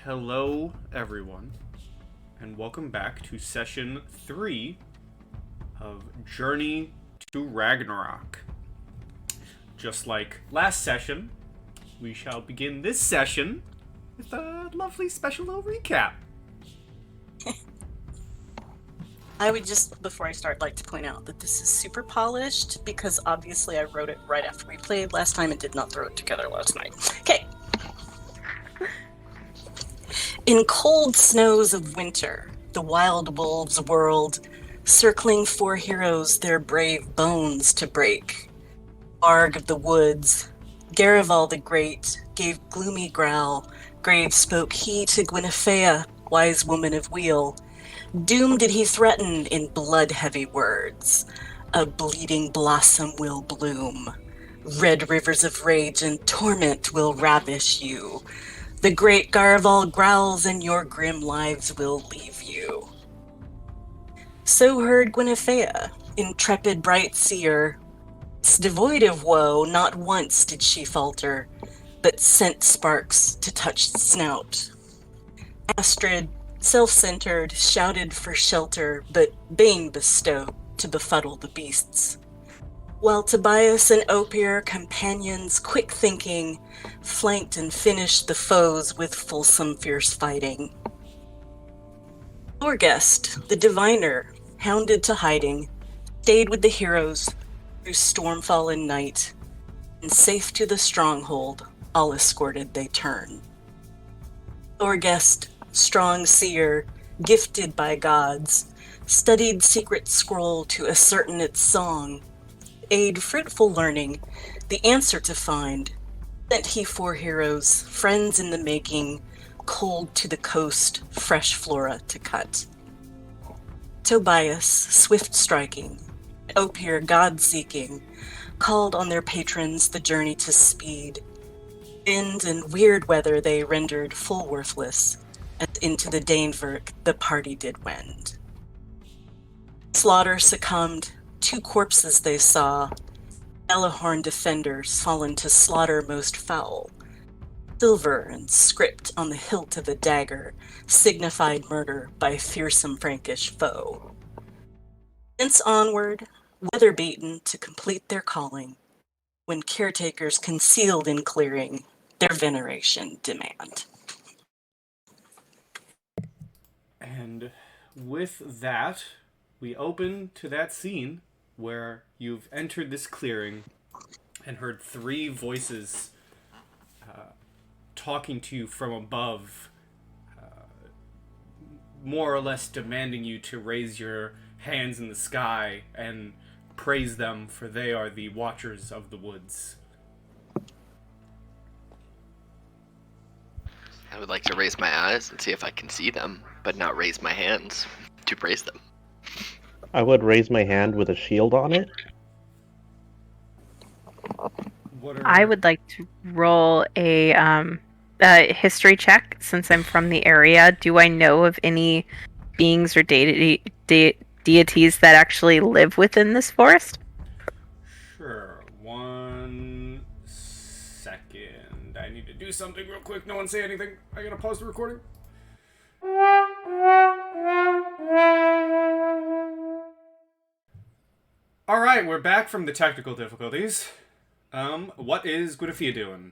Hello, everyone, and welcome back to session 3 of Journey to Ragnarok. Just like last session, we shall begin this session with a lovely special little recap. I would just, before I start, like to point out that this is super polished because obviously I wrote it right after we played last time and did not throw it together last night. Okay. In cold snows of winter, the wild wolves whirled, circling four heroes their brave bones to break. Arg of the woods, Garival the Great, gave gloomy growl. Grave spoke he to Gwynnethea, wise woman of weal. Doom did he threaten in blood-heavy words. A bleeding blossom will bloom. Red rivers of rage and torment will ravish you. The great Garval growls and your grim lives will leave you. So heard Gwynnethea, intrepid bright seer. Devoid of woe, not once did she falter, but sent sparks to touch the snout. Astrid, self-centered, shouted for shelter, but bane bestowed to befuddle the beasts. While Tobias and Opier, companions quick-thinking, flanked and finished the foes with fulsome fierce fighting. Thorgests, the diviner, hounded to hiding, stayed with the heroes through storm-fallen night, and safe to the stronghold, all escorted they turn. Thorgest, strong seer, gifted by gods, studied secret scroll to ascertain its song, aid fruitful learning, the answer to find, sent he four heroes, friends in the making, cold to the coast, fresh flora to cut. Tobias, swift striking, Opier god-seeking, called on their patrons the journey to speed. Wind and weird weather they rendered full worthless, and into the Danevirk the party did wend. Slaughter succumbed, 2 corpses they saw, Elahorn defenders fallen to slaughter most foul. Silver and script on the hilt of a dagger signified murder by fearsome Frankish foe. Thence onward, weather-beaten to complete their calling, when caretakers concealed in clearing their veneration demand. And with that, we open to that scene where you've entered this clearing and heard 3 voices talking to you from above, more or less demanding you to raise your hands in the sky and praise them, for they are the watchers of the woods. I would like to raise my eyes and see if I can see them, but not raise my hands to praise them. I would raise my hand with a shield on it. I would like to roll a history check since I'm from the area. Do I know of any beings or deities that actually live within this forest? Sure. 1 second. I need to do something real quick. No one say anything. I gotta pause the recording. Alright, we're back from the technical difficulties. What is Gwynnethea doing?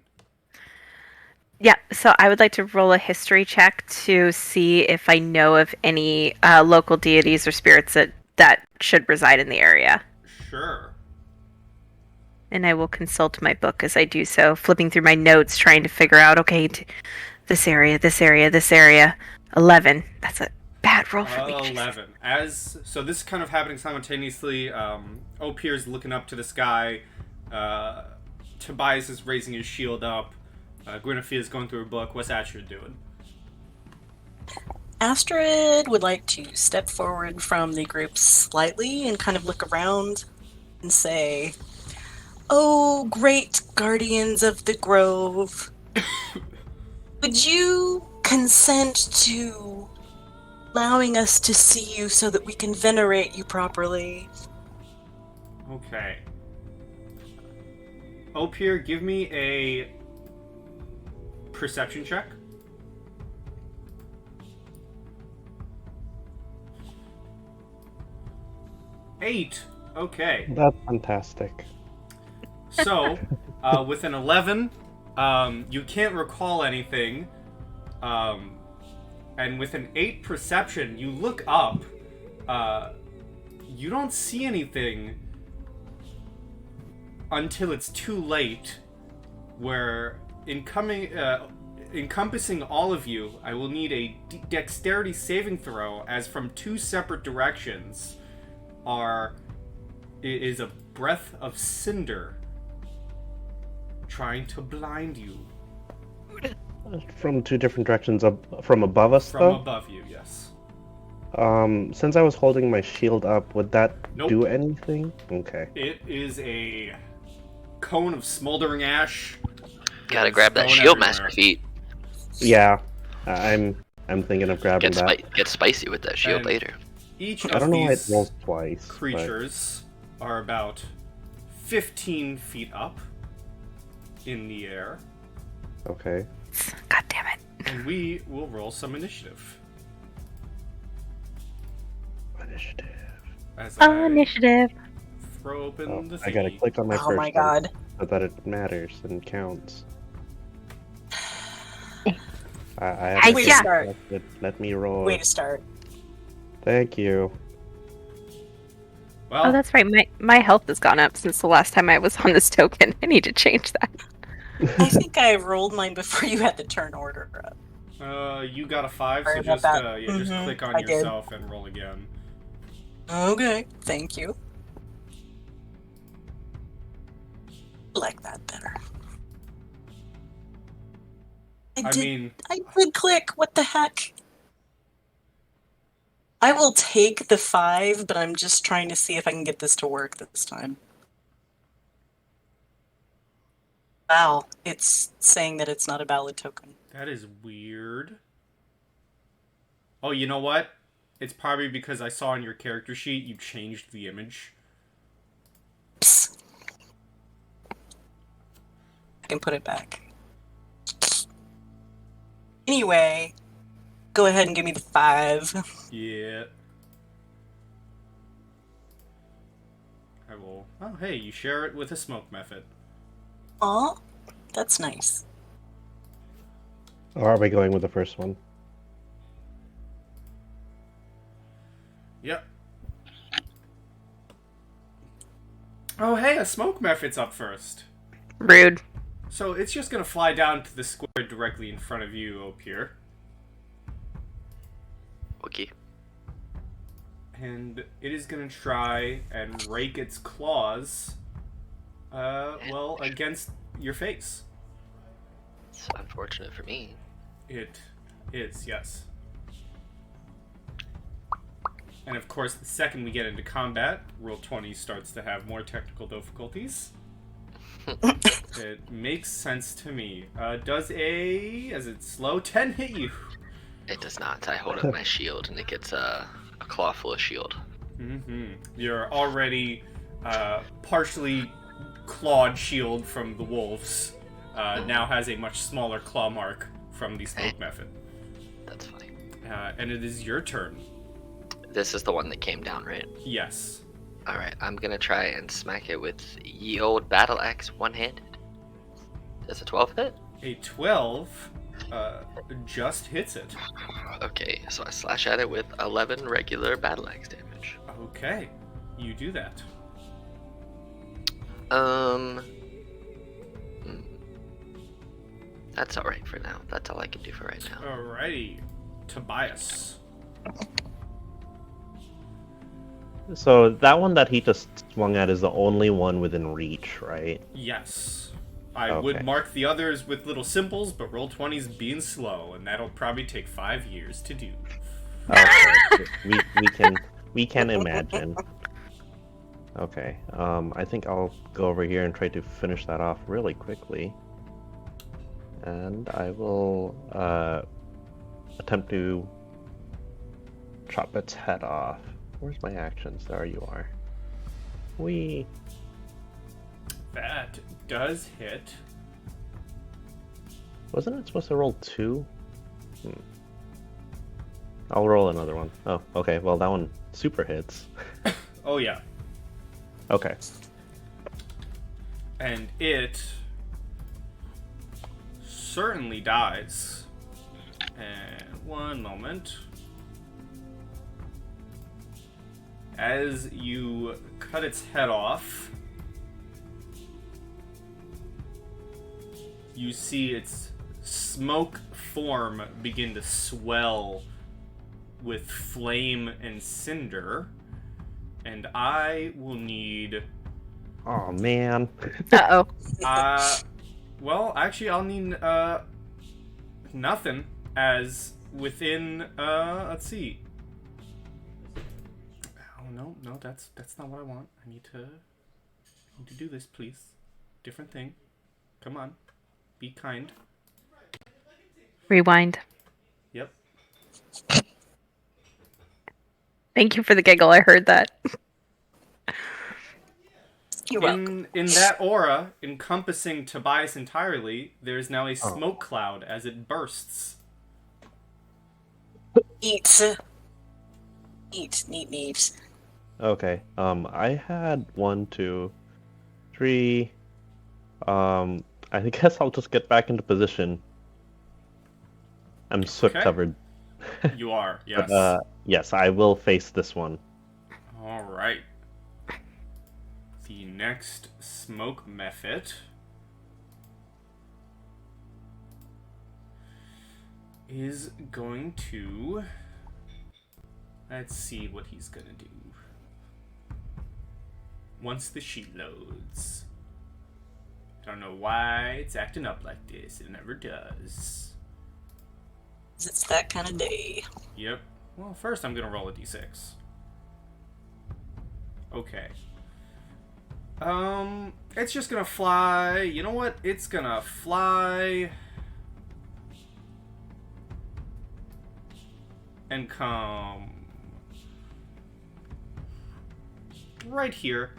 Yeah, so I would like to roll a history check to see if I know of any local deities or spirits that should reside in the area. Sure. And I will consult my book as I do so, flipping through my notes, trying to figure out, okay, this area, this area, this area. 11. That's a bad roll for me. 11. So this is kind of happening simultaneously. Opier's looking up to the sky. Tobias is raising his shield up. Gwynnethea is going through her book. What's Astrid doing? Astrid would like to step forward from the group slightly and kind of look around and say, "Oh, great guardians of the grove, would you consent to allowing us to see you so that we can venerate you properly?" Okay. Opier, give me a perception check. 8. Okay. That's fantastic. So, with an 11, you can't recall anything. And with an 8 perception, you look up. You don't see anything until it's too late. Where encompassing all of you, I will need a dexterity saving throw, as from 2 separate directions is a breath of cinder trying to blind you. From 2 different directions, from above us, From though? above you, yes. Since I was holding my shield up, would that Nope. do anything? Okay. It is a cone of smoldering ash. Gotta There's grab that stone shield, everywhere. Master Feet. Yeah, I'm thinking of grabbing that. Get spicy with that shield And later. Each I of don't know why it these rolls twice. but- creatures are about 15 feet up in the air, Okay. God damn it. and we will roll some initiative. Initiative. As I Initiative. throw open Oh, the thingy. I gotta click on my Oh first my one god. so that it matters and counts. I have Hey, to yeah. selected. Let me roll. Way to start. Thank you. Well, Oh, that's right. My health has gone up since the last time I was on this token. I need to change that. I think I rolled mine before you had the turn order up. you got a 5, Sorry so about just that. just Mhm, click on I did. yourself and roll again. Okay, thank you. I like that better. I did click. What the heck? I will take the 5, but I'm just trying to see if I can get this to work this time. Wow, it's saying that it's not a valid token. That is weird. Oh, you know what? It's probably because I saw on your character sheet you changed the image. Psst. I can put it back. Anyway, go ahead and give me the 5. Yeah. I will. Oh, hey, you share it with a smoke method. Aw, that's nice. Or are we going with the first one? Yep. Oh, hey, a smoke method's up first. Rude. So it's just gonna fly down to the square directly in front of you, up here. Okay. And it is gonna try and rake its claws, well, against your face. It's unfortunate for me. It is, yes. And of course, the second we get into combat, Roll 20 starts to have more technical difficulties. It makes sense to me. Does is it slow 10 hit you? It does not. I hold up my shield and it gets a claw full of shield. Mm-hmm. Your already partially clawed shield from the wolves now has a much smaller claw mark from the smoke method. That's funny. And it is your turn. This is the one that came down, right? Yes. Alright, I'm gonna try and smack it with ye old battle axe one-handed. Does a 12 hit? A 12 just hits it. Okay, so I slash at it with 11 regular battle axe damage. Okay, you do that. That's alright for now. That's all I can do for right now. Alrighty, Tobias. So that one that he just swung at is the only one within reach, right? Yes. I Okay. would mark the others with little symbols, but roll 20's being slow, and that'll probably take 5 years to do. Okay. we can imagine. Okay. I think I'll go over here and try to finish that off really quickly. And I will attempt to chop its head off. Where's my actions? There you are. That does hit. Wasn't it supposed to roll 2? I'll roll another one. Oh, okay. Well, that one super hits. Oh yeah. Okay. And it certainly dies. And one moment. As you cut its head off, you see its smoke form begin to swell with flame and cinder. And I will need... Oh man. Uh-oh. Well, actually, I'll need, nothing, as within, let's see. Oh, no, that's not what I want. I need to do this, please. Different thing. Come on. Be kind. Rewind. Yep. Thank you for the giggle. I heard that. You're welcome. In that aura, encompassing Tobias entirely, there's now a Oh. smoke cloud as it bursts. Neat. Neat. Okay. I had 1, 2, 3. I guess I'll just get back into position. I'm soot Okay. covered. You are, yes. But, yes, I will face this one. Alright. The next smoke method is going to... Let's see what he's gonna do. Once the sheet loads. I don't know why it's acting up like this. It never does. It's that kind of day. Yep. Well, first I'm gonna roll a d6. Okay. It's just gonna fly. You know what? It's gonna fly and come right here,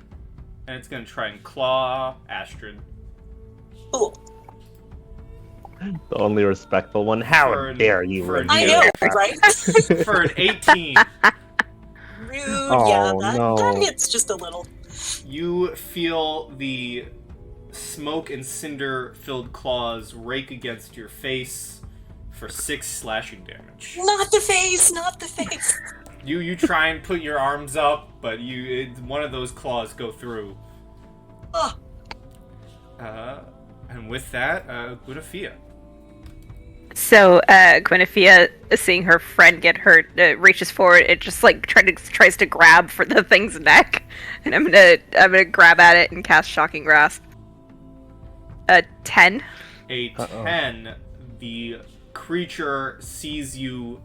and it's gonna try and claw Astrid. Cool. The only respectful one. How For an- dare you? for an- I Yeah. know, right? For an 18, Rude. Oh, Yeah, no. that hits just a little. you feel the smoke and cinder-filled claws rake against your face for 6 slashing damage. Not the face. You try and put your arms up, but one of those claws go through. Oh, And with that, Guinevere. So, Guinevere, seeing her friend get hurt, reaches forward. It just like tries to grab for the thing's neck, and I'm gonna grab at it and cast Shocking Grasp. 10. A 10, the creature sees you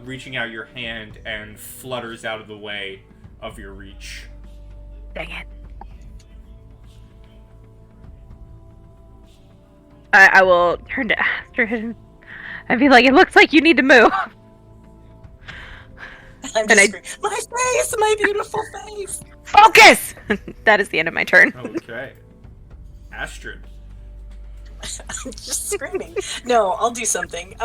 reaching out your hand and flutters out of the way of your reach. Dang it. I will turn to Astrid and be like, "It looks like you need to move." I'm just screaming, my face, my beautiful face. Focus! That is the end of my turn. Okay. Astrid. I'm just screaming. No, I'll do something.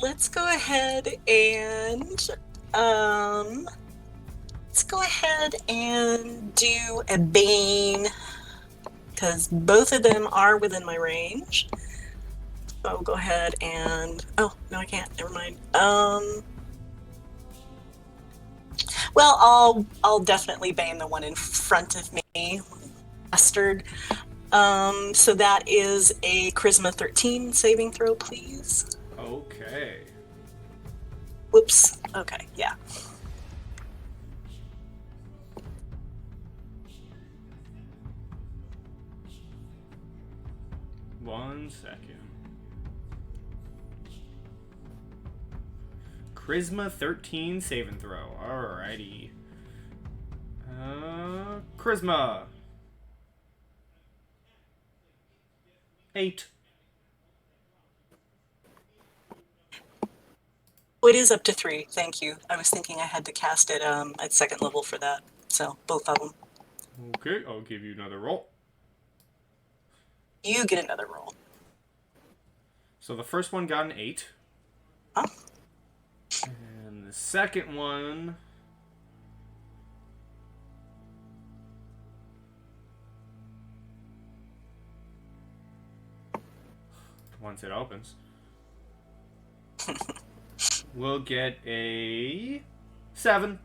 Let's go ahead and do a Bane, because both of them are within my range. So I'll go ahead and... Oh, no, I can't. Never mind. Well, I'll definitely Bane the one in front of me. Bastard. So that is a Charisma 13 saving throw, please. Okay. Whoops. Okay, yeah. One second. Charisma 13 saving throw. Alrighty. Charisma. 8. Oh, it is up to 3. Thank you. I was thinking I had to cast it at second level for that. So both of them. Okay, I'll give you another roll. You get another roll. So the first one got an 8. Huh? And the second one once it opens. We'll get a 7.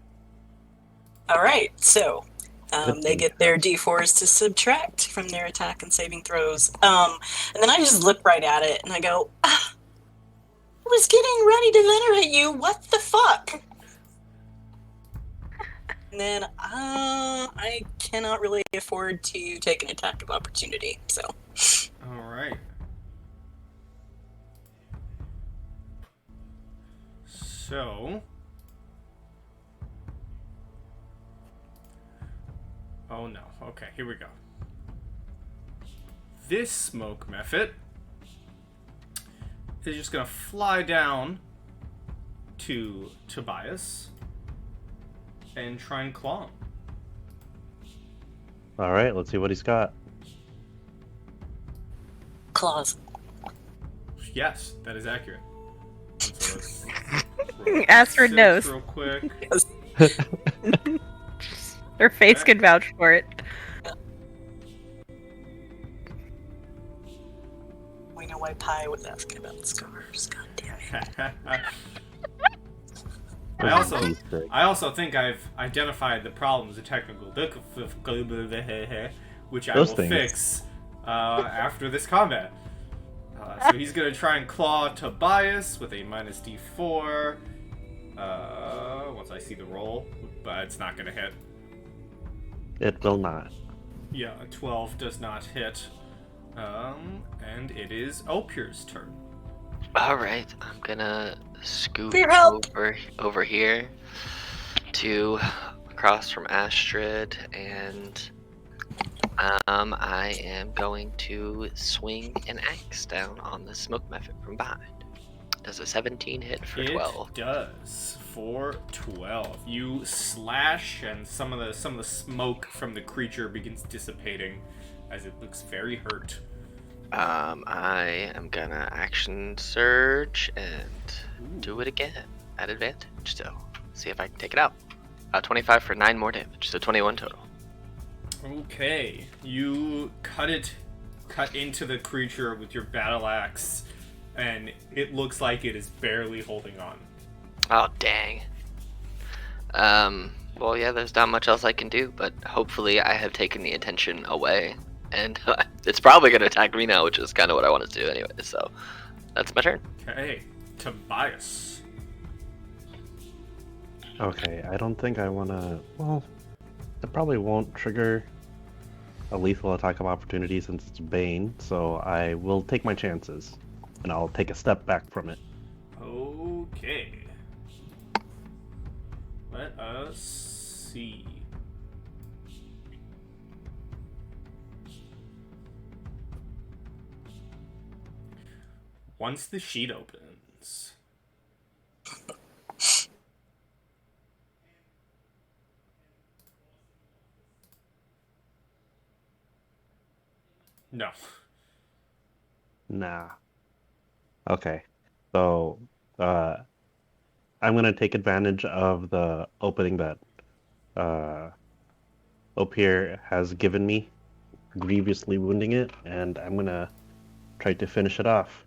All right, so Good they thing. get their d4s to subtract from their attack and saving throws. And then I just look right at it and I go, I was getting ready to venerate you. What the fuck? And then I cannot really afford to take an attack of opportunity. So All right. So. Oh no. Okay, here we go. This smoke method is just gonna fly down to Tobias and try and claw him. All right, let's see what he's got. claws. Yes, that is accurate. So let's roll Astrid 6 knows. real quick. Her face can vouch for it. We know why Pi was asking about the scars. God damn it. I also think I've identified the problems of technical difficulty, which I Those will things. fix after this combat. So he's gonna try and claw Tobias with a minus D4. Once I see the roll, but it's not gonna hit. It will not. Yeah, a 12 does not hit. And it is Opier's turn. Alright, I'm gonna scoot For your help. over here to across from Astrid, and I am going to swing an axe down on the smoke method from behind. Does a 17 hit for 12? It does for 12. You slash, and some of the smoke from the creature begins dissipating as it looks very hurt. I am gonna action surge and do it again at advantage. So see if I can take it out. 25 for 9 more damage, so 21 total. Okay, you cut into the creature with your battle axe, and it looks like it is barely holding on. Oh dang. Well, yeah, there's not much else I can do, but hopefully I have taken the attention away, and it's probably gonna attack me now, which is kind of what I want to do anyway. So that's my turn. Okay, Tobias. Okay, I don't think I want to... Well, it probably won't trigger a lethal attack of opportunity since it's Bane, so I will take my chances. And I'll take a step back from it. Okay. Let us see. Once the sheet opens. No. Nah. Okay. So, I'm gonna take advantage of the opening that Opier has given me, grievously wounding it, and I'm gonna try to finish it off.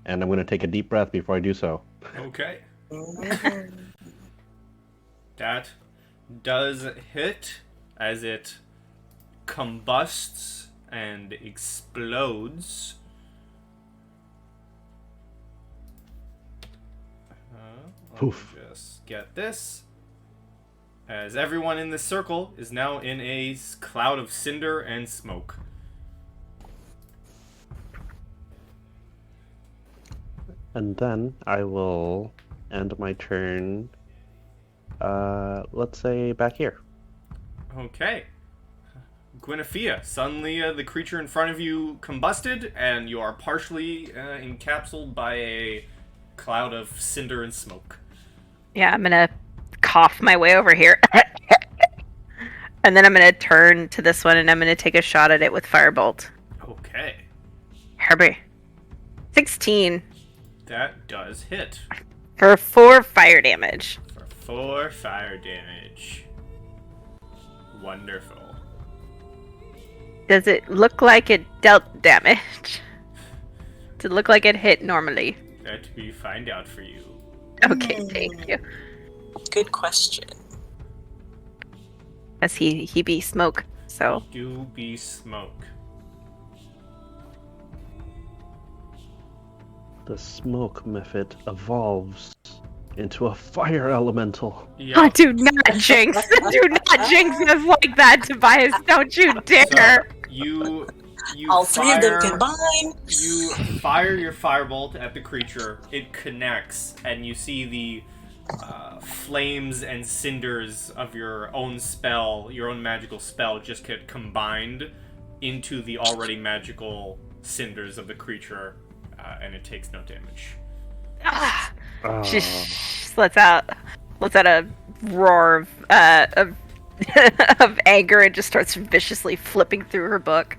And I'm gonna take a deep breath before I do so. Okay. That does hit as it combusts and explodes. Let me Poof. just get this. As everyone in this circle is now in a cloud of cinder and smoke. And then I will end my turn, let's say back here. Okay. Guinevere, suddenly the creature in front of you combusted, and you are partially encapsulated by a cloud of cinder and smoke. Yeah, I'm gonna cough my way over here. And then I'm gonna turn to this one and I'm gonna take a shot at it with Firebolt. Okay. Herbie. 16 That does hit. for 4 fire damage. For 4 fire damage. Wonderful. Does it look like it dealt damage? Did it look like it hit normally? That we find out for you. Okay, thank you. Good question. As he be smoke, so. Do be smoke. The smoke method evolves into a fire elemental. Yeah. Oh, do not jinx! Do not jinx us like that, Tobias! Don't you dare! So you All three of them fire- combined. You fire your firebolt at the creature. It connects, and you see the flames and cinders of your own spell, your own magical spell, just get combined into the already magical cinders of the creature, and it takes no damage. Ah, Oh, just lets out a roar of of anger and just starts viciously flipping through her book.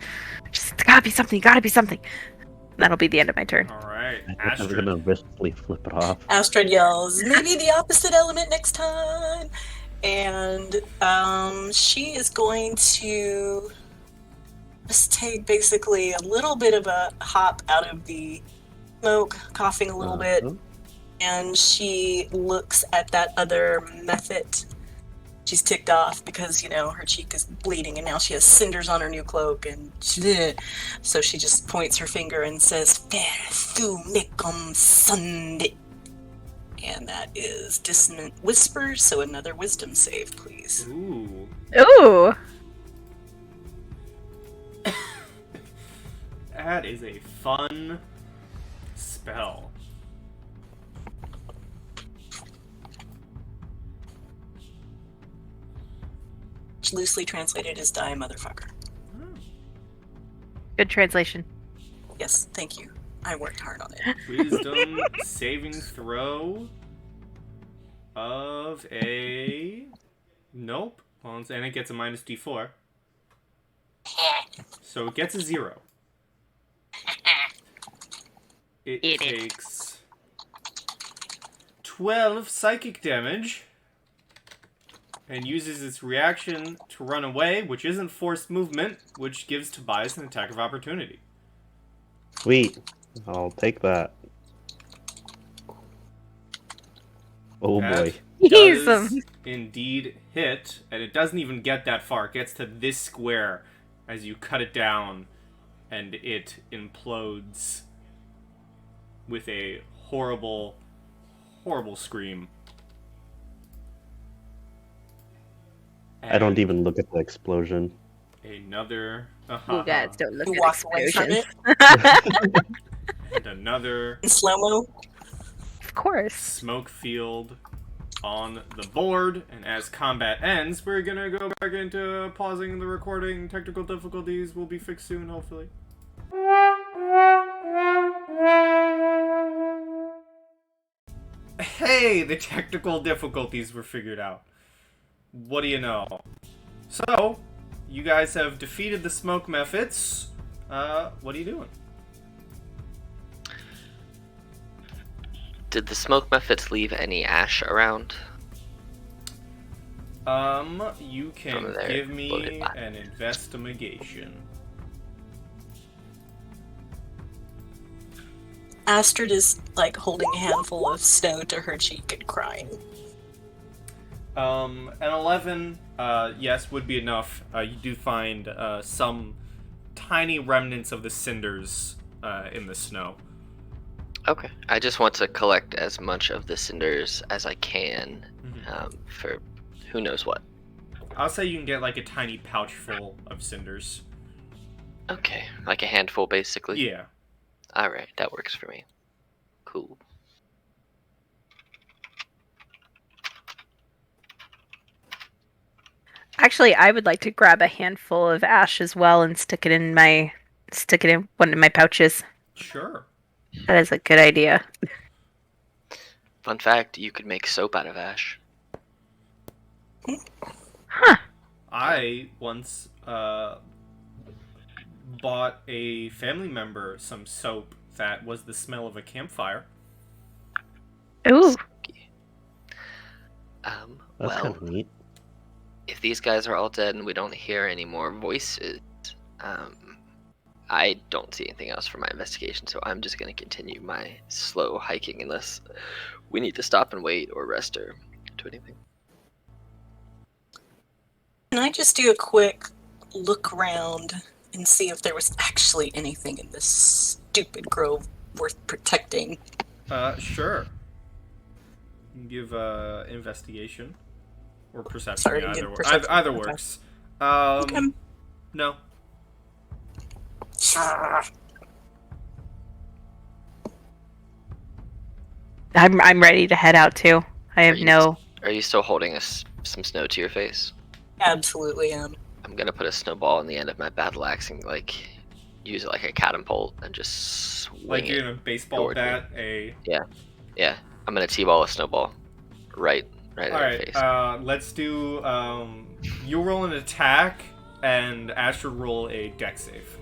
Just gotta be something. Gotta be something. That'll be the end of my turn. All right, I'm Astrid. gonna viciously flip it off. Astrid yells, maybe the opposite element next time. And she is going to just take basically a little bit of a hop out of the smoke, coughing a little bit, and she looks at that other method. She's ticked off because, her cheek is bleeding and now she has cinders on her new cloak, and so she just points her finger and says, "Fair thu mekum sundit." And that is Dissonant Whisper, so another wisdom save, please. Ooh. Ooh. That is a fun spell. Which loosely translated is die, motherfucker. Good translation. Yes, thank you. I worked hard on it. Wisdom saving throw of a... Nope. Well, and it gets a minus d4. So it gets a 0. It Eat it. takes 12 psychic damage and uses its reaction to run away, which isn't forced movement, which gives Tobias an attack of opportunity. Sweet. I'll take that. Oh boy. He's Does indeed hit, and it doesn't even get that far. It gets to this square as you cut it down, and it implodes with a horrible, horrible scream. I don't even look at the explosion. Another. You guys don't look You at walk away from explosions. it And another in slow-mo. Of course. smoke field on the board. And as combat ends, we're gonna go back into pausing the recording. Technical difficulties will be fixed soon, hopefully. Hey, the technical difficulties were figured out. What do you know? So, you guys have defeated the smoke methods. What are you doing? Did the smoke methods leave any ash around? You can From their give me loaded box. an investigation. Astrid is holding a handful of snow to her cheek and crying. An 11, yes, would be enough. You do find some tiny remnants of the cinders in the snow. Okay. I just want to collect as much of the cinders as I can for who knows what. I'll say you can get a tiny pouch full of cinders. Okay. Like a handful, basically? Yeah. Alright, that works for me. Cool. Actually, I would like to grab a handful of ash as well and stick it in one of my pouches. Sure. That is a good idea. Fun fact, you could make soap out of ash. Huh. I once bought a family member some soap that was the smell of a campfire. Ooh. That's Well, kind of neat. if these guys are all dead and we don't hear any more voices, I don't see anything else for my investigation, so I'm just going to continue my slow hiking unless we need to stop and wait or rest or do anything. Can I just do a quick look around and see if there was actually anything in this stupid grove worth protecting? Sure. You can give investigation or perception. Sorry, Yeah, give perception. either Okay. works. Okay. No. I'm ready to head out too. I have no. Are you still holding some snow to your face? Absolutely am. I'm gonna put a snowball in the end of my battle axe and use it like a catapult and just swing Like it. you're in a baseball toward bat, Yeah, I'm gonna t-ball a snowball right in All her right, face. let's do. You roll an attack, and Asher roll a dex save.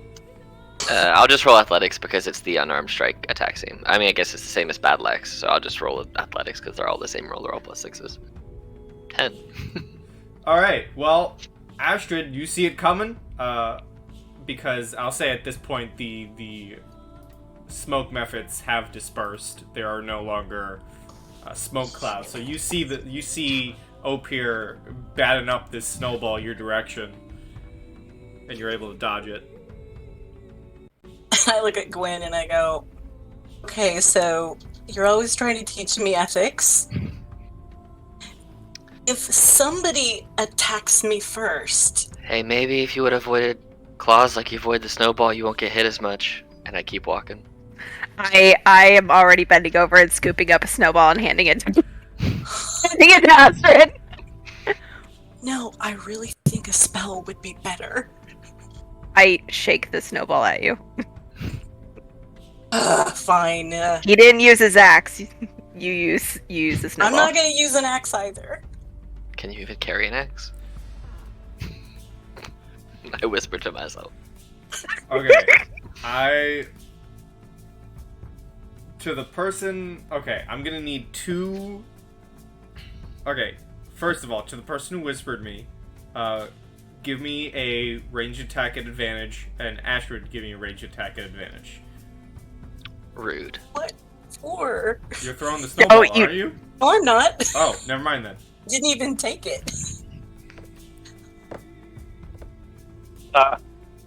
I'll just roll athletics because it's the unarmed strike attack same. I mean, I guess it's the same as battle axe, so I'll just roll athletics because they're all the same roll. They're all +6s. 10. All right. Well, Astrid, you see it coming. Because I'll say at this point the smoke methods have dispersed. There are no longer smoke clouds. So you see Opir batting up this snowball your direction, and you're able to dodge it. I look at Gwen and I go, okay, so you're always trying to teach me ethics. If somebody attacks me first, Hey, maybe if you would have avoided claws like you avoid the snowball, you won't get hit as much. And I keep walking. I am already bending over and scooping up a snowball and handing it to Astrid. no, I really think a spell would be better. I shake the snowball at you. Fine. He didn't use his axe. You use the snowball. I'm not gonna use an axe either. Can you even carry an axe? I whisper to myself. Okay. To the person... Okay, I'm gonna need two... Okay, first of all, to the person who whispered me, give me a range attack at advantage, and Ashford, give me a range attack at advantage. Rude. What for? You're throwing the snowball, you- are you? No, I'm not. Oh, never mind then. Didn't even take it.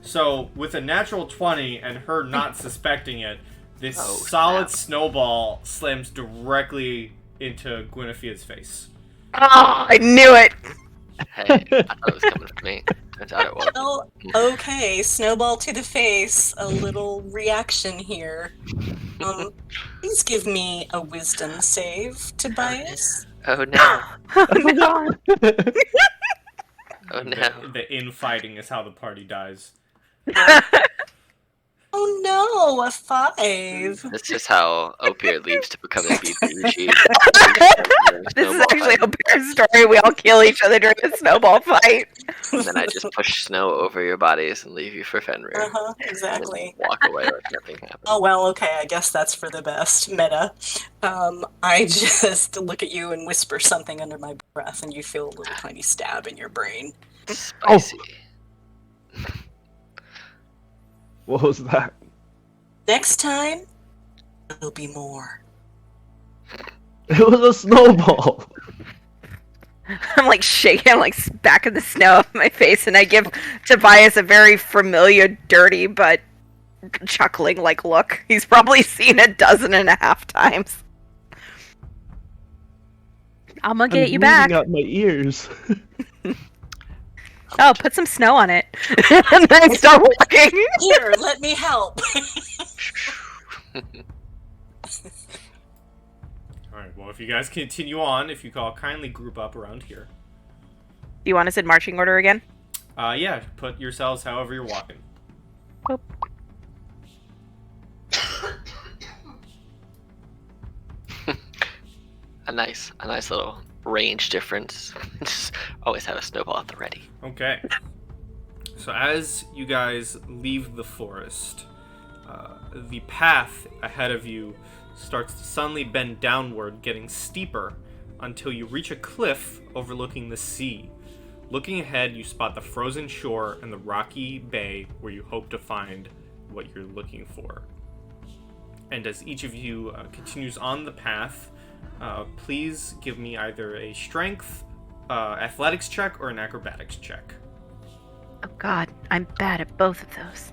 So, with a natural 20 and her not suspecting it, this Oh, solid snap. snowball slams directly into Guinevere's face. Oh, I knew it. Hey, I thought it was coming from me. Turns out it was. Well, okay, snowball to the face. A little reaction here. Please give me a wisdom save, Tobias. Oh no. Oh my god. Oh no. The infighting is how the party dies. Oh no, a 5. This is how Opir leaves to become a bougie. This is actually a bear story. We all kill each other during a snowball fight. And then I just push snow over your bodies and leave you for Fenrir. Exactly. And walk away like nothing happened. Oh well, okay, I guess that's for the best. Meta. I just look at you and whisper something under my breath, and you feel a little tiny stab in your brain. Spicy. What was that? Next time, there'll be more. It was a snowball. I'm like shaking, I'm like smacking the snow off my face, and I give Tobias a very familiar, dirty, but chuckling like look. He's probably seen 12.5 times. I'm gonna get you back. Out my ears. Oh, put some snow on it. And then I start walking. Here, let me help. Alright, well, if you guys continue on, if you could all kindly group up around here. You want us in marching order again? Yeah, put yourselves however you're walking. Boop. A nice little range difference. Just always have a snowball at the ready. Okay. So as you guys leave the forest, the path ahead of you starts to suddenly bend downward, getting steeper, until you reach a cliff overlooking the sea. Looking ahead, you spot the frozen shore and the rocky bay where you hope to find what you're looking for. And as each of you continues on the path, please give me either a strength, athletics check, or an acrobatics check. Oh god, I'm bad at both of those.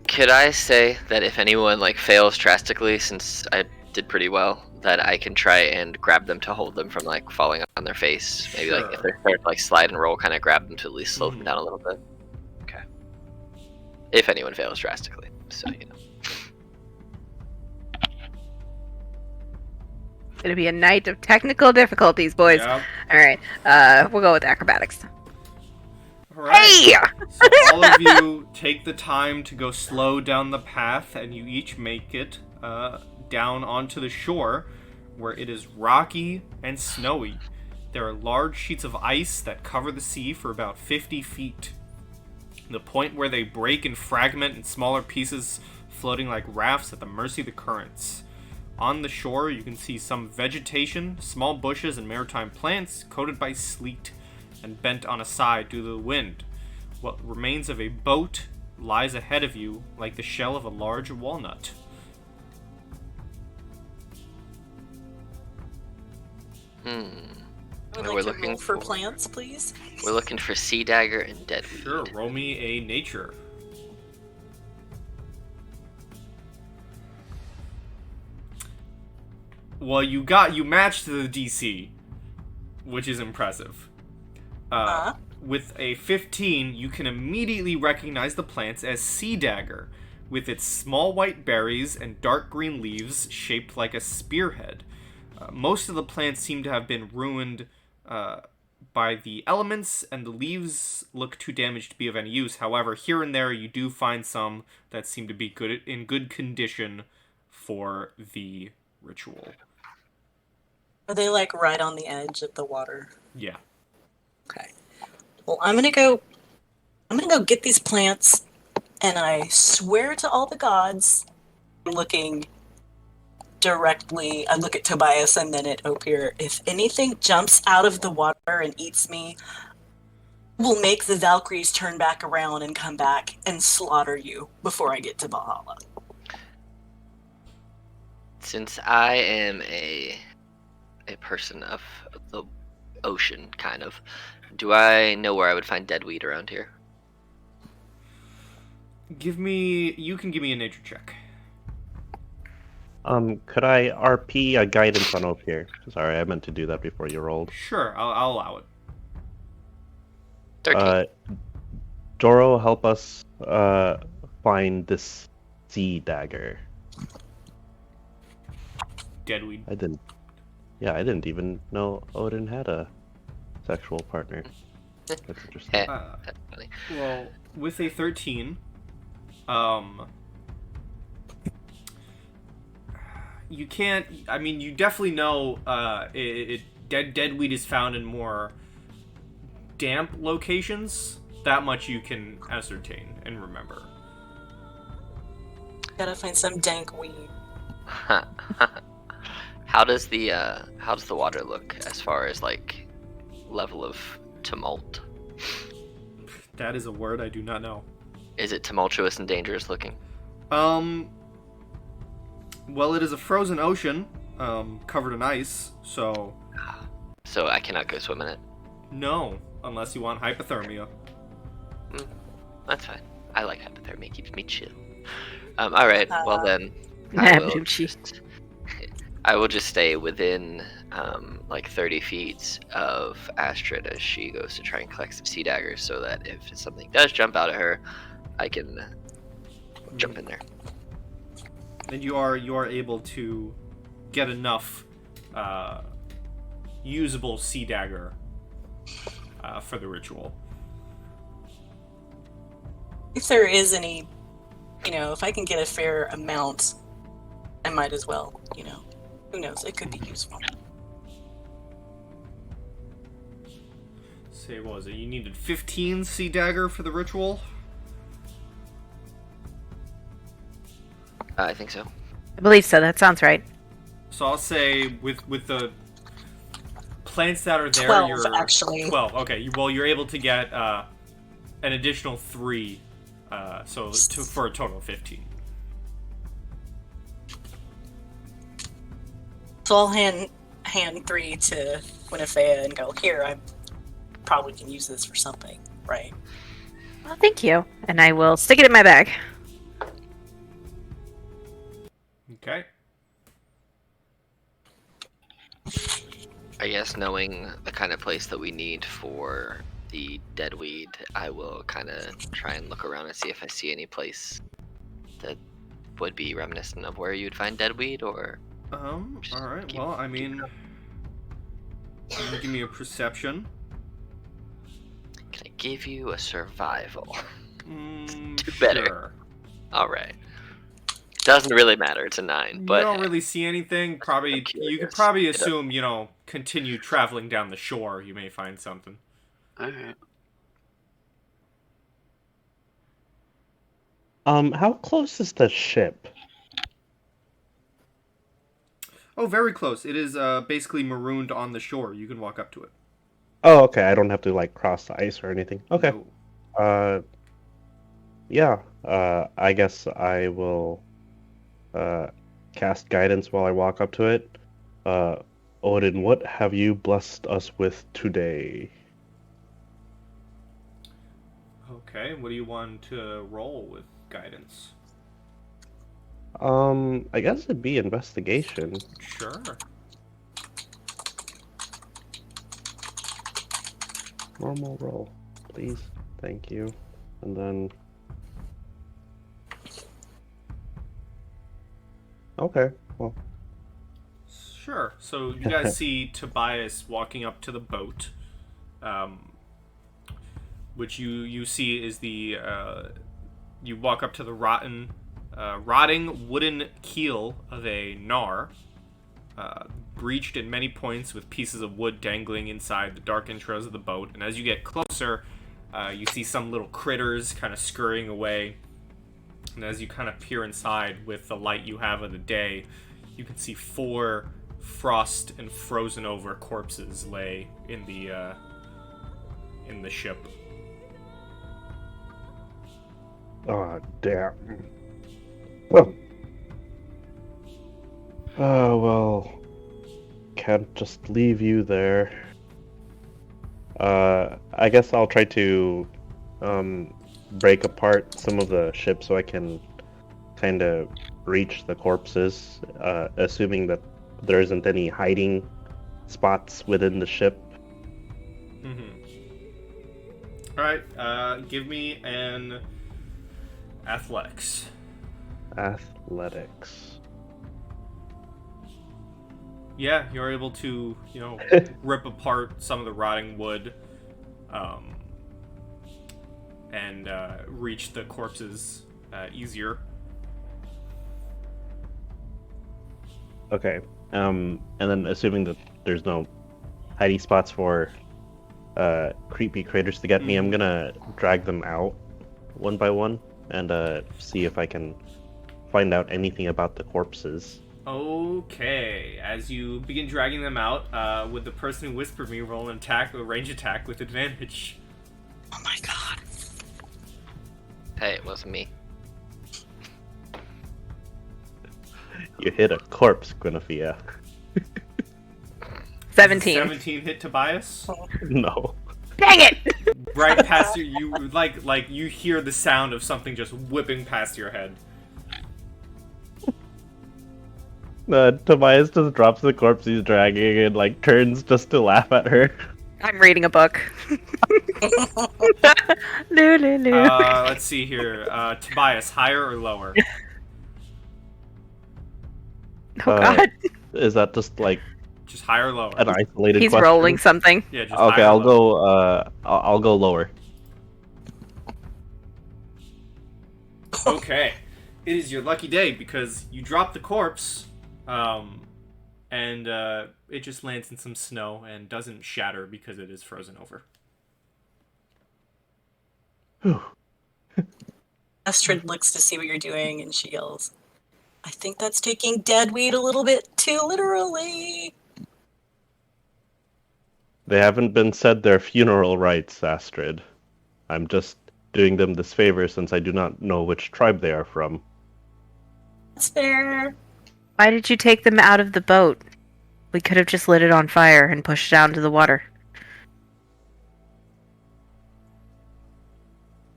Could I say that if anyone fails drastically, since I did pretty well, that I can try and grab them to hold them from falling on their face? Maybe Sure. if they're starting to slide and roll, kind of grab them to at least slow them down a little bit. Okay. If anyone fails drastically, so you know. It's gonna be a night of technical difficulties, boys. Yep. All right, we'll go with acrobatics. All right. Hey! So all of you take the time to go slow down the path, and you each make it down onto the shore, where it is rocky and snowy. There are large sheets of ice that cover the sea for about 50 feet. The point where they break and fragment in smaller pieces, floating like rafts at the mercy of the currents. On the shore, you can see some vegetation, small bushes, and maritime plants coated by sleet and bent on a side due to the wind. What remains of a boat lies ahead of you like the shell of a large walnut. Would We're like to looking roll for plants, please. We're looking for sea dagger and deadweed. Sure, roll me a nature. Well, you matched the DC, which is impressive. With a 15, you can immediately recognize the plants as sea dagger, with its small white berries and dark green leaves shaped like a spearhead. Most of the plants seem to have been ruined by the elements, and the leaves look too damaged to be of any use. However, here and there you do find some that seem to be in good condition for the ritual. Are they right on the edge of the water? Yeah. Okay. Well, I'm gonna go get these plants, and I swear to all the gods, looking directly, I look at Tobias and then at Opir, if anything jumps out of the water and eats me, we'll make the Valkyries turn back around and come back and slaughter you before I get to Valhalla. Since I am a person of the ocean, kind of, do I know where I would find deadweed around here? You can give me a nature check. Could I RP a guidance on Ophir? Sorry, I meant to do that before you rolled. Sure, I'll allow it. 13. Doro, help us find this sea dagger. Deadweed. I didn't even know Odin had a sexual partner. That's interesting. That's funny. Well, with a 13, you can't. I mean, you definitely know deadweed is found in more damp locations. That much you can ascertain and remember. Gotta find some dank weed. How does the water look as far as level of tumult? That is a word I do not know. Is it tumultuous and dangerous looking? Well, it is a frozen ocean, covered in ice, so... So I cannot go swim in it? No, unless you want hypothermia. That's fine. I like hypothermia. It keeps me chill. Alright, well then... I will just stay within 30 feet of Astrid as she goes to try and collect some sea daggers, so that if something does jump out at her, I can jump in there. And you are able to get enough usable sea dagger for the ritual. If there is any, if I can get a fair amount, I might as well, Who knows? It could be useful. Say, what was it? You needed 15 sea dagger for the ritual? I think so. I believe so. That sounds right. So I'll say with the plants that are there, 12, you're actually. 12. Okay, well, you're able to get an additional 3, for a total of 15. So I'll hand 3 to Winifea and go, here, I probably can use this for something, right? Well, thank you. And I will stick it in my bag. Okay. I guess knowing the kind of place that we need for the dead weed, I will kind of try and look around and see if I see any place that would be reminiscent of where you'd find dead weed, or... Alright, well, I mean... Give me a perception. Can I give you a survival? Do Sure. better. Alright. Doesn't really matter, it's a 9, but... You don't really see anything. Probably, you could probably assume, continue traveling down the shore, you may find something. Alright. How close is the ship? Oh, very close. It is basically marooned on the shore. You can walk up to it. Oh, okay. I don't have to like cross the ice or anything. Okay. No. Yeah. I guess I will cast guidance while I walk up to it. Odin, what have you blessed us with today? Okay, what do you want to roll with guidance? I guess it'd be investigation. Sure. Normal roll, please. Thank you. And then... Okay, well... Sure. So you guys see Tobias walking up to the boat, which you see is the... you walk up to the rotting wooden keel of a gnar, breached at many points with pieces of wood dangling inside the dark entrails of the boat. And as you get closer, you see some little critters kind of scurrying away. And as you kind of peer inside with the light you have of the day, you can see 4 frost and frozen over corpses lay in the ship. Oh, damn. Well. Oh, well. Can't just leave you there. I guess I'll try to break apart some of the ship so I can kind of reach the corpses, assuming that there isn't any hiding spots within the ship. Alright, give me an athletics. Athletics. Yeah, you're able to, rip apart some of the rotting wood, and reach the corpses easier. Okay. And then assuming that there's no hiding spots for creepy critters to get me, I'm gonna drag them out one by one and see if I can find out anything about the corpses. Okay, as you begin dragging them out, would the person who whispered me roll an attack, a range attack with advantage? Oh my god. Hey, it wasn't me. You hit a corpse, Guinevere. 17. 17 hit Tobias? No. Dang it! Right past you like you hear the sound of something just whipping past your head. Tobias just drops the corpse he's dragging and like turns just to laugh at her. I'm reading a book. Let's see here. Tobias, higher or lower? Oh god. Is that just like Just higher or lower? an isolated He's question? rolling something. Yeah, just Okay, higher or I'll lower. go. I'll go lower. Okay. It is your lucky day because you drop the corpse, and it just lands in some snow and doesn't shatter because it is frozen over. Astrid looks to see what you're doing and she yells, I think that's taking dead weed a little bit too literally. They haven't been said their funeral rites, Astrid. I'm just doing them this favor since I do not know which tribe they are from. That's fair. Why did you take them out of the boat? We could have just lit it on fire and pushed it out into the water.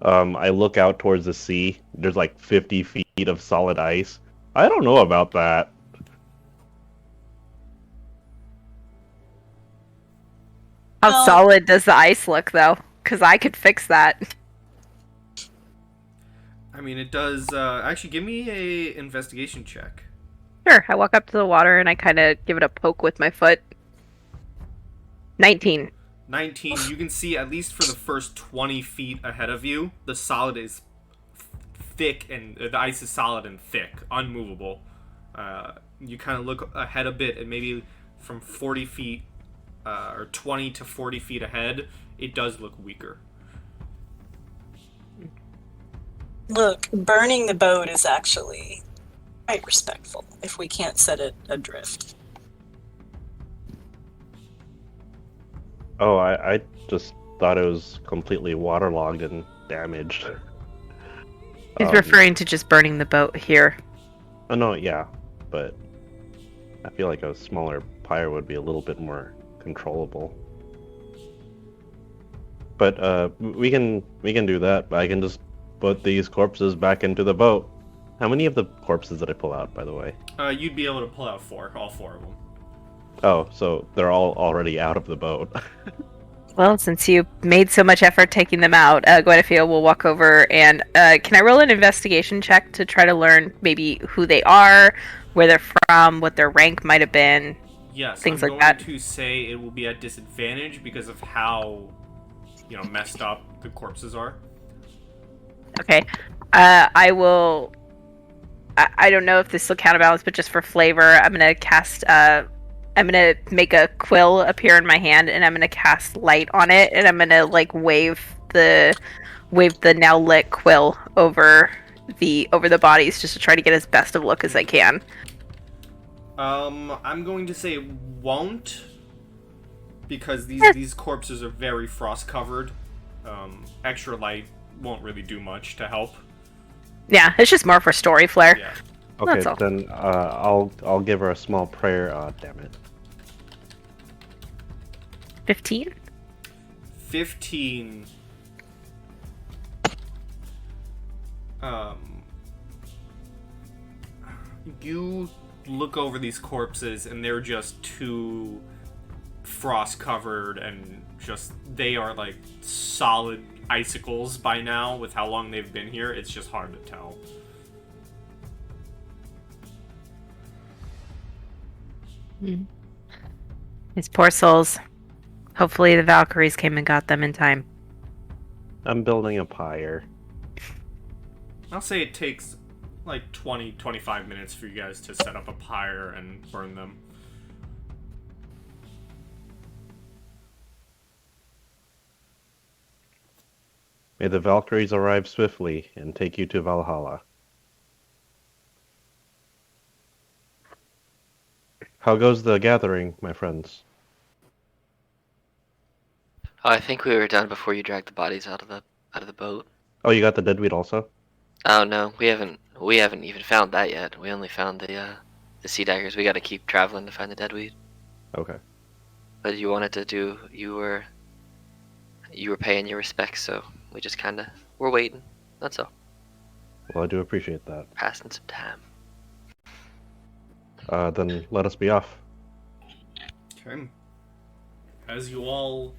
I look out towards the sea. There's like 50 feet of solid ice. I don't know about that. How Well- solid does the ice look, though? Because I could fix that. I mean, it does. Actually, give me a investigation check. Sure, I walk up to the water and I kind of give it a poke with my foot. 19. 19. You can see at least for the first 20 feet ahead of you, the solid is thick and the ice is solid and thick, unmovable. You kind of look ahead a bit, and maybe from 40 feet or 20 to 40 feet ahead, it does look weaker. Look, burning the boat is actually quite respectful if we can't set it adrift. Oh, I just thought it was completely waterlogged and damaged. He's referring to just burning the boat here. Oh, no, yeah, but I feel like a smaller pyre would be a little bit more controllable. But we can do that. I can just put these corpses back into the boat. How many of the corpses did I pull out, by the way? You'd be able to pull out all four of them. Oh, so they're all already out of the boat. Well, since you made so much effort taking them out, Gwenfia will walk over and can I roll an investigation check to try to learn maybe who they are, where they're from, what their rank might have been? Yes, Things I'm like going that. to say it will be at disadvantage because of how, messed up the corpses are. Okay. I will... I don't know if this will counterbalance, but just for flavor, I'm going to cast... I'm going to make a quill appear in my hand, and I'm going to cast light on it, and I'm going to, wave the now lit quill over the bodies just to try to get as best of look as I can. I'm going to say it won't, because these corpses are very frost covered. Extra light won't really do much to help. Yeah, it's just more for story flair. Yeah. Okay, That's all. then I'll give her a small prayer. Damn it. 15? 15. You look over these corpses and they're just too frost covered and they are like solid icicles by now with how long they've been here. It's just hard to tell. These poor souls. Hopefully the Valkyries came and got them in time. I'm building a pyre. I'll say it takes like 20-25 minutes for you guys to set up a pyre and burn them. May the Valkyries arrive swiftly and take you to Valhalla. How goes the gathering, my friends? Oh, I think we were done before you dragged the bodies out of the boat. Oh, you got the deadweed also? Oh no, we haven't even found that yet. We only found the sea daggers. We got to keep traveling to find the deadweed. Okay. But you wanted to do. You were paying your respects, so we just we're waiting. That's all. Well, I do appreciate that. Passing some time. Then let us be off. Okay. As you all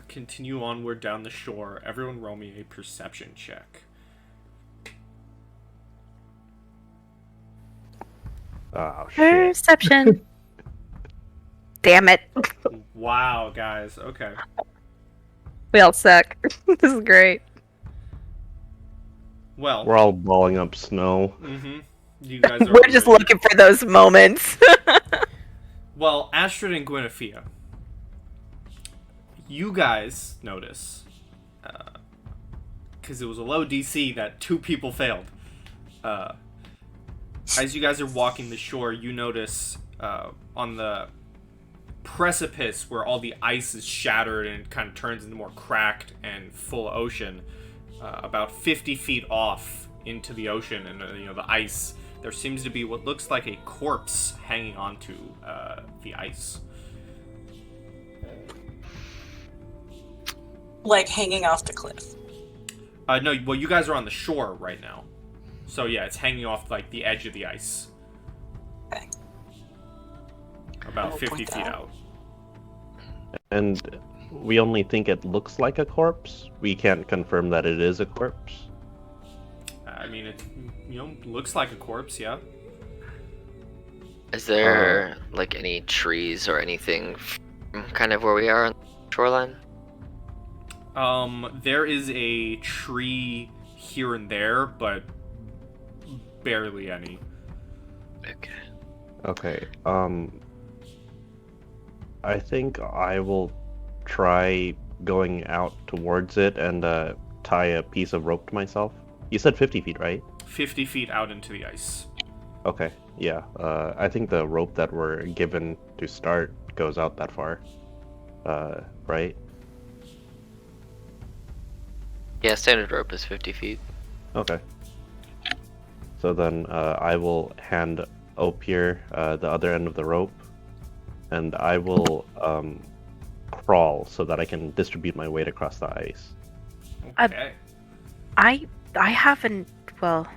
continue onward down the shore, everyone roll me a perception check. Oh, shit. Perception. Damn it. Wow, guys. Okay. We all suck. This is great. Well, We're all balling up snow. you guys are We're just looking for those moments. Well, Astrid and Gwenfia, you guys notice, because it was a low DC that 2 people failed. As you guys are walking the shore, you notice on the precipice where all the ice is shattered and it kind of turns into more cracked and full ocean. About 50 feet off into the ocean, and the ice, there seems to be what looks like a corpse hanging onto the ice. Like hanging off the cliff. No, well, you guys are on the shore right now. So yeah, it's hanging off like the edge of the ice. Okay. About I'll 50 point feet that out. And we only think it looks like a corpse. We can't confirm that it is a corpse. I mean, it looks like a corpse, yeah. Is there like any trees or anything kind of where we are on the shoreline? There is a tree here and there, but barely any. Okay. I think I will try going out towards it and tie a piece of rope to myself. You said 50 feet, right? 50 feet out into the ice. Okay, yeah. I think the rope that we're given to start goes out that far. Right? Yeah, standard rope is 50 feet. Okay. So then I will hand Opier the other end of the rope, and I will crawl so that I can distribute my weight across the ice. Okay. I haven't. Well,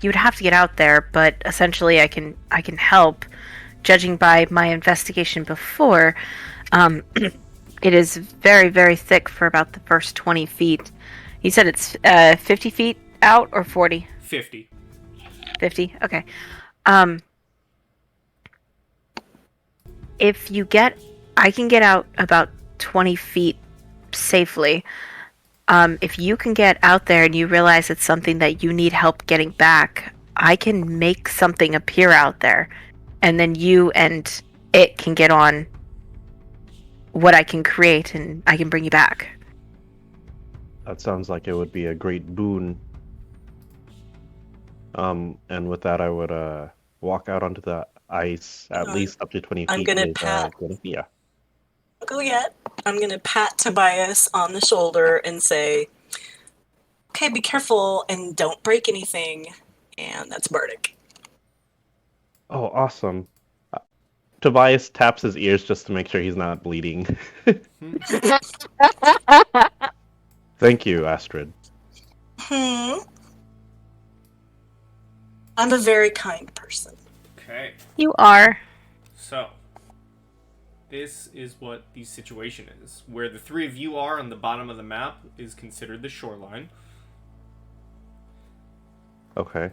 you'd have to get out there, but essentially, I can help. Judging by my investigation before, it is very, very thick for about the first 20 feet. You said it's 50 feet out or 40? 50. 50. Okay. If you get, I can get out about 20 feet safely. If you can get out there and you realize it's something that you need help getting back, I can make something appear out there, and then you and it can get on what I can create, and I can bring you back. That sounds like it would be a great boon. And with that, I would walk out onto the ice at least up to 20 feet. I'm gonna with, pat. Guinevere. Don't go yet. I'm gonna pat Tobias on the shoulder and say, "Okay, be careful and don't break anything." And that's Bardic. Oh, awesome. Tobias taps his ears just to make sure he's not bleeding. Thank you, Astrid. I'm a very kind person. Okay. You are. So, this is what the situation is. Where the three of you are on the bottom of the map is considered the shoreline. Okay.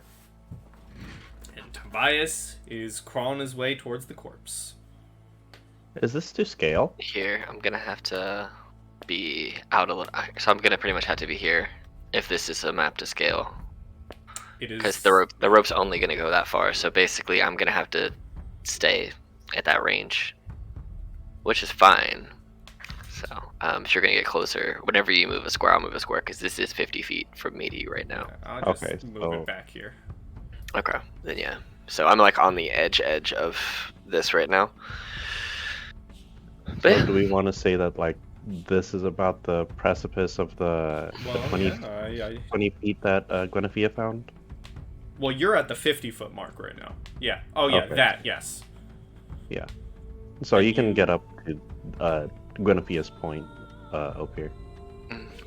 And Tobias is crawling his way towards the corpse. Is this to scale? Here, I'm gonna have to be out a little. So I'm gonna pretty much have to be here if this is a map to scale. It is. Because the rope's only gonna go that far. So basically, I'm gonna have to stay at that range, which is fine. So if you're gonna get closer, whenever you move a square, I'll move a square because this is 50 feet from me to you right now. I'll just Okay, move so- it back here. Okay, then yeah. So I'm like on the edge of this right now. But So yeah. do we want to say that like this is about the precipice of the, Well, 20, yeah, 20 feet that Guinevere found? well, you're at the 50-foot mark right now. Yeah. Oh, yeah, Okay. that, yes. Yeah. So you can get up to Guinevere's point up here.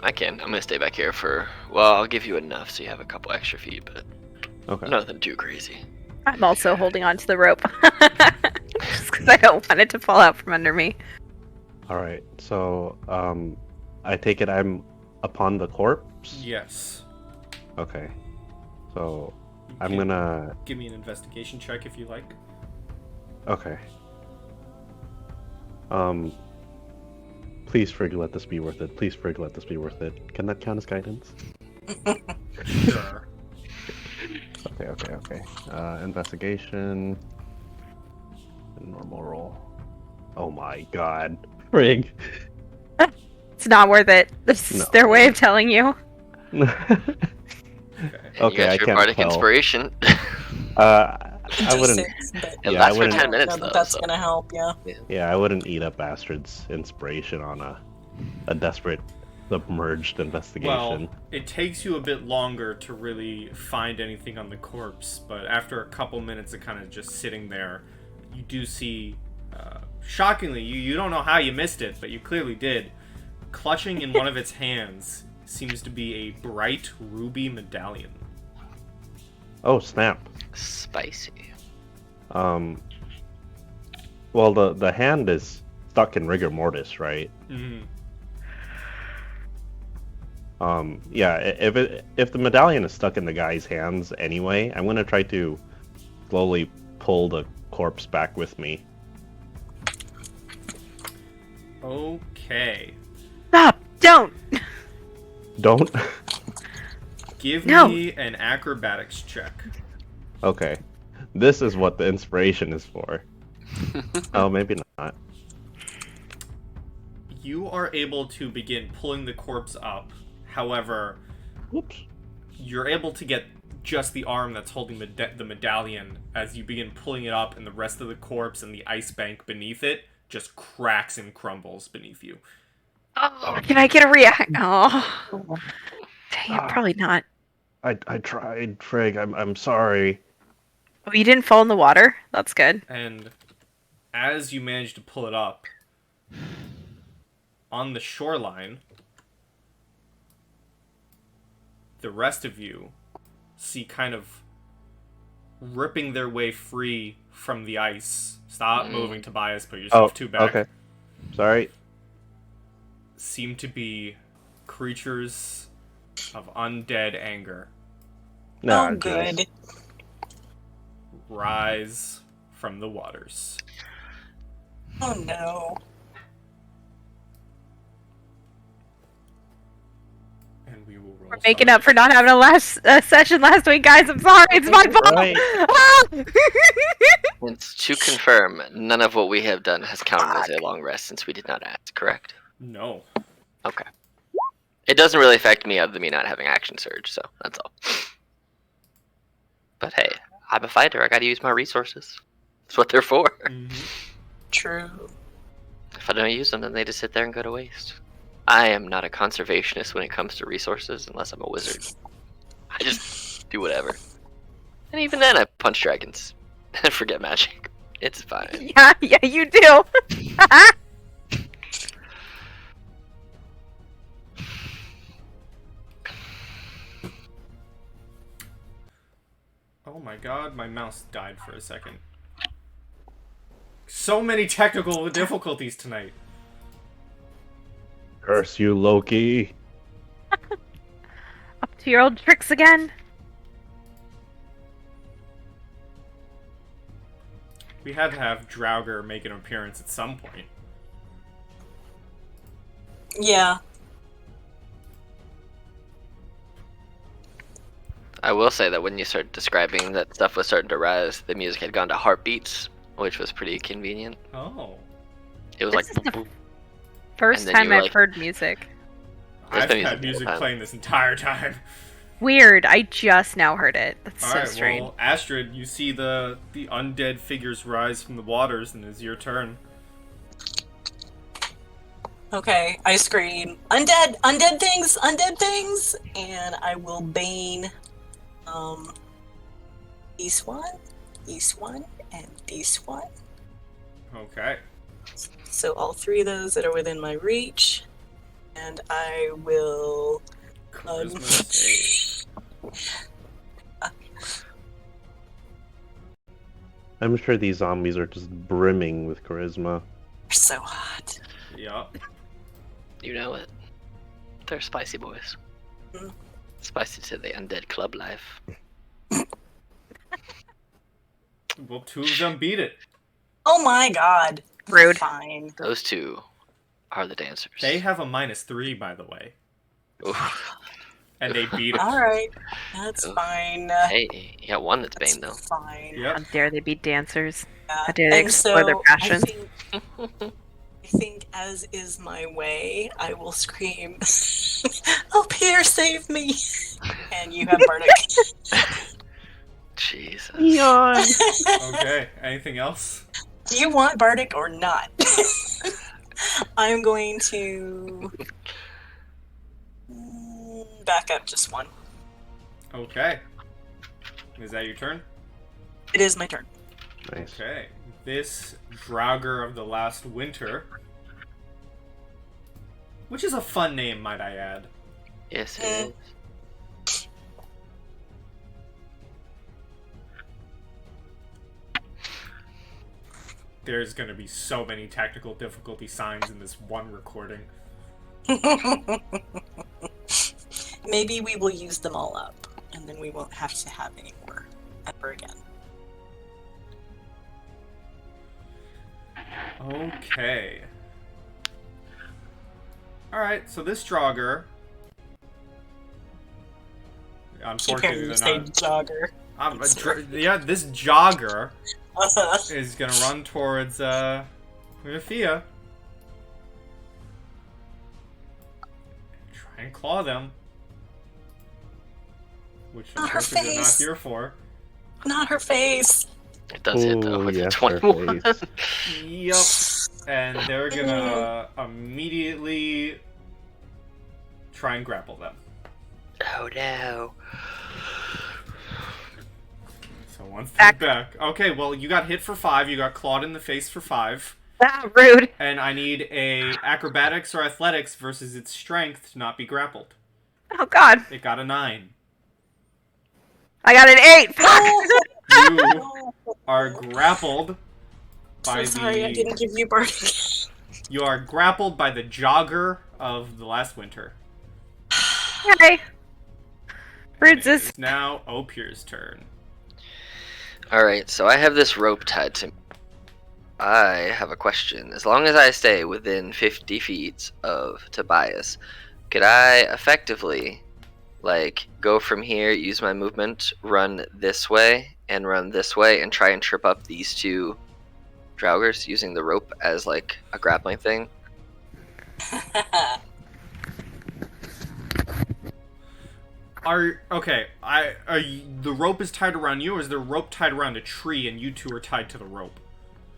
I can. I'm gonna stay back here for. Well, I'll give you enough so you have a couple extra feet, but Okay. nothing too crazy. I'm also holding on to the rope. Just because I don't want it to fall out from under me. All right. So I take it I'm upon the corpse. Yes. Okay. So You I'm can gonna. give me an investigation check if you like. Okay. Please, Frigg, let this be worth it. Please, Frigg, let this be worth it. Can that count as guidance? Sure. Okay. Investigation. Normal roll. Oh my god. Frigg. It's not worth it. This is No. their way of telling you. Okay. And Okay, you got I your can't bardic tell. inspiration. I wouldn't. D6, but It Yeah, lasts I for wouldn't. 10 minutes, know that though. that's So. gonna help. Yeah. Yeah, I wouldn't eat up Astrid's inspiration on a desperate submerged investigation. Well, it takes you a bit longer to really find anything on the corpse, but after a couple minutes of kind of just sitting there, you do see, shockingly, you don't know how you missed it, but you clearly did. Clutching in one of its hands seems to be a bright ruby medallion. Oh snap! Spicy. Well, the hand is stuck in rigor mortis, right? Mm-hmm. Yeah. If the medallion is stuck in the guy's hands anyway, I'm gonna try to slowly pull the corpse back with me. Okay. Stop! Don't! Don't. Give No. me an acrobatics check. Okay. This is what the inspiration is for. Oh, maybe not. You are able to begin pulling the corpse up. However, Whoops. you're able to get just the arm that's holding the medallion as you begin pulling it up, and the rest of the corpse and the ice bank beneath it just cracks and crumbles beneath you. Oh, can I get a react? Oh, dang it, probably not. I tried, Frigg. I'm sorry. Oh, you didn't fall in the water? That's good. And as you manage to pull it up, on the shoreline, the rest of you see kind of ripping their way free from the ice. Stop moving, Tobias. Put yourself two back. Okay. Sorry. Seem to be creatures of undead anger No, Oh, good. rise from the waters. Oh no. And we will roll. We're making up for not having a last session last week, guys. I'm sorry. It's my fault. Right. Ah! And to confirm, none of what we have done has counted as a long rest since we did not act, correct? No. Okay. It doesn't really affect me other than me not having action surge, so that's all. But hey, I'm a fighter. I gotta use my resources. That's what they're for. True. If I don't use them, then they just sit there and go to waste. I am not a conservationist when it comes to resources, unless I'm a wizard. I just do whatever. And even then, I punch dragons. And forget magic. It's fine. Yeah, you do. Oh my god, my mouse died for a second. So many technical difficulties tonight. Curse you, Loki. Up to your old tricks again. We had to have Draugr make an appearance at some point. Yeah. I will say that when you started describing that stuff was starting to rise, the music had gone to heartbeats, which was pretty convenient. Oh. It was This like is the boop, boop. First And then time you were I've like- heard music. There's I've been had music music the whole time. playing this entire time. Weird. I just now heard it. That's so Alright, strange. well, Astrid, you see the undead figures rise from the waters, and it's your turn. Okay, I scream, undead things, and I will bane, this one, and this one. Okay. So all three of those that are within my reach, and I will. Charisma save. I'm sure these zombies are just brimming with charisma. They're so hot. Yup. You know it. They're spicy boys. Mm. Spicy to the undead club life. Well, two of them beat it. Oh my god. Rude. Fine. Those two are the dancers. They have a -3, by the way. Oof. And they beat it. Alright, that's Oh. fine. Hey, you got one that's That's Bane though. fine. Yep. How dare they be dancers? Yeah. How dare they And explore their so passion? I think, as is my way, I will scream, "Oh, Pierre, save me!" And you have Bardic. Jesus. Yawn. Okay, anything else? Do you want Bardic or not? I'm going to back up just one. Okay. Is that your turn? It is my turn. Nice. Okay. This Draugr of the Last Winter, which is a fun name, might I add. Yes, it is. There's going to be so many technical difficulty signs in this one recording. Maybe we will use them all up, and then we won't have to have any more ever again. Okay. Alright, so this Draugr... Keep hearing you say jogger. This jogger is gonna run towards Rafia. Try and claw them. Which Not her unfortunately they're not face. here for. Not her face. It does hit though Ooh, with yes, a 21. her face. Yup. And they're gonna immediately try and grapple them. Oh no. So one thing Back. back. Okay, well you got hit for 5, you got clawed in the face for 5. Ah, rude. And I need a acrobatics or athletics versus its strength to not be grappled. Oh god. It got a 9. I got an 8. Fuck. You are grappled by So sorry, I didn't give you Bardic. You are grappled by the Jogger of the Last Winter. Okay. It Rudes is now Opir's turn. Alright, so I have this rope tied to me. I have a question. As long as I stay within 50 feet of Tobias, could I effectively, like, go from here, use my movement, run this way, and try and trip up these two Draugrs using the rope as, like, a grappling thing? The rope is tied around you, or is the rope tied around a tree and you two are tied to the rope?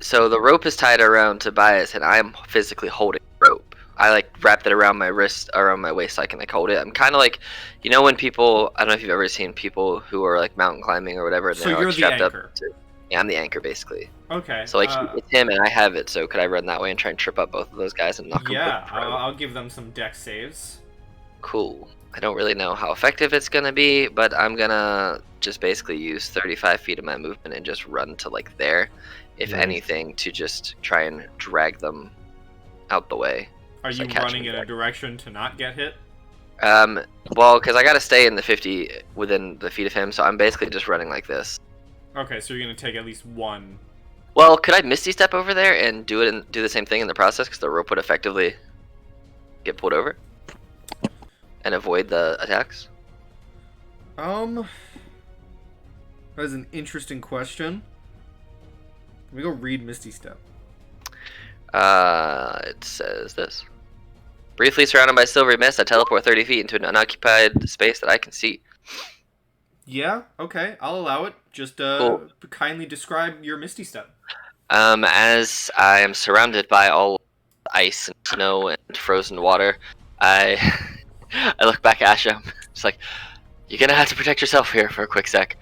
So the rope is tied around Tobias, and I'm physically holding the rope. I like wrapped it around my wrist, around my waist, so I can like hold it. I'm kind of like, you know, when people, I don't know if you've ever seen people who are like mountain climbing or whatever, and So they're you're like the strapped anchor. up. Yeah, I'm the anchor basically. Okay. So like it's him and I have it. So could I run that way and try and trip up both of those guys and knock them yeah, both out? I'll give them some dex saves. Cool. I don't really know how effective it's gonna be, but I'm gonna just basically use 35 feet of my movement and just run to like there, if Nice. anything, to just try and drag them out the way. Are So you I catch running them in a back. direction to not get hit? Well, because I gotta stay in the 50 within the feet of him, so I'm basically just running like this. Okay, so you're gonna take at least one. Well, could I Misty Step over there and do it and do the same thing in the process? Because the rope would effectively get pulled over and avoid the attacks. That is an interesting question. Let me go read Misty Step. It says this. Briefly surrounded by silvery mist, I teleport 30 feet into an unoccupied space that I can see. Yeah, okay, I'll allow it. Just Cool. kindly describe your Misty Step. As I am surrounded by all ice and snow and frozen water, I I look back at Asha. It's like, you're gonna have to protect yourself here for a quick sec.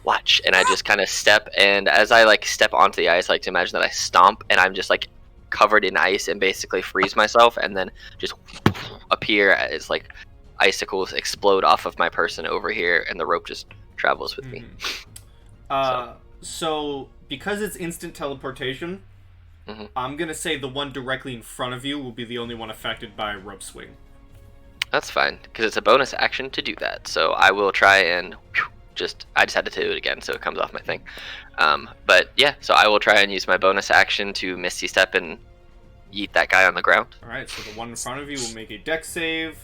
Watch, and I just kind of step, and as I like step onto the ice, I like to imagine that I stomp, and I'm just like covered in ice and basically freeze myself, and then just appear as like icicles explode off of my person over here, and the rope just travels with me. So because it's instant teleportation, Mhm. I'm gonna say the one directly in front of you will be the only one affected by rope swing. That's fine, because it's a bonus action to do that. So I will try and I just had to do it again, so it comes off my thing. But yeah, so I will try and use my bonus action to Misty Step and yeet that guy on the ground. Alright, so the one in front of you will make a dex save.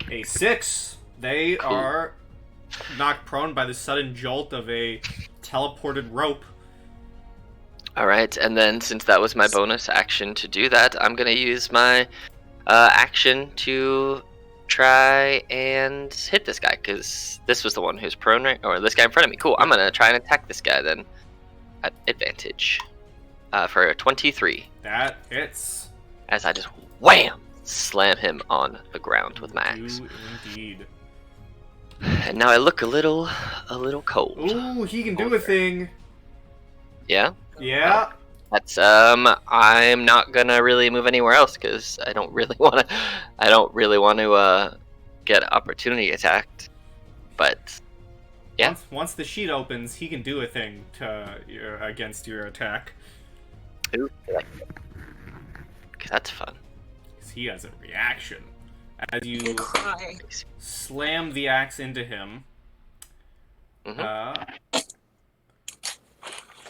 A 6. They Cool. are knocked prone by the sudden jolt of a teleported rope. Alright, and then since that was my bonus action to do that, I'm going to use my action to try and hit this guy, because this was the one who's prone, right? Or this guy in front of me. Cool. I'm going to try and attack this guy then at advantage for a 23. That hits. As I just wham! Slam him on the ground with my axe. You indeed. And now I look a little cold. Ooh, he can do a thing. Yeah? Yeah. That's I'm not gonna really move anywhere else because I don't really want to get opportunity attacked. But yeah, Once the sheet opens, he can do a thing against your attack. ooh, that's fun. 'Cause he has a reaction as you You cry. slam the axe into him. Mhm.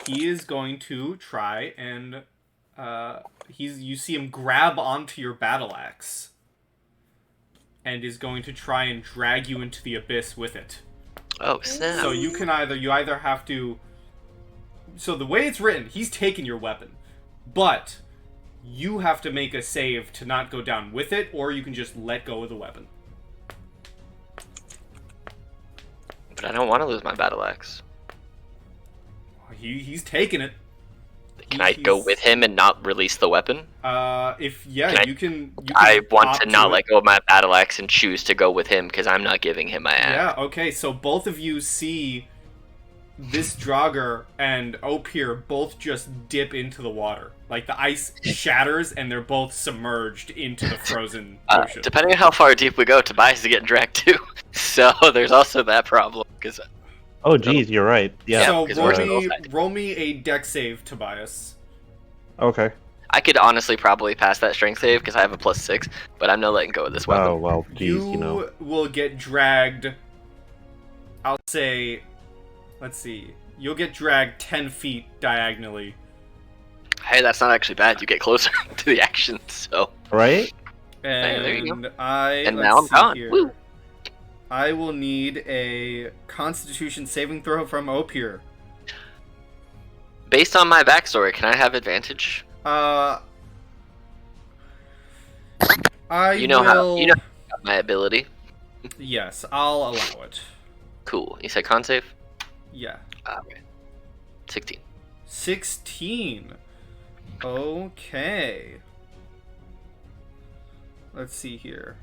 He is going to try and you see him grab onto your battle axe and is going to try and drag you into the abyss with it. Oh snap! So you either have to. So the way it's written, he's taking your weapon, but you have to make a save to not go down with it, or you can just let go of the weapon. But I don't want to lose my battle axe. He's taking it. Can I go with him and not release the weapon? You can. I want opt to not it. let go of my battle axe and choose to go with him because I'm not giving him my axe. Yeah. Okay. So both of you see this Draugr and Opir both just dip into the water. Like the ice shatters and they're both submerged into the frozen ocean. Depending on how far deep we go, Tobias is getting dragged too. So there's also that problem. Oh, geez, you're right. Yeah. So 'cause we're roll me a deck save, Tobias. Okay. I could honestly probably pass that strength save because I have a +6, but I'm not letting go of this weapon. Oh, well, geez, you know. will get dragged. I'll say, let's see. You'll get dragged 10 feet diagonally. Hey, that's not actually bad. You get closer to the action, so. Right? And there you go. let's now I'm see gone. here. Woo. I will need a Constitution saving throw from Opir. Based on my backstory, can I have advantage? I You know will. my ability. Yes, I'll allow it. Cool. You said con save? Yeah. Okay. 16. 16. Okay. Let's see here.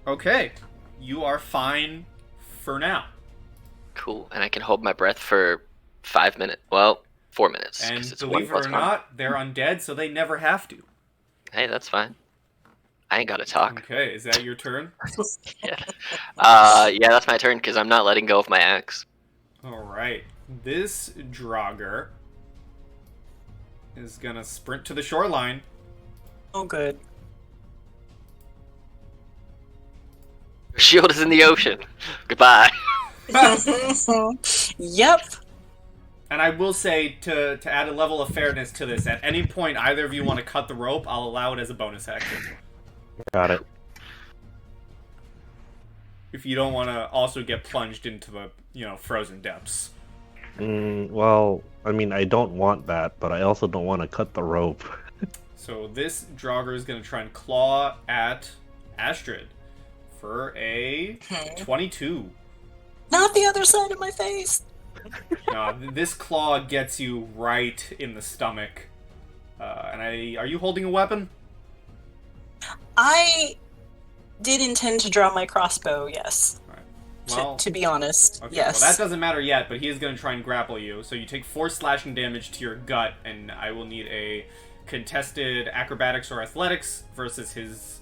Okay. You are fine for now. Cool. And I can hold my breath for 5 minutes. Well, 4 minutes. 'cause And it's believe it 1 + or 1. not, they're undead, so they never have to. Hey, that's fine. I ain't gotta talk. Okay, is that your turn? Yeah. Yeah, that's my turn because I'm not letting go of my axe. Alright. This Draugr is gonna sprint to the shoreline. Oh, good. Shield is in the ocean. Goodbye. Yep. And I will say, to add a level of fairness to this, at any point either of you want to cut the rope, I'll allow it as a bonus action. Got it. If you don't want to also get plunged into the, frozen depths. Well, I mean, I don't want that, but I also don't want to cut the rope. So this Draugr is going to try and claw at Astrid for a 22. Not the other side of my face. No, this claw gets you right in the stomach. Are you holding a weapon? I did intend to draw my crossbow, yes. Right. Well, To be honest, okay, yes. well, that doesn't matter yet, but he is going to try and grapple you. So you take 4 slashing damage to your gut, and I will need a contested acrobatics or athletics versus his...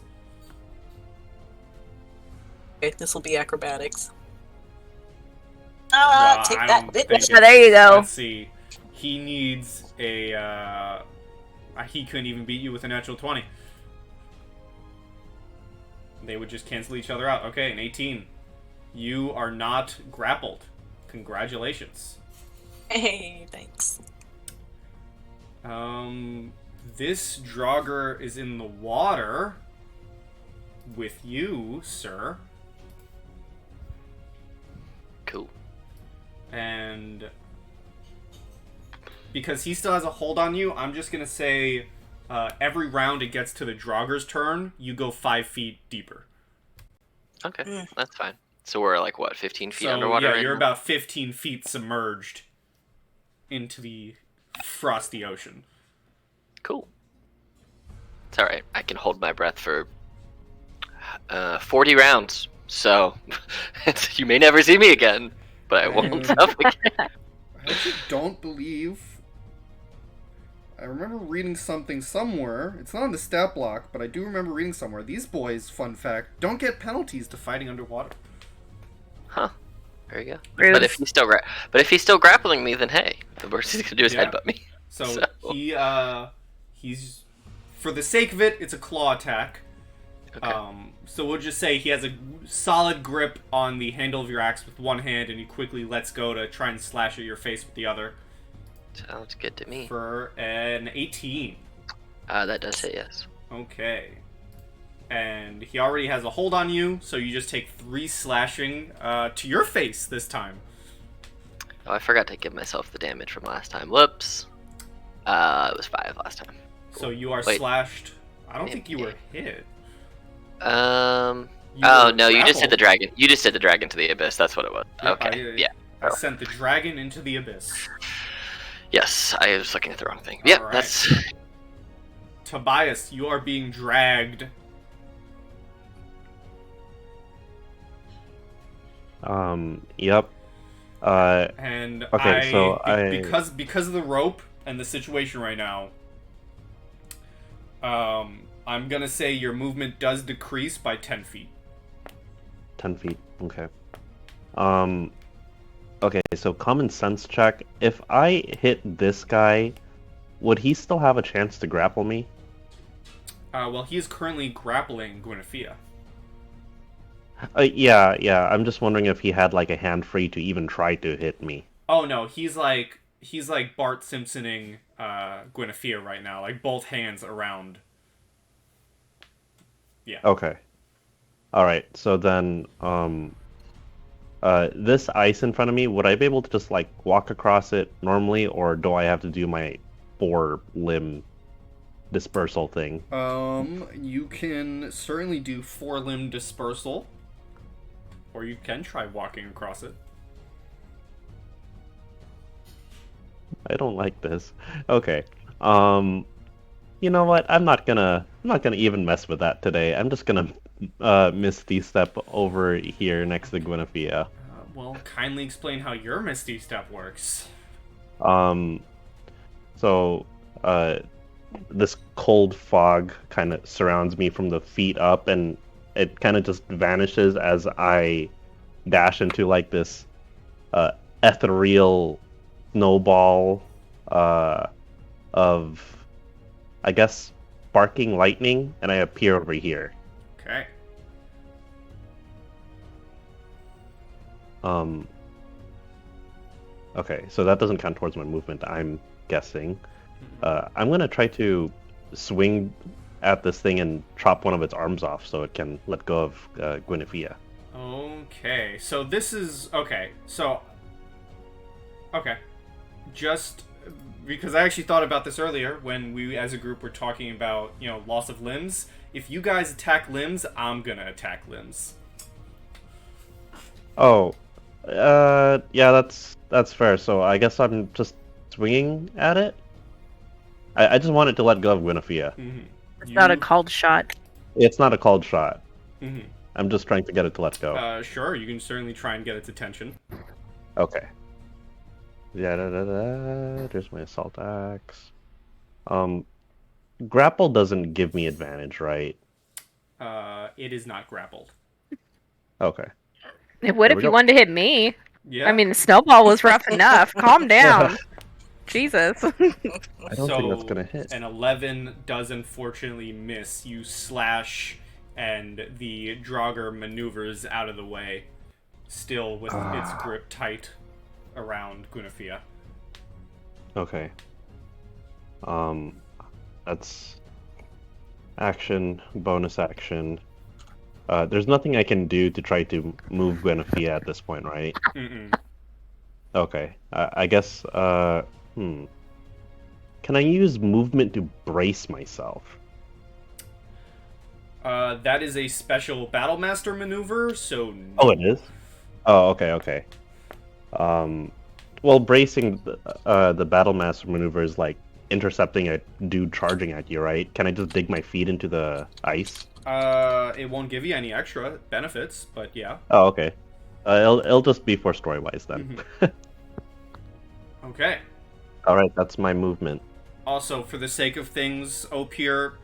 Okay, this will be acrobatics. Well, Take I that, don't bitch. think Oh, there you go. Let's see. He needs a... he couldn't even beat you with a natural 20. They would just cancel each other out. Okay, an 18. You are not grappled. Congratulations. Hey, thanks. This Draugr is in the water with you, sir. Cool. And because he still has a hold on you, I'm just gonna say every round it gets to the Draugr's turn, you go 5 feet deeper. Okay, that's fine. So we're like, what, 15 feet So, underwater? yeah, you're about 15 feet submerged into the frosty ocean. Cool. It's alright. I can hold my breath for 40 rounds. So you may never see me again, but I won't suffocate. I actually don't believe... I remember reading something somewhere. It's not on the stat block, but I do remember reading somewhere. These boys, fun fact, don't get penalties to fighting underwater. Huh. There you go. Rude. But if he's still grappling me, then hey, the worst he's gonna do is headbutt me. So he's for the sake of it, it's a claw attack. Okay. So we'll just say he has a solid grip on the handle of your axe with one hand, and he quickly lets go to try and slash at your face with the other. Sounds good to me. For an 18. That does hit, yes. Okay. And he already has a hold on you, so you just take 3 slashing to your face this time. Oh, I forgot to give myself the damage from last time. Whoops. It was 5 last time. Cool. So you are Wait. slashed. I don't think you were hit. You were no, you just hit the grappled. dragon. You just hit the dragon to the abyss. That's what it was. Yep, Okay. Yeah. I sent the dragon into the abyss. Yes, I was looking at the wrong thing. Yep, Alright. that's. Tobias, you are being dragged. Yep. And Okay, so I- because of the rope and the situation right now, I'm gonna say your movement does decrease by 10 feet. 10 feet. Okay. Okay, so common sense check. If I hit this guy, would he still have a chance to grapple me? Well, he is currently grappling Guinevere. Yeah. I'm just wondering if he had like a hand free to even try to hit me. Oh no, he's like Bart Simpsoning Guinevere right now, like both hands around. Yeah. Okay. All right. So then, this ice in front of me, would I be able to just like walk across it normally, or do I have to do my 4-limb dispersal thing? You can certainly do 4-limb dispersal, or you can try walking across it. I don't like this. Okay. You know what? I'm not gonna even mess with that today. I'm just gonna Misty Step over here next to Guinevere. Well, kindly explain how your Misty Step works. So this cold fog kind of surrounds me from the feet up, and it kind of just vanishes as I dash into like this ethereal snowball of, I guess, sparking lightning, and I appear over here. Okay. Okay, so that doesn't count towards my movement, I'm guessing. I'm gonna try to swing at this thing and chop one of its arms off so it can let go of Guinevere. Okay, so this is... Okay, so... Okay. Just because I actually thought about this earlier when we as a group were talking about, loss of limbs. If you guys attack limbs, I'm gonna attack limbs. Oh, yeah, that's fair. So I guess I'm just swinging at it. I just wanted to let go of Guinevere. Mm-hmm. It's not a called shot. It's not a called shot. Mm-hmm. I'm just trying to get it to let go. Sure, you can certainly try and get its attention. Okay. Yeah, there's my assault axe. Grapple doesn't give me advantage, right? It is not grappled. Okay. It would There if we you go. wanted to hit me. Yeah. I mean, the snowball was rough enough. Calm down. Jesus. I don't think that's gonna hit. An 11 does unfortunately miss. You slash, and the Draugr maneuvers out of the way, still with its grip tight around Guinevere. Okay. That's action, bonus action. There's nothing I can do to try to move Guinevere at this point, right? Mm-mm. Okay. I guess, can I use movement to brace myself? That is a special Battlemaster maneuver, so no. Oh, it is? Oh, okay. Well, bracing the Battlemaster maneuver is like intercepting a dude charging at you, right? Can I just dig my feet into the ice? It won't give you any extra benefits, but yeah. Oh, okay. It'll just be for story-wise then. Okay. Alright, that's my movement. Also, for the sake of things, Opier,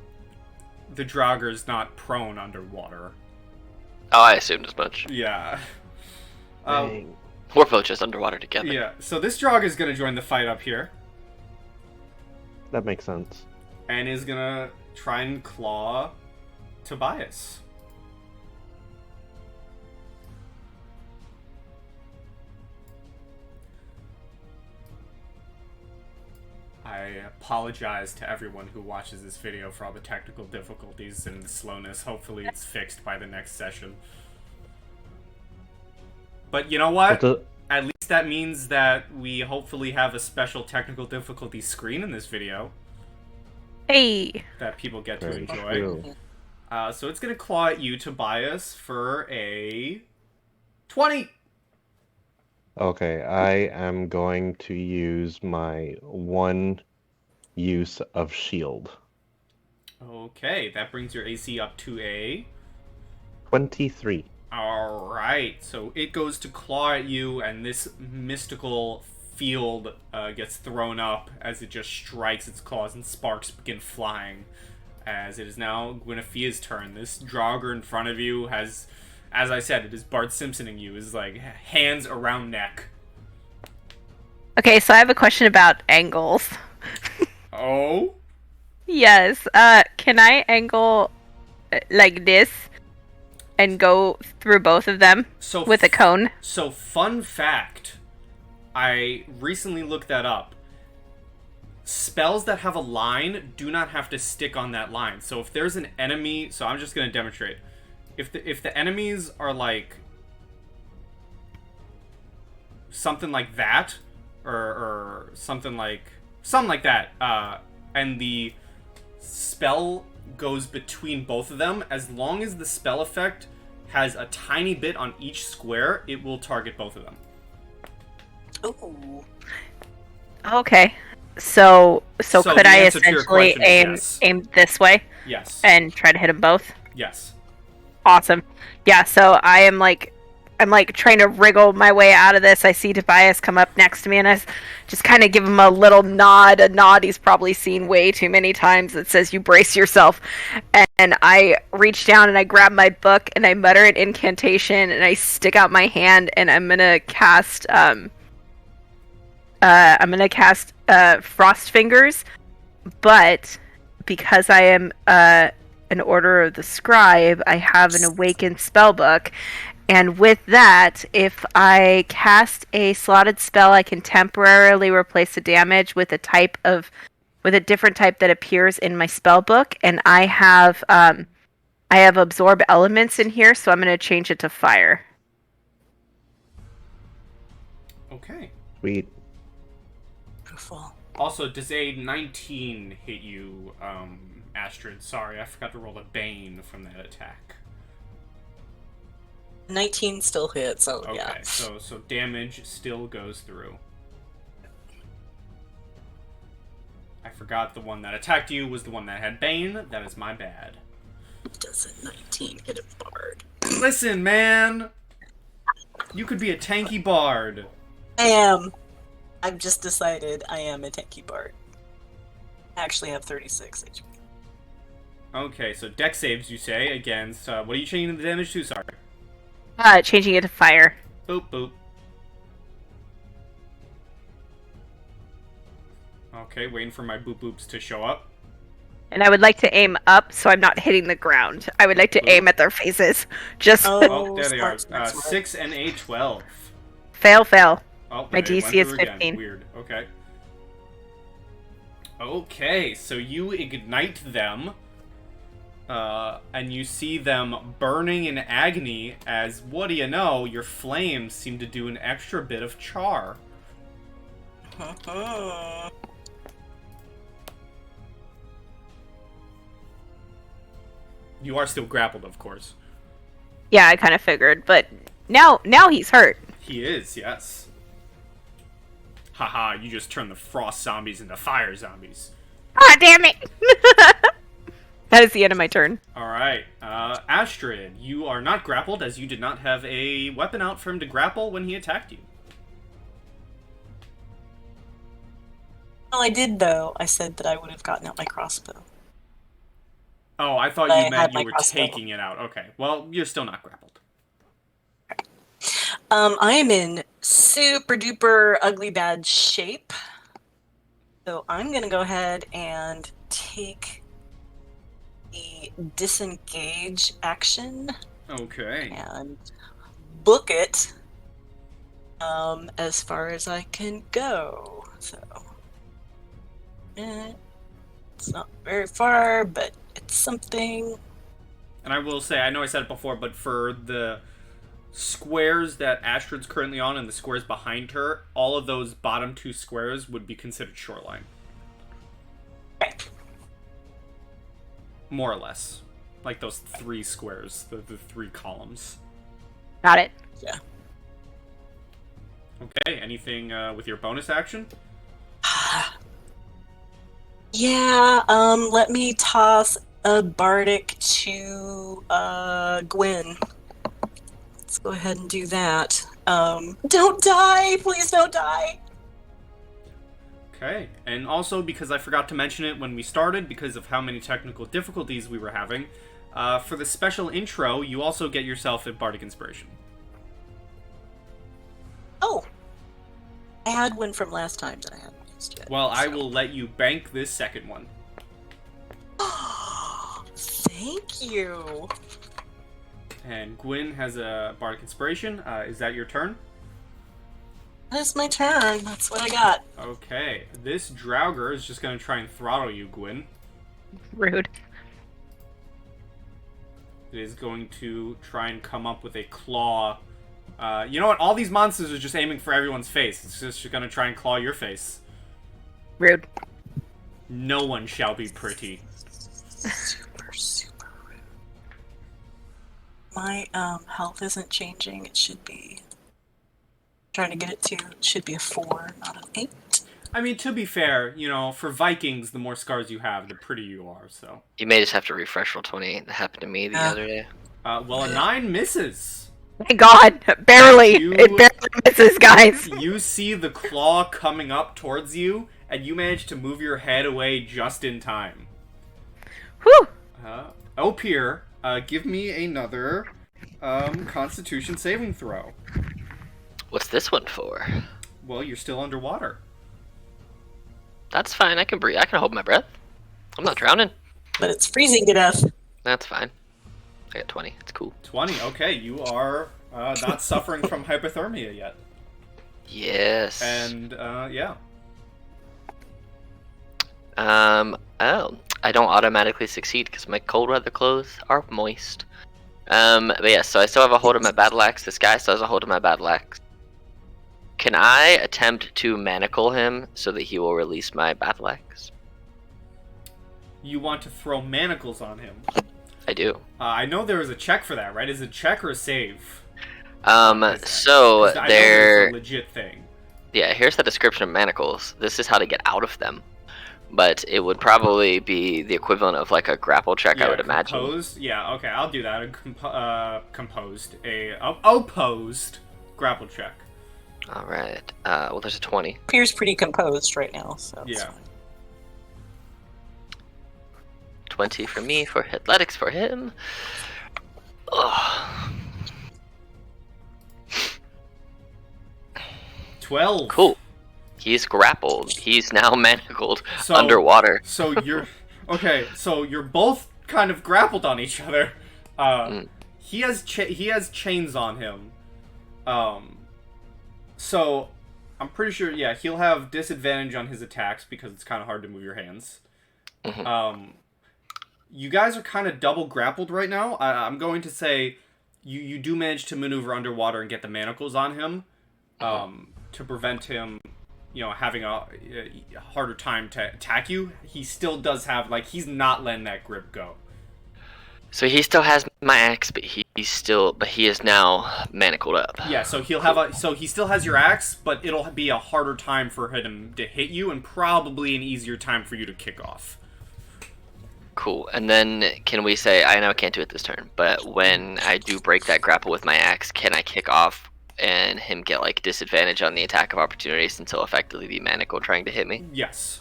the Draugr's not prone underwater. Oh, I assumed as much. Yeah. Dang. We're both just underwater together. Yeah, so this Draug is going to join the fight up here. That makes sense. And is going to try and claw Tobias. I apologize to everyone who watches this video for all the technical difficulties and the slowness. Hopefully it's fixed by the next session. But you know what? At least that means that we hopefully have a special technical difficulty screen in this video. Hey! That people get to Very enjoy. true. So it's going to claw at you, Tobias, for a 20! Okay, I am going to use my one use of shield. Okay, that brings your AC up to a 23. Alright, so it goes to claw at you, and this mystical field gets thrown up as it just strikes its claws, and sparks begin flying. As it is now Guinevere's turn. This Draugr in front of you has, as I said, it is Bart Simpsoning you. Is like hands around neck. Okay, so I have a question about angles. Oh? Yes, can I angle like this and go through both of them with a cone? So, fun fact. I recently looked that up. Spells that have a line do not have to stick on that line. So if there's an enemy... So I'm just going to demonstrate. If the enemies are like... something like that, or something like that, and the spell goes between both of them, as long as the spell effect has a tiny bit on each square, it will target both of them. Ooh. Okay. So could the I answer to your essentially question is yes. aim this way Yes. and try to hit them both? Yes. Awesome. Yeah, so I'm like trying to wriggle my way out of this. I see Tobias come up next to me, and I just kind of give him a little nod, a nod he's probably seen way too many times that says, "You brace yourself." And I reach down and I grab my book and I mutter an incantation and I stick out my hand and I'm gonna cast Frost Fingers, but because I am an Order of the Scribe, I have an Awakened Spellbook, and with that, if I cast a slotted spell, I can temporarily replace the damage with a different type that appears in my spellbook, and I have Absorb Elements in here, so I'm going to change it to Fire. Okay. Sweet. Beautiful. Also, does a 19 hit you, Astrid? Sorry, I forgot to roll a Bane from that attack. 19 still hits, so Okay, yeah. so damage still goes through. I forgot the one that attacked you was the one that had Bane. That is my bad. Does a 19 hit a bard? Listen, man! You could be a tanky bard. I am. I've just decided I am a tanky bard. I actually have 36 HP. Okay, so dex saves, you say, against... what are you changing the damage to? Sorry. Changing it to Fire. Boop, boop. Okay, waiting for my boop boops to show up. And I would like to aim up so I'm not hitting the ground. I would like to aim at their faces. Just Oh, there they are. smart. 6 and a 12. fail. Oh, My they DC went is through again. 15. Weird. Okay. Okay, so you ignite them, and you see them burning in agony as, what do you know, your flames seem to do an extra bit of char. You are still grappled, of course. Yeah, I kind of figured, but now he's hurt. He is, yes. Haha, you just turned the frost zombies into fire zombies. Ah, damn it! That is the end of my turn. Alright, Astrid, you are not grappled as you did not have a weapon out for him to grapple when he attacked you. Well, I did, though. I said that I would have gotten out my crossbow. Oh, I thought I you meant had you my were crossbow. taking it out. Okay, well, you're still not grappled. I am in super duper ugly bad shape. So I'm going to go ahead and take the disengage action Okay. and book it as far as I can go. So it's not very far, but it's something. And I will say, I know I said it before, but for the squares that Astrid's currently on and the squares behind her, all of those bottom two squares would be considered shoreline. Okay. More or less. Like those three squares, the three columns. Got it. Yeah. Okay, anything with your bonus action? Yeah, let me toss a bardic to Gwen. Let's go ahead and do that. Don't die! Please don't die! Okay, and also because I forgot to mention it when we started, because of how many technical difficulties we were having, for the special intro, you also get yourself a Bardic Inspiration. Oh! I had one from last time that I hadn't used yet. Well, I will let you bank this second one. Thank you! And Gwyn has a Bardic Inspiration. Is that your turn? That's my turn. That's what I got. Okay, this Draugr is just going to try and throttle you, Gwyn. Rude. It is going to try and come up with a claw. You know what? All these monsters are just aiming for everyone's face. It's just going to try and claw your face. Rude. No one shall be pretty. Super, super rude. My health isn't changing. It should be. Trying to get it to. It should be a 4, not an 8. I mean, to be fair, you know, for Vikings, the more scars you have, the prettier you are, so. You may just have to refresh roll 28. That happened to me the other day. Well, a 9 misses. Thank God. Barely. You- It barely misses, guys. You see the claw coming up towards you, and you manage to move your head away just in time. Whew. Opier, give me another Constitution saving throw. What's this one for? Well, you're still underwater. That's fine. I can breathe. I can hold my breath. I'm not drowning. But it's freezing to death. That's fine. I got 20. It's cool. 20. Okay, you are not suffering from hypothermia yet. Yes. And yeah. Oh, I don't automatically succeed because my cold weather clothes are moist. But yeah, so I still have a hold of my battle axe. This guy still has a hold of my battle axe. Can I attempt to manacle him so that he will release my battle axe? You want to throw manacles on him. I do. I know there was a check for that, right? Is it a check or a save? So I know they're there's a legit thing. yeah. Here's the description of manacles. This is how to get out of them, but it would probably be the equivalent of like a grapple check, I would imagine. Composed? Yeah, okay, I'll do that. Composed. Opposed grapple check. All right. Well, there's a 20. Pier's pretty composed right now, so. it's Yeah. fine. 20 for me for athletics for him. Ugh. 12. Cool. He's grappled. He's now manacled So- underwater. So you're okay. So you're both kind of grappled on each other. He has chains on him. So I'm pretty sure. Yeah, he'll have disadvantage on his attacks because it's kind of hard to move your hands. You guys are kind of double grappled right now. I'm going to say you do manage to maneuver underwater and get the manacles on him to prevent him, having a harder time to attack you. He still does have, he's not letting that grip go. So he still has my axe, but he is now manacled up. Yeah, so he still has your axe, but it'll be a harder time for him to hit you, and probably an easier time for you to kick off. Cool. And then can we say, I know I can't do it this turn, but when I do break that grapple with my axe, can I kick off and him get like disadvantage on the attack of opportunity since he'll effectively be manacled trying to hit me? Yes.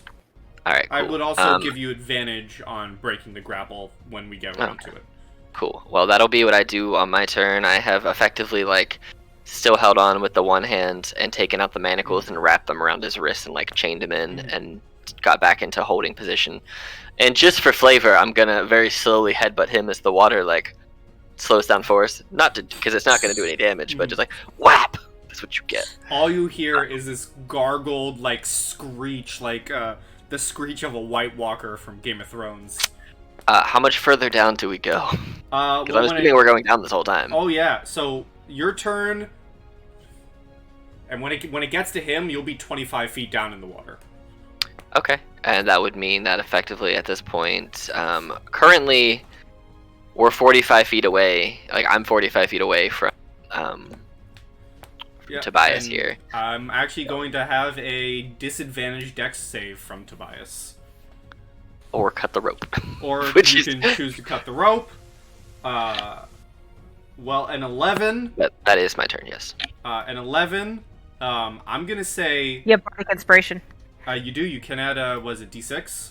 Alright, cool. I would also give you advantage on breaking the grapple when we get around to it. Cool. Well, that'll be what I do on my turn. I have effectively, like, still held on with the one hand and taken out the manacles and wrapped them around his wrist and, like, chained him in and got back into holding position. And just for flavor, I'm gonna very slowly headbutt him as the water, like, slows down force. Not to, because it's not gonna do any damage, but just like, whap! That's what you get. All you hear is this gargled, like, screech, like, the screech of a White Walker from Game of Thrones. How much further down do we go? Because Well, I'm assuming we're going down this whole time. Oh yeah, so your turn, and when it gets to him, you'll be 25 feet down in the water. Okay, and that would mean that effectively at this point, currently, we're 45 feet away. Like, I'm 45 feet away from Tobias here. I'm actually going to have a disadvantaged dex save from Tobias. Or cut the rope. Or you can choose to cut the rope. Well, an 11. That is my turn, yes. An 11. I'm gonna say. Yeah, bardic inspiration. You do. You can add. Was it D6?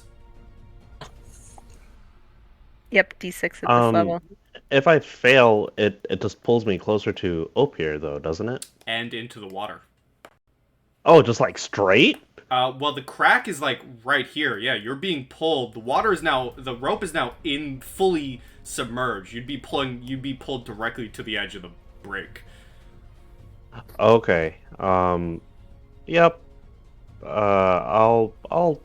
Yep, D6 at this level. If I fail, it just pulls me closer to Opier, though, doesn't it? And into the water. Oh, just like straight? Well, the crack is like right here. Yeah, you're being pulled. The rope is now fully submerged. You'd be pulled directly to the edge of the break. Okay. Yep. I'll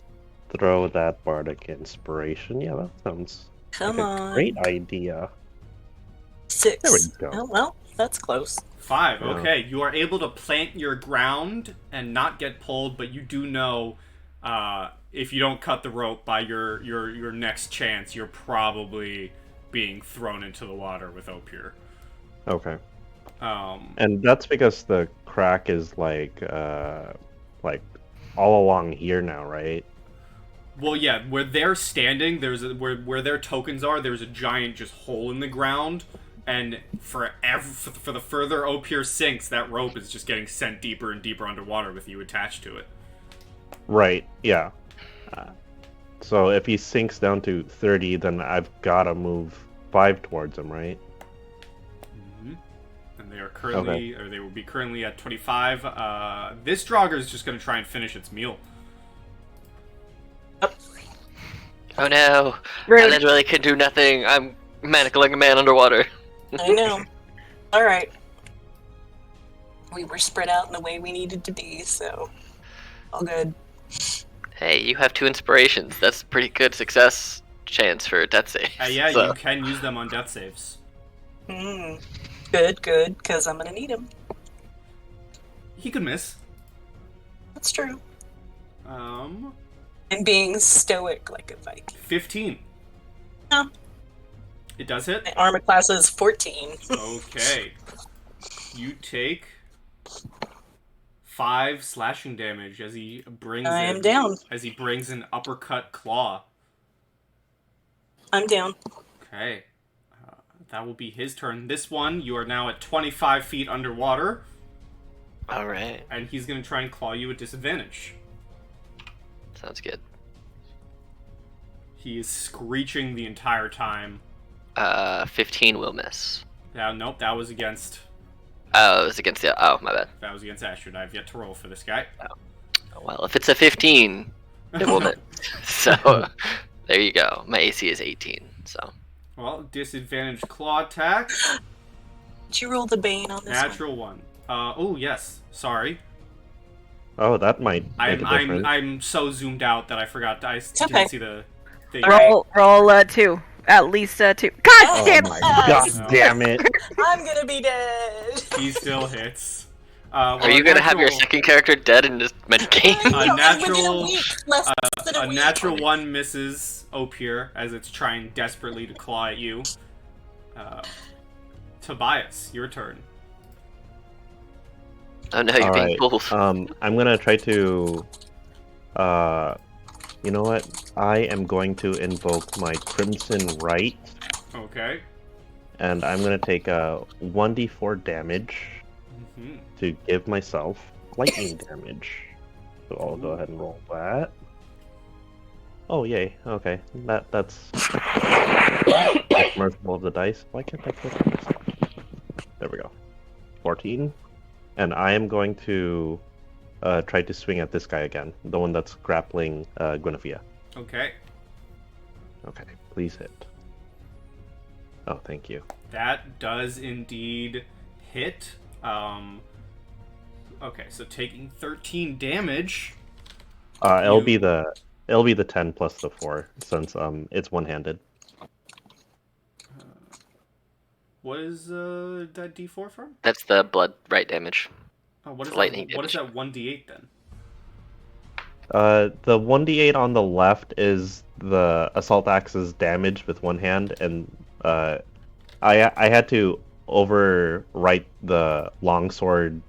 throw that bardic inspiration. Yeah, that sounds Come like on. a great idea. 6. There we go. Oh, well, that's close. 5. Yeah. Okay, you are able to plant your ground and not get pulled, but you do know if you don't cut the rope by your next chance, you're probably being thrown into the water with Opier. Okay. Um, And that's because the crack is like all along here now, right? Well, yeah, where they're standing, where their tokens are. There's a giant just hole in the ground, and for the further Opier sinks, that rope is just getting sent deeper and deeper underwater with you attached to it. Right. Yeah. So if he sinks down to 30, then I've got to move 5 towards him, right? Mm-hmm. And they are currently, or they will be currently at 25. This Draugr is just going to try and finish its meal. Oh no! Rude. I literally can do nothing. I'm manacling a man underwater. I know. Alright. We were spread out in the way we needed to be, so all good. Hey, you have 2 inspirations. That's a pretty good success chance for a death save. Yeah, so. You can use them on death saves. Good, because I'm gonna need him. He could miss. That's true. And being stoic like a Viking. 15. No. It does hit? My armor class is 14. Okay. You take 5 slashing damage as he brings I am down. As he brings an uppercut claw. I'm down. Okay. That will be his turn. This one, you are now at 25 feet underwater. Alright. And he's going to try and claw you at disadvantage. Sounds good. He is screeching the entire time. 15 will miss. Nope, that was against... Oh, it was against the... Oh, my bad. That was against Astrid. I have yet to roll for this guy. Oh, well, if it's a 15, it will miss. So, there you go. My AC is 18, so... Well, disadvantage claw attack. Did you roll the Bane on this Natural 1. Oh, yes. Sorry. Oh, that might make a difference. I'm so zoomed out that I forgot. I didn't okay. see the thing. Roll 2. At least 2. God damn it! God damn it! I'm gonna be dead. He still hits. Are you gonna have your second character dead in this medicate? A natural 1 misses Opier as it's trying desperately to claw at you. Tobias, your turn. Oh no, you're being Alright, pulled. I'm gonna try to, you know what? I am going to invoke my Crimson Right, Okay. and I'm gonna take a 1d4 damage Mm-hmm. to give myself lightning damage. So I'll go ahead and roll that. Oh yay! Okay, that's merciful of the dice. Why can't I click on this? There we go. 14, and I am going to try to swing at this guy again, the one that's grappling Guinevere. Okay. Okay, please hit. Oh, thank you. That does indeed hit. Okay, so taking 13 damage. It'll be the 10 plus the 4 since it's one-handed. What is that D4 from? That's the blood right damage. Oh, what is It's lightning that? What is damage. that 1d8 then? The 1d8 on the left is the assault axe's damage with one hand, and I had to overwrite the longsword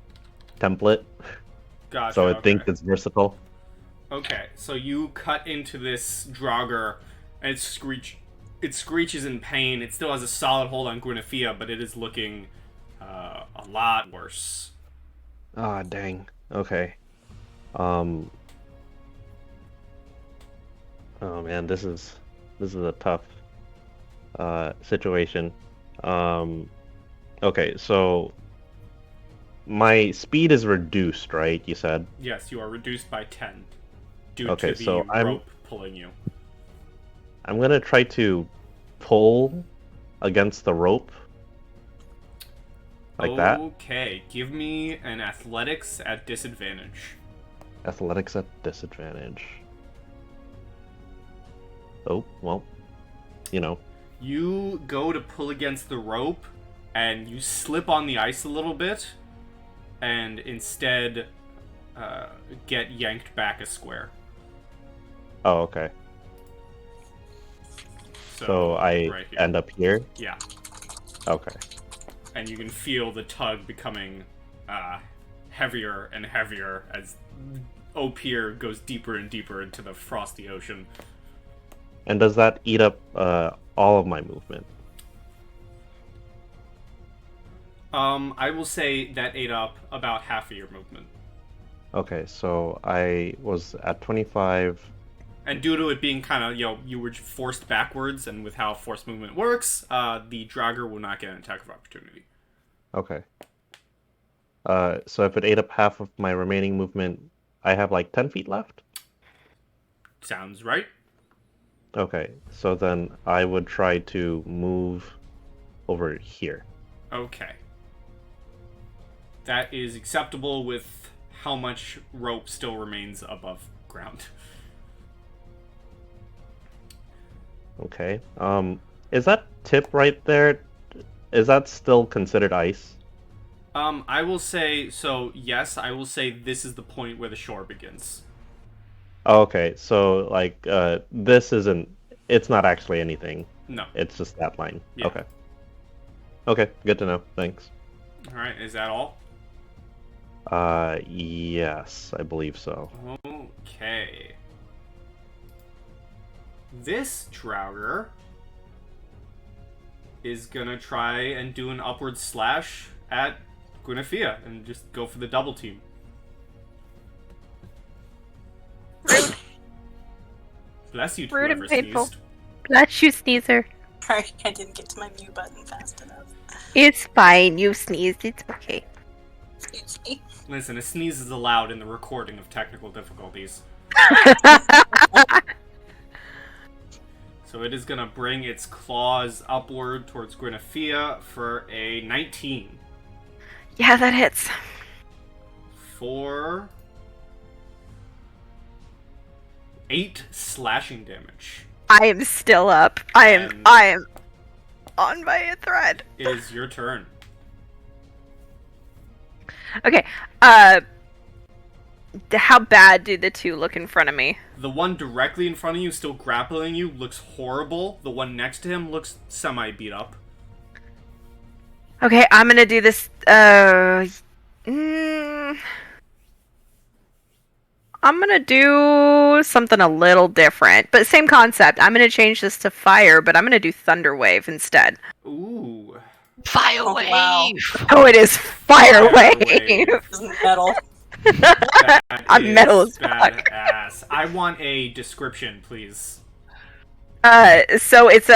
template, Gotcha. so I okay. think it's versatile. Okay, so you cut into this Draugr, and it screeches in pain. It still has a solid hold on Guinevere, but it is looking a lot worse. Ah, dang. Okay. Oh man, this is a tough situation. Okay, so my speed is reduced, right? You said. Yes, you are reduced by 10 due Okay, to the so rope pulling you. I'm gonna try to pull against the rope. Like that. Okay, give me an athletics at disadvantage. Athletics at disadvantage. Oh, well, you know. You go to pull against the rope, and you slip on the ice a little bit, and instead get yanked back a square. Oh, okay. So I right here. end up here? Yeah, Okay. and you can feel the tug becoming heavier and heavier as Opier goes deeper and deeper into the frosty ocean. And does that eat up all of my movement? I will say that ate up about half of your movement. Okay, so I was at 25. And due to it being kind of, you were forced backwards, and with how forced movement works, the Draugr will not get an attack of opportunity. Okay. So if it ate up half of my remaining movement, I have like 10 feet left? Sounds right. Okay, so then I would try to move over here. Okay. That is acceptable with how much rope still remains above ground. Okay. Is that tip right there? Is that still considered ice? I will say, so yes, I will say this is the point where the shore begins. Oh, okay, so like this isn't. It's not actually anything. No. It's just that line. Yeah. Okay. Okay, good to know. Thanks. Alright, is that all? Yes, I believe so. Okay. This Draugr is gonna try and do an upward slash at Guinevere and just go for the double team. Rude. Bless you, Rude and whoever painful. sneezed. Bless you, sneezer. Sorry, I didn't get to my mute button fast enough. It's fine. You sneezed. It's okay. Excuse me. Listen, a sneeze is allowed in the recording of technical difficulties. So it is gonna bring its claws upward towards Guinevere for a 19. Yeah, that hits. For 8 slashing damage. I am still up. I am on by a thread. It is your turn. Okay. How bad do the two look in front of me? The one directly in front of you, still grappling you, looks horrible. The one next to him looks semi beat up. Okay, I'm gonna do this. I'm gonna do something a little different, but same concept. I'm gonna change this to fire, but I'm gonna do thunder wave instead. Ooh. Fire Oh, wave! wow. Oh, it is fire wave. Metal. That I'm metal as is fuck. badass. I want a description, please. So it's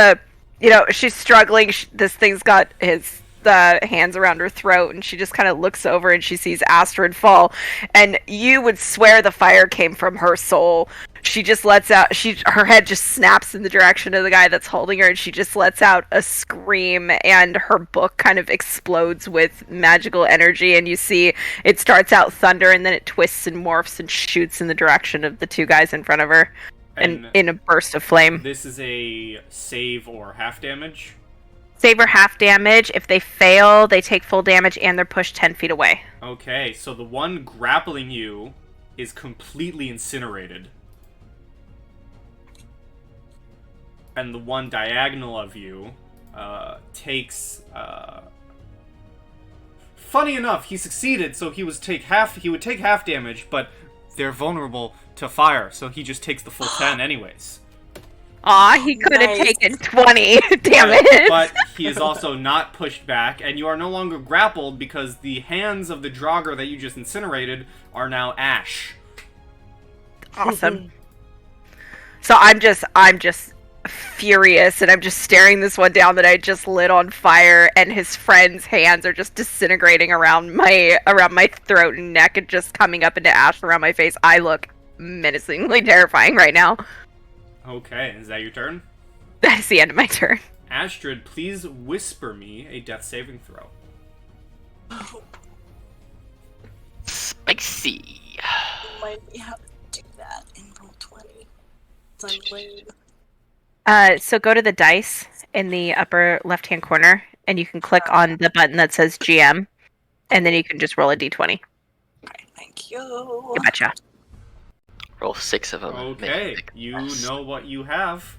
she's struggling. This thing's got his hands around her throat, and she just kind of looks over and she sees Astrid fall, and you would swear the fire came from her soul. She just lets out. Her head just snaps in the direction of the guy that's holding her, and she just lets out a scream, and her book kind of explodes with magical energy, and you see it starts out thunder, and then it twists and morphs and shoots in the direction of the two guys in front of her. And in a burst of flame. This is a save or half damage? Save or half damage. If they fail, they take full damage and they're pushed 10 feet away. Okay, so the one grappling you is completely incinerated. And the one diagonal of you takes... Funny enough, he succeeded, so he would take half damage, but they're vulnerable to fire, so he just takes the full 10 anyways. Aw, he could have taken 20. Damn it. But he is also not pushed back, and you are no longer grappled because the hands of the Draugr that you just incinerated are now ash. Awesome. So I'm just furious, and I'm just staring this one down that I just lit on fire, and his friend's hands are just disintegrating around my throat and neck and just coming up into ash around my face. I look menacingly terrifying right now. Okay, is that your turn? That's the end of my turn. Astrid, please whisper me a death saving throw. Spicy. Might we have to do that in Roll20? I'm lame. So go to the dice in the upper left-hand corner, and you can click on the button that says GM, and then you can just roll a d20. Okay, thank you. You betcha. Roll 6 of them. Okay, you know what you have.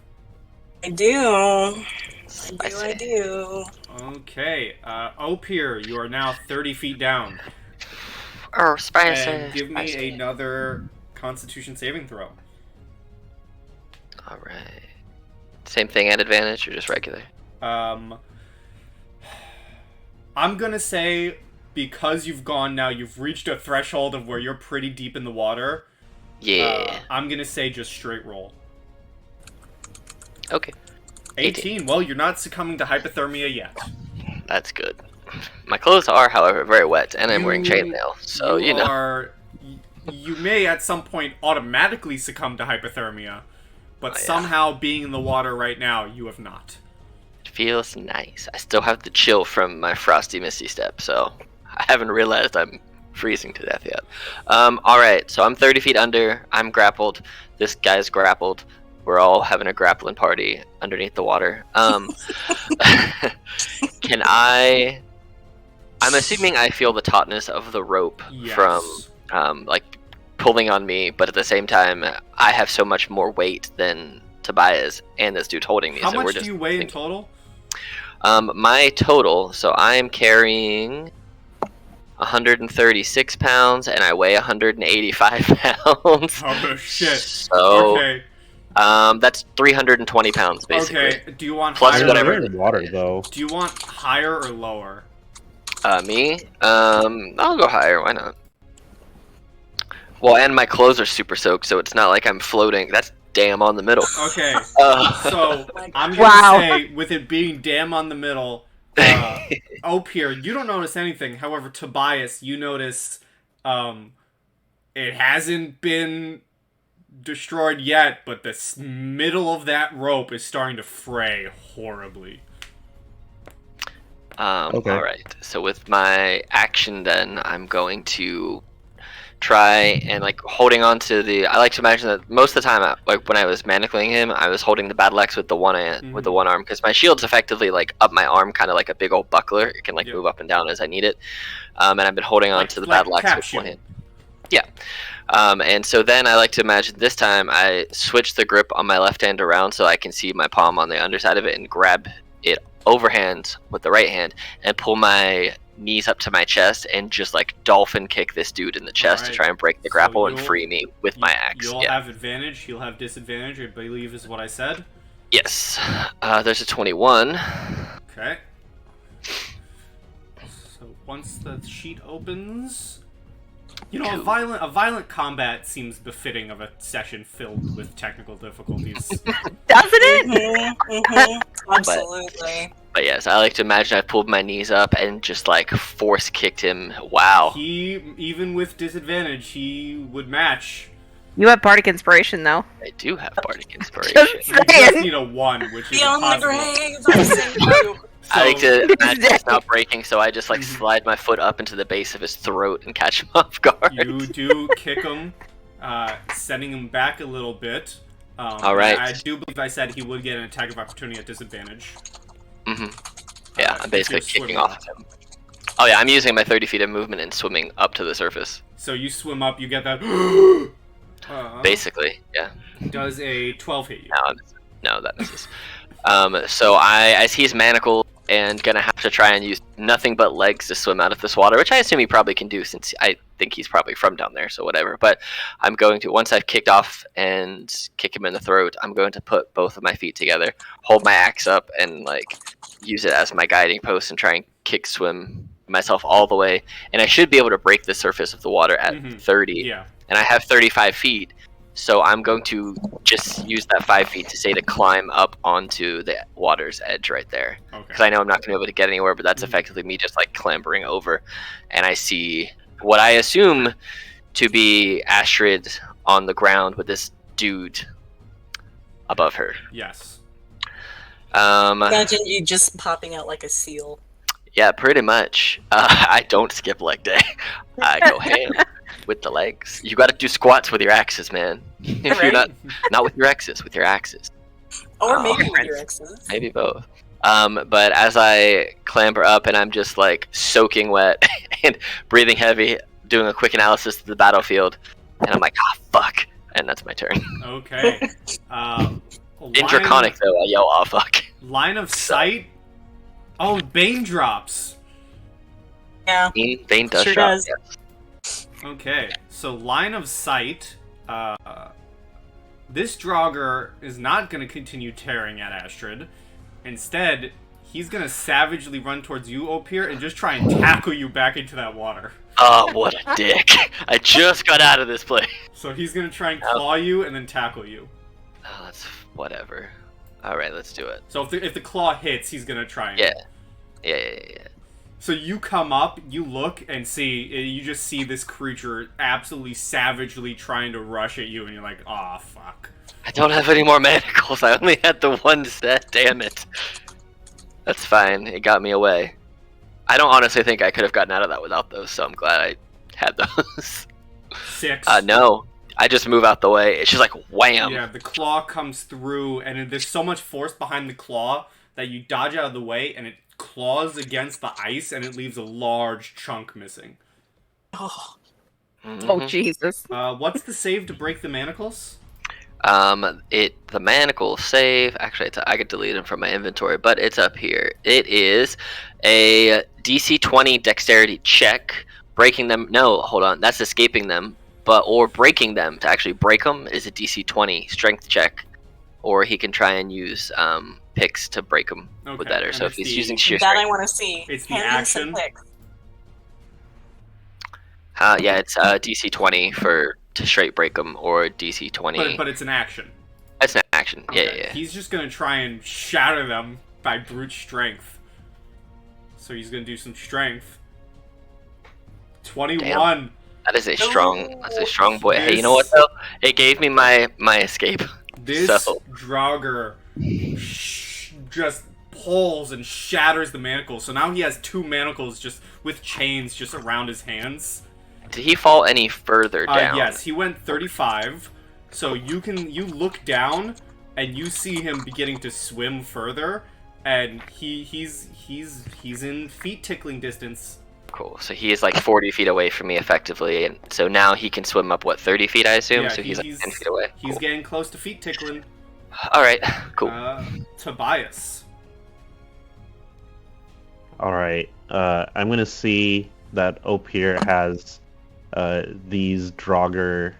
I do. Spicy. I do. Okay, Opir, you are now 30 feet down. Oh, spicy. And give me Spicy. another Constitution saving throw. Alright. Same thing at advantage or just regular? I'm gonna say, because you've gone now, you've reached a threshold of where you're pretty deep in the water. Yeah. I'm gonna say just straight roll. Okay. 18. Well, you're not succumbing to hypothermia yet. That's good. My clothes are, however, very wet, and I'm wearing chainmail, so you know. You may at some point automatically succumb to hypothermia, but Oh, yeah. somehow being in the water right now, you have not. It feels nice. I still have the chill from my frosty misty step, so I haven't realized I'm freezing to death yet. Alright, so I'm 30 feet under. I'm grappled. This guy's grappled. We're all having a grappling party underneath the water. Can I... I'm assuming I feel the tautness of the rope Yes. from, like, pulling on me, but at the same time, I have so much more weight than Tobias and this dude holding me. How so much we're do just you weigh in total? My total, so I am carrying 136 pounds, and I weigh 185 pounds. Oh, shit. So, Okay. that's 320 pounds, basically. Okay. Do you want Plus higher? whatever. You're in water, though. Do you want higher or lower? Me? I'll go higher, why not? Well, and my clothes are super soaked, so it's not like I'm floating. That's damn on the middle. Okay. Uh, So I'm gonna Wow. say, with it being damn on the middle, Opir, you don't notice anything. However, Tobias, you notice it hasn't been destroyed yet, but the middle of that rope is starting to fray horribly. Okay. Alright, so with my action then, I'm going to try and, like, holding on to the... I like to imagine that most of the time, like, when I was manacling him, I was holding the battle axe with the one with the one arm, because my shield's effectively, like, up my arm, kind of like a big old buckler. It can, like, Yep. move up and down as I need it. And I've been holding on to the battle axe with one hand. Yeah. And so then I like to imagine this time I switch the grip on my left hand around so I can see my palm on the underside of it and grab it overhand with the right hand and pull my knees up to my chest and just like dolphin kick this dude in the chest to try and break the grapple and free me with my axe. You'll have advantage. He'll have disadvantage, I believe is what I said. Yes. There's a 21. Okay. So once the sheet opens, you know, a violent combat seems befitting of a session filled with technical difficulties. Doesn't it? Absolutely. But yes, I like to imagine I pulled my knees up and just like force kicked him. Wow. He, even with disadvantage, he would match. You have Bardic Inspiration, though. I do have Bardic Inspiration. Just You just saying. need a 1, which is Beyond the impossible. grave, I send you. I like to imagine it's not breaking, so I just like slide my foot up into the base of his throat and catch him off guard. You do kick him, sending him back a little bit. All right. I do believe I said he would get an attack of opportunity at disadvantage. Yeah, I'm basically kicking off of him. Oh yeah, I'm using my 30 feet of movement and swimming up to the surface. So you swim up, you get that. Basically, yeah. Does a 12 hit you? No, that misses. So as he's manacled and gonna have to try and use nothing but legs to swim out of this water, which I assume he probably can do since I think he's probably from down there, so whatever. But I'm going to, once I've kicked off and kick him in the throat, I'm going to put both of my feet together, hold my axe up, and like use it as my guiding post and try and kick swim myself all the way. And I should be able to break the surface of the water at 30. Yeah. And I have 35 feet. So I'm going to just use that 5 feet to say to climb up onto the water's edge right there. Because I know I'm not going to be able to get anywhere, but that's effectively me just like clambering over. And I see what I assume to be Astrid on the ground with this dude above her. Yes. Imagine you just popping out like a seal. Yeah, pretty much. I don't skip leg day. I go ham with the legs. You got to do squats with your axes, man. If you're not with your axes, with your axes. Or maybe with your exes. Maybe both. But as I clamber up and I'm just like soaking wet and breathing heavy, doing a quick analysis of the battlefield, and I'm like, fuck. And that's my turn. Okay. In Draconic, though, I yell, fuck. Line of sight? Oh, Bane drops. Yeah. Bane does Sure drop, does. yes. Okay, so line of sight. This Draugr is not going to continue tearing at Astrid. Instead, he's going to savagely run towards you, Opir, and just try and tackle you back into that water. Oh, what a dick. I just got out of this place. So he's going to try and claw you and then tackle you. Oh, that's whatever. Alright, let's do it. So if the claw hits, he's going to try and... Yeah. So you come up, you look, and you just see this creature absolutely savagely trying to rush at you, and you're like, aw, fuck. I don't have any more manacles. I only had the one set. Damn it. That's fine. It got me away. I don't honestly think I could have gotten out of that without those, so I'm glad I had those. 6. No. I just move out the way. It's just like wham. Yeah, the claw comes through, and there's so much force behind the claw that you dodge out of the way, and it claws against the ice, and it leaves a large chunk missing. Oh, Oh, Jesus. What's the save to break the manacles? The manacle save. Actually, I could delete them from my inventory, but it's up here. It is a DC 20 dexterity check. Breaking them. No, hold on. That's escaping them. Or breaking them. To actually break them is a DC 20 strength check. Or he can try and use picks to break them with that. Or so if he's using sheer that strength. I want to see. It's the Hand me some action. picks. Yeah, it's DC 20 to straight break them, or DC 20. But it's an action. That's an action. Okay. Yeah. He's just gonna try and shatter them by brute strength. So he's gonna do some strength. 21. Damn. That is a strong boy. Hey, you know This- what though? It gave me my escape. This So- Draugr just pulls and shatters the manacles. So now he has 2 manacles just with chains just around his hands. Did he fall any further down? Yes, he went 35. So you look down and you see him beginning to swim further, and he's in feet tickling distance. Cool. So he is like 40 feet away from me effectively, and so now he can swim up 30 feet, I assume. Yeah, so he's like 10 feet away. He's Cool. getting close to feet tickling. All right. Cool. Tobias. All right. I'm gonna see that Opier has these Draugr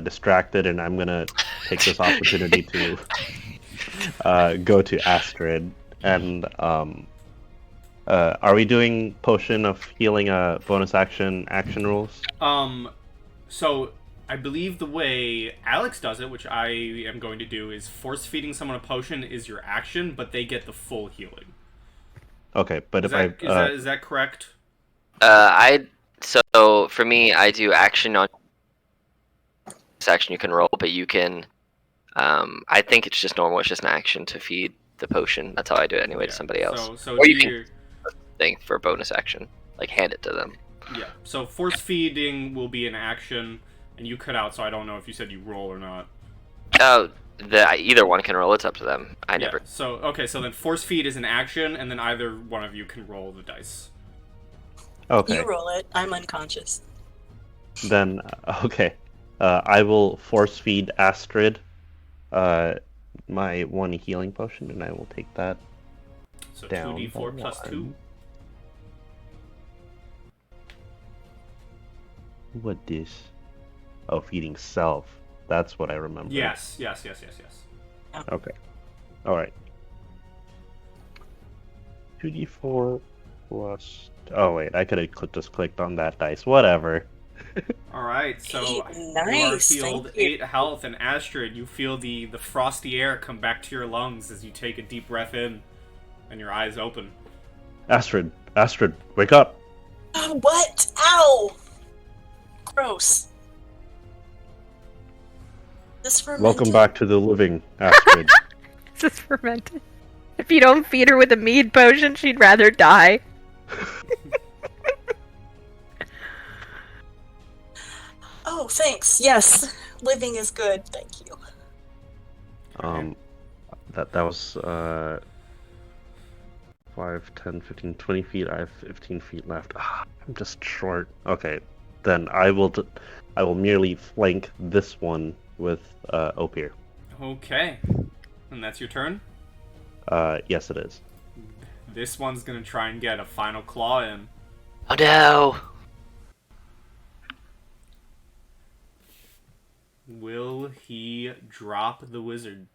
distracted, and I'm gonna take this opportunity to go to Astrid. And are we doing potion of healing bonus action rules? So I believe the way Alex does it, which I am going to do, is force feeding someone a potion is your action, but they get the full healing. Okay, but Is that correct? So for me, I do action on this action you can roll, but you can. I think it's just normal. It's just an action to feed the potion. That's how I do it anyway to somebody else. So or you can thing for a bonus action, like hand it to them. Yeah. So force feeding will be an action, and you cut out, so I don't know if you said you roll or not. Oh, either one can roll. It's up to them. I never. So okay, so then force feed is an action, and then either one of you can roll the dice. Okay. You roll it. I'm unconscious. Then okay, I will force feed Astrid my one healing potion, and I will take that. So down 2d4 plus 2. What this? Oh, feeding self. That's what I remember. Yes. Okay. All right. 2d4 plus. Oh wait, I could have just clicked on that dice. Whatever. All right, so Nice, you are healed thank you. 8 health, and Astrid, you feel the frosty air come back to your lungs as you take a deep breath in, and your eyes open. Astrid, wake up! What? Ow! Gross. This fermented. Welcome back to the living, Astrid. This is fermented. If you don't feed her with a mead potion, she'd rather die. Oh, thanks. Yes, living is good. Thank you. That was 5, 10, 15, 20 feet. I have 15 feet left. I'm just short. Okay, then I will merely flank this one with Opier. Okay, and that's your turn? Yes, it is. This one's gonna try and get a final claw in. Oh no! Will he drop the wizard?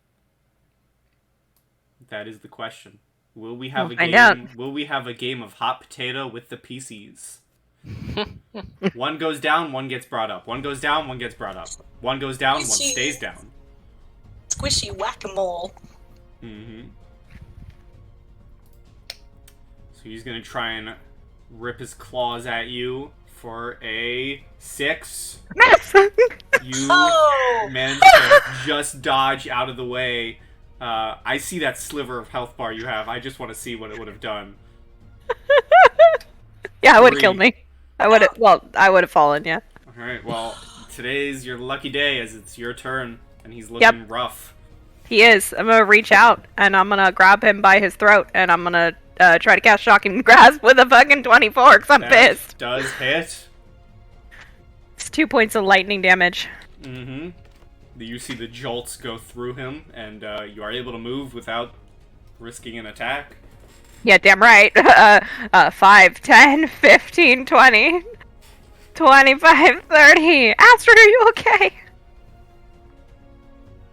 That is the question. Will we have We'll find out. Will we have a game of hot potato with the PCs? One goes down, one gets brought up. One goes down, one gets brought up. One goes down, one stays down. Squishy whack-a-mole. Mm-hmm. So he's gonna try and rip his claws at you for a 6. You managed to just dodge out of the way. I see that sliver of health bar you have. I just want to see what it would have done. Yeah, it would have killed me. I would have fallen, yeah. Alright, well, today's your lucky day as it's your turn, and he's looking rough. He is. I'm gonna reach out, and I'm gonna grab him by his throat, and I'm gonna try to cast Shocking Grasp with a fucking 24, because I'm pissed. Does hit. It's 2 points of lightning damage. Mm-hmm. You see the jolts go through him, and you are able to move without risking an attack. Yeah, damn right. 5, 10, 15, 20, 25, 30. Astrid, are you okay?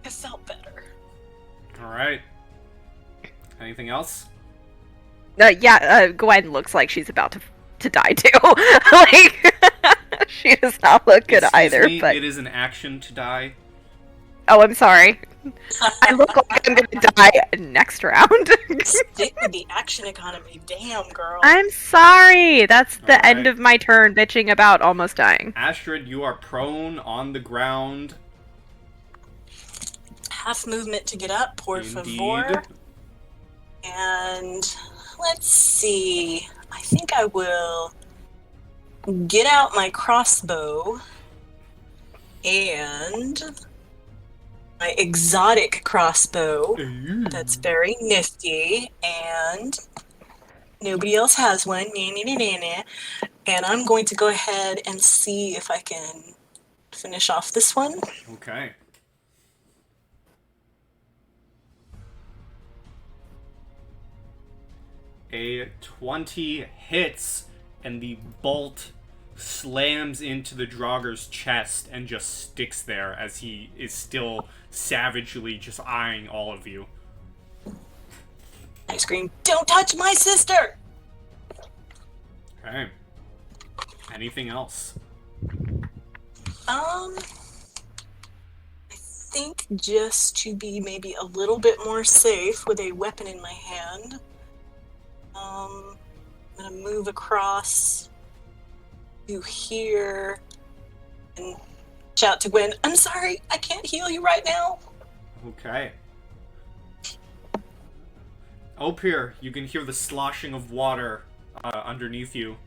It felt better. Alright. Anything else? Gwen looks like she's about to die too. Like, she does not look good either. But it is an action to die. oh, I'm sorry. I look like I'm gonna die next round. Stick with the action economy. Damn, girl. I'm sorry. That's the Alright. end of my turn, bitching about almost dying. Astrid, you are prone on the ground. Half movement to get up, por Indeed. favor. And let's see. I think I will get out my crossbow and my exotic crossbow. That's very nifty, and nobody else has one. And I'm going to go ahead and see if I can finish off this one. Okay. A 20 hits, and the bolt slams into the Draugr's chest and just sticks there as he is still savagely just eyeing all of you. I scream, "Don't touch my sister!" Okay. Anything else? I think just to be maybe a little bit more safe with a weapon in my hand, I'm gonna move across to here and shout to Gwen, "I'm sorry, I can't heal you right now." Okay. Opir, you can hear the sloshing of water underneath you.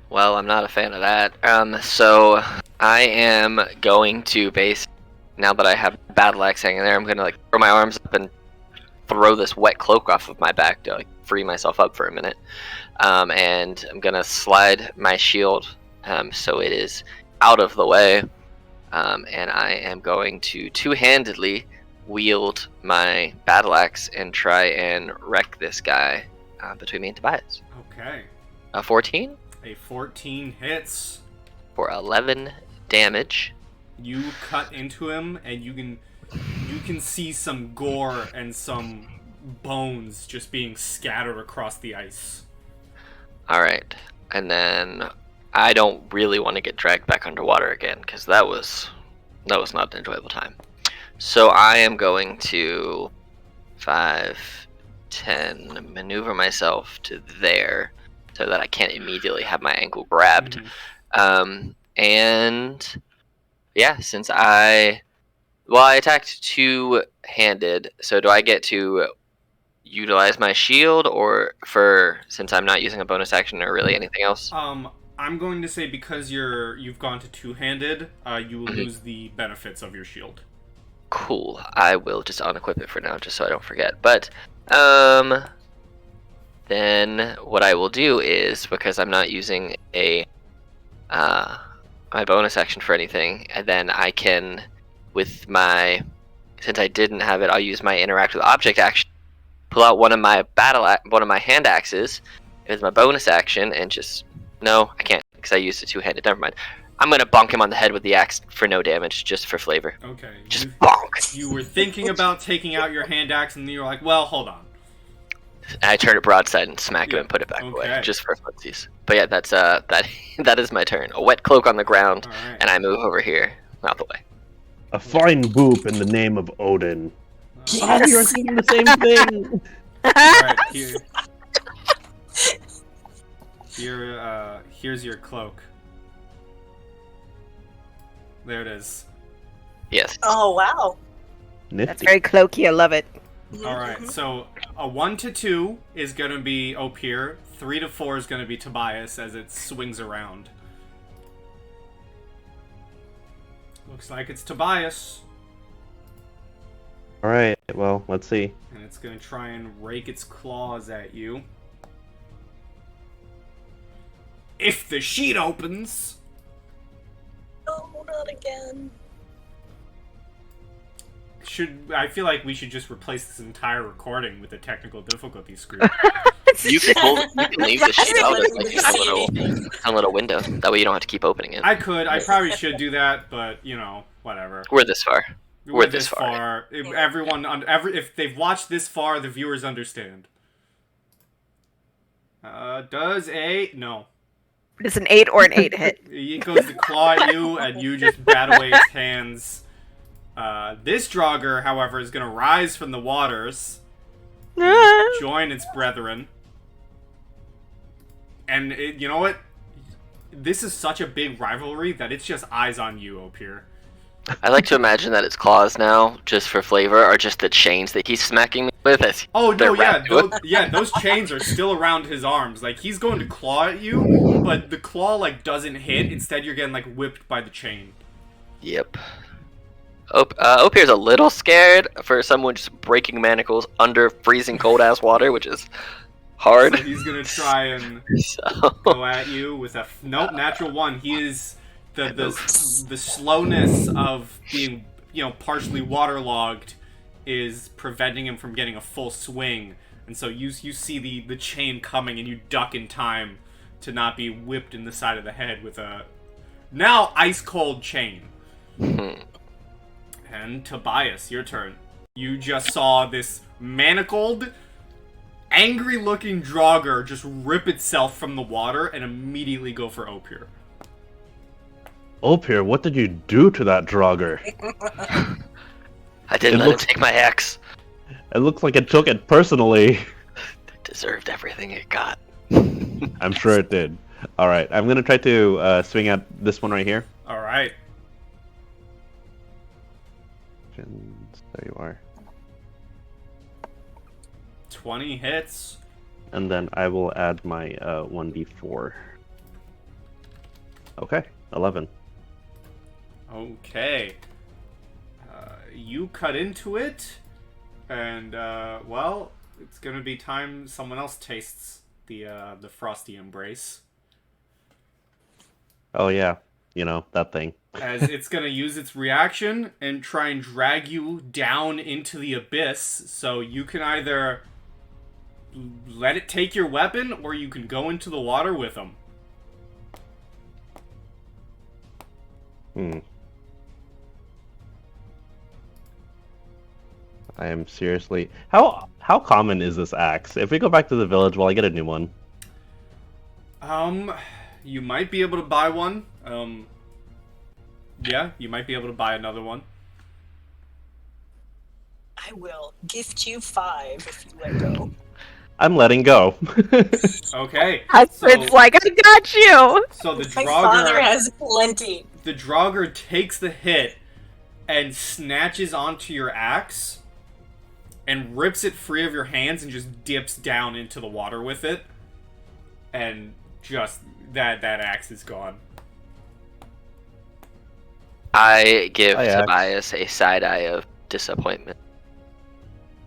Well, I'm not a fan of that. So I am going to now that I have battle axe hanging there, I'm gonna like throw my arms up and throw this wet cloak off of my back to like free myself up for a minute. And I'm gonna slide my shield so it is out of the way. And I am going to two-handedly wield my battle axe and try and wreck this guy between me and Tobias. Okay. 14? A 14 hits. For 11 damage. You cut into him, and you can see some gore and some bones just being scattered across the ice. Alright. And then I don't really want to get dragged back underwater again, because that was not an enjoyable time. So I am going to 5, 10, maneuver myself to there so that I can't immediately have my ankle grabbed. And yeah, since I attacked two-handed, so do I get to utilize my shield, or since I'm not using a bonus action or really anything else? I'm going to say because you've gone to two-handed, you will lose the benefits of your shield. Cool. I will just unequip it for now, just so I don't forget. But then what I will do is, because I'm not using my bonus action for anything, and then I can, since I didn't have it, I'll use my interact with object action, pull out one of my hand axes as my bonus action, and no, I can't because I used a two-handed. Never mind. I'm gonna bonk him on the head with the axe for no damage, just for flavor. Okay. Just bonk. You were thinking about taking out your hand axe, and then you were like, "Well, hold on." And I turn it broadside and smack him and put it back away, just for funsies. But yeah, that's that is my turn. A wet cloak on the ground, right. And I move over here, out the way. A fine boop in the name of Odin. Yes! Oh, you're thinking the same thing! Alright, here's your cloak. There it is. Yes. Oh, wow. Nifty. That's very cloaky. I love it. Alright, so a 1 to 2 is gonna be Opir, 3 to 4 is gonna be Tobias as it swings around. Looks like it's Tobias. Alright, well, let's see. And it's gonna try and rake its claws at you. If the sheet opens! No, not again. I feel like we should just replace this entire recording with a technical difficulty screen. You can leave the sheet out as a little window. That way you don't have to keep opening it. I probably should do that, but, whatever. We're this far. We're this far. If they've watched this far, the viewers understand. Does a... No. It's an 8 or an 8 hit. It goes to claw at you, and you just bat away its hands. This Draugr, however, is going to rise from the waters, join its brethren, and you know what? This is such a big rivalry that it's just eyes on you, Opir. I like to imagine that its claws now, just for flavor, are just the chains that he's smacking me with. Oh no, yeah, those chains are still around his arms. Like, he's going to claw at you, but the claw doesn't hit. Instead, you're getting whipped by the chain. Yep. Opir's a little scared for someone just breaking manacles under freezing cold ass water, which is hard. So he's gonna try and go at you with a natural 1. He is the slowness of being partially waterlogged is preventing him from getting a full swing, And so you see the chain coming, and you duck in time to not be whipped in the side of the head with a now ice-cold chain. And Tobias, your turn. You just saw this manacled, angry-looking Draugr just rip itself from the water and immediately go for Opir. Opir, what did you do to that Draugr? I didn't let him take my axe. It looks like it took it personally. It deserved everything it got. I'm sure it did. Alright, I'm gonna try to swing at this one right here. Alright. There you are. 20 hits. And then I will add my 1d4. Okay, 11. Okay. You cut into it, and, well, it's gonna be time someone else tastes the frosty embrace. Oh yeah, you know, that thing. As it's gonna use its reaction and try and drag you down into the abyss, so you can either let it take your weapon, or you can go into the water with them. I am seriously... How common is this axe? If we go back to the village, will I get a new one? You might be able to buy one. Yeah, you might be able to buy another one. I will gift you 5 if you let go. I'm letting go. Okay. Husband's like, I got you! So the My father Draugr, has plenty. the Draugr takes the hit and snatches onto your axe and rips it free of your hands and just dips down into the water with it. And just that axe is gone. I give Hi, Axe. Tobias a side eye of disappointment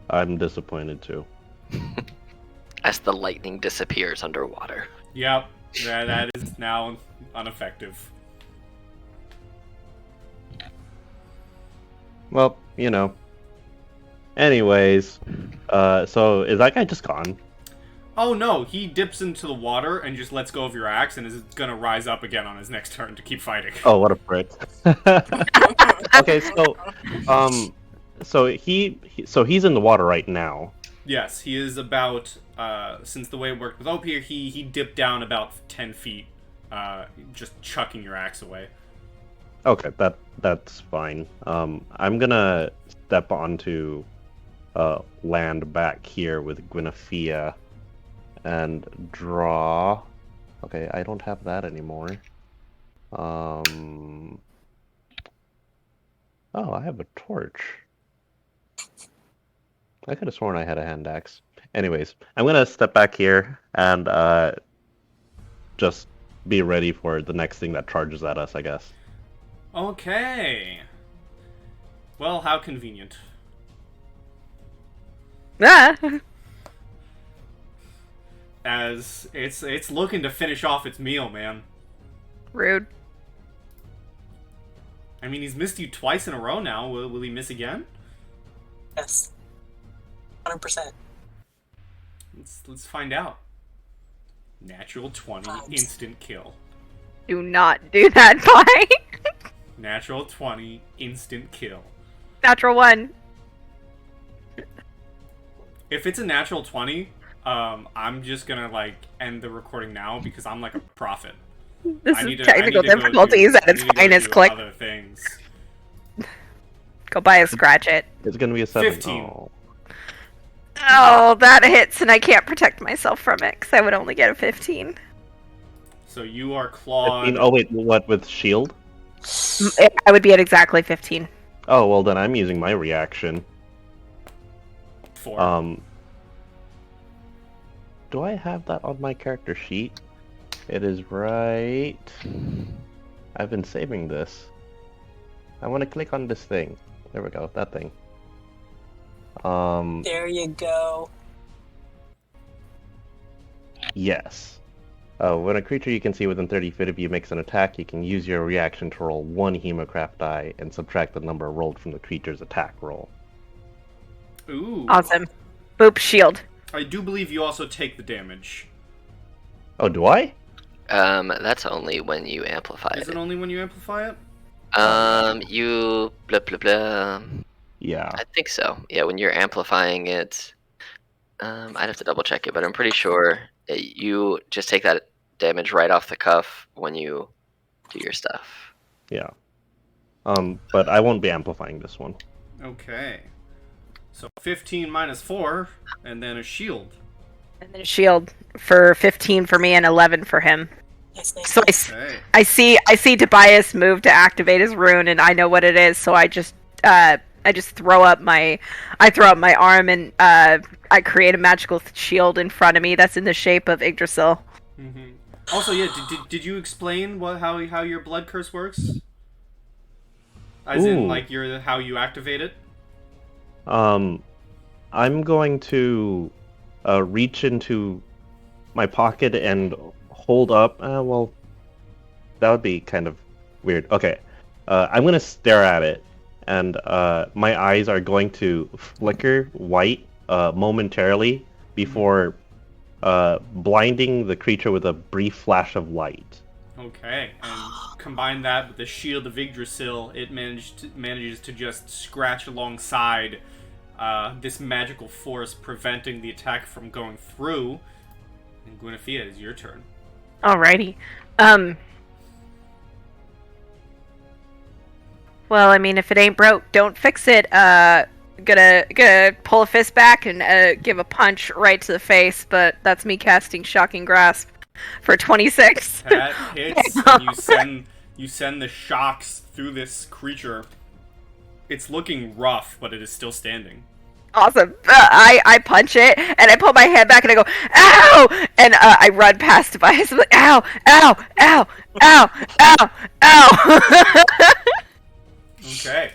I'm disappointed too. as the lightning disappears underwater. Yep, that is now ineffective. Well, you know. Anyways, so is that guy just gone? Oh no, he dips into the water and just lets go of your axe and is gonna rise up again on his next turn to keep fighting. Oh, what a prick. Okay, so he's in the water right now. Yes, he is about, since the way it worked with Opir, he dipped down about 10 feet, just chucking your axe away. Okay, that's fine. I'm gonna step onto land back here with Guinevere and draw. Okay, I don't have that anymore. Oh, I have a torch. I could have sworn I had a hand axe. Anyways, I'm gonna step back here and just be ready for the next thing that charges at us, I guess. Okay. Well, how convenient. Ah! As it's looking to finish off its meal, man. Rude. I mean, he's missed you twice in a row now. Will he miss again? Yes. 100%. Let's find out. Natural 20, instant kill. Do not do that, bye! Natural 20, instant kill. Natural 1. If it's a natural 20, I'm just gonna, like, end the recording now because I'm like a prophet. This I need is to- technical I need to go difficulties do- at its I need to go finest. do Click. Other things. Go buy a scratch it. It's gonna be a 7. 15. Oh. Oh, that hits, and I can't protect myself from it because I would only get a 15. So you are clawed. Oh wait, what, with shield? I would be at exactly 15. Oh, well then I'm using my reaction. 4. Do I have that on my character sheet? It is right... I've been saving this. I want to click on this thing. There we go, that thing. There you go. Yes. When a creature you can see within 30 feet of you makes an attack, you can use your reaction to roll 1 Hemocraft die and subtract the number rolled from the creature's attack roll. Ooh. Awesome. Boop, shield. I do believe you also take the damage. Oh, do I? That's only when you amplify Is it it. only when you amplify it? You blah blah blah. Yeah. I think so. Yeah, when you're amplifying it, I'd have to double check it, but I'm pretty sure you just take that damage right off the cuff when you do your stuff. Yeah. But I won't be amplifying this one. Okay. So 15 minus 4, and then a shield. And then a shield for 15 for me and 11 for him. Nice, nice, So nice. Okay. I see Tobias move to activate his rune, and I know what it is. So I just throw up my arm, and I create a magical shield in front of me that's in the shape of Yggdrasil. Mm-hmm. Also, yeah, did you explain how your blood curse works? As in, Ooh. like, how you activate it? I'm going to reach into my pocket and hold up. Well, that would be kind of weird. Okay, I'm gonna stare at it, and my eyes are going to flicker white momentarily before blinding the creature with a brief flash of light. Okay, and combine that with the shield of Yggdrasil, it manages to just scratch alongside this magical force, preventing the attack from going through. And Guinevere, it's your turn. Alrighty. Well, I mean, if it ain't broke, don't fix it. Gonna pull a fist back and give a punch right to the face, but that's me casting Shocking Grasp for 26. That hits, and you send the shocks through this creature. It's looking rough, but it is still standing. Awesome. I punch it, and I pull my hand back, and I go, ow! And I run past Tobias. I'm like, ow, ow, ow, ow, ow, ow. Okay.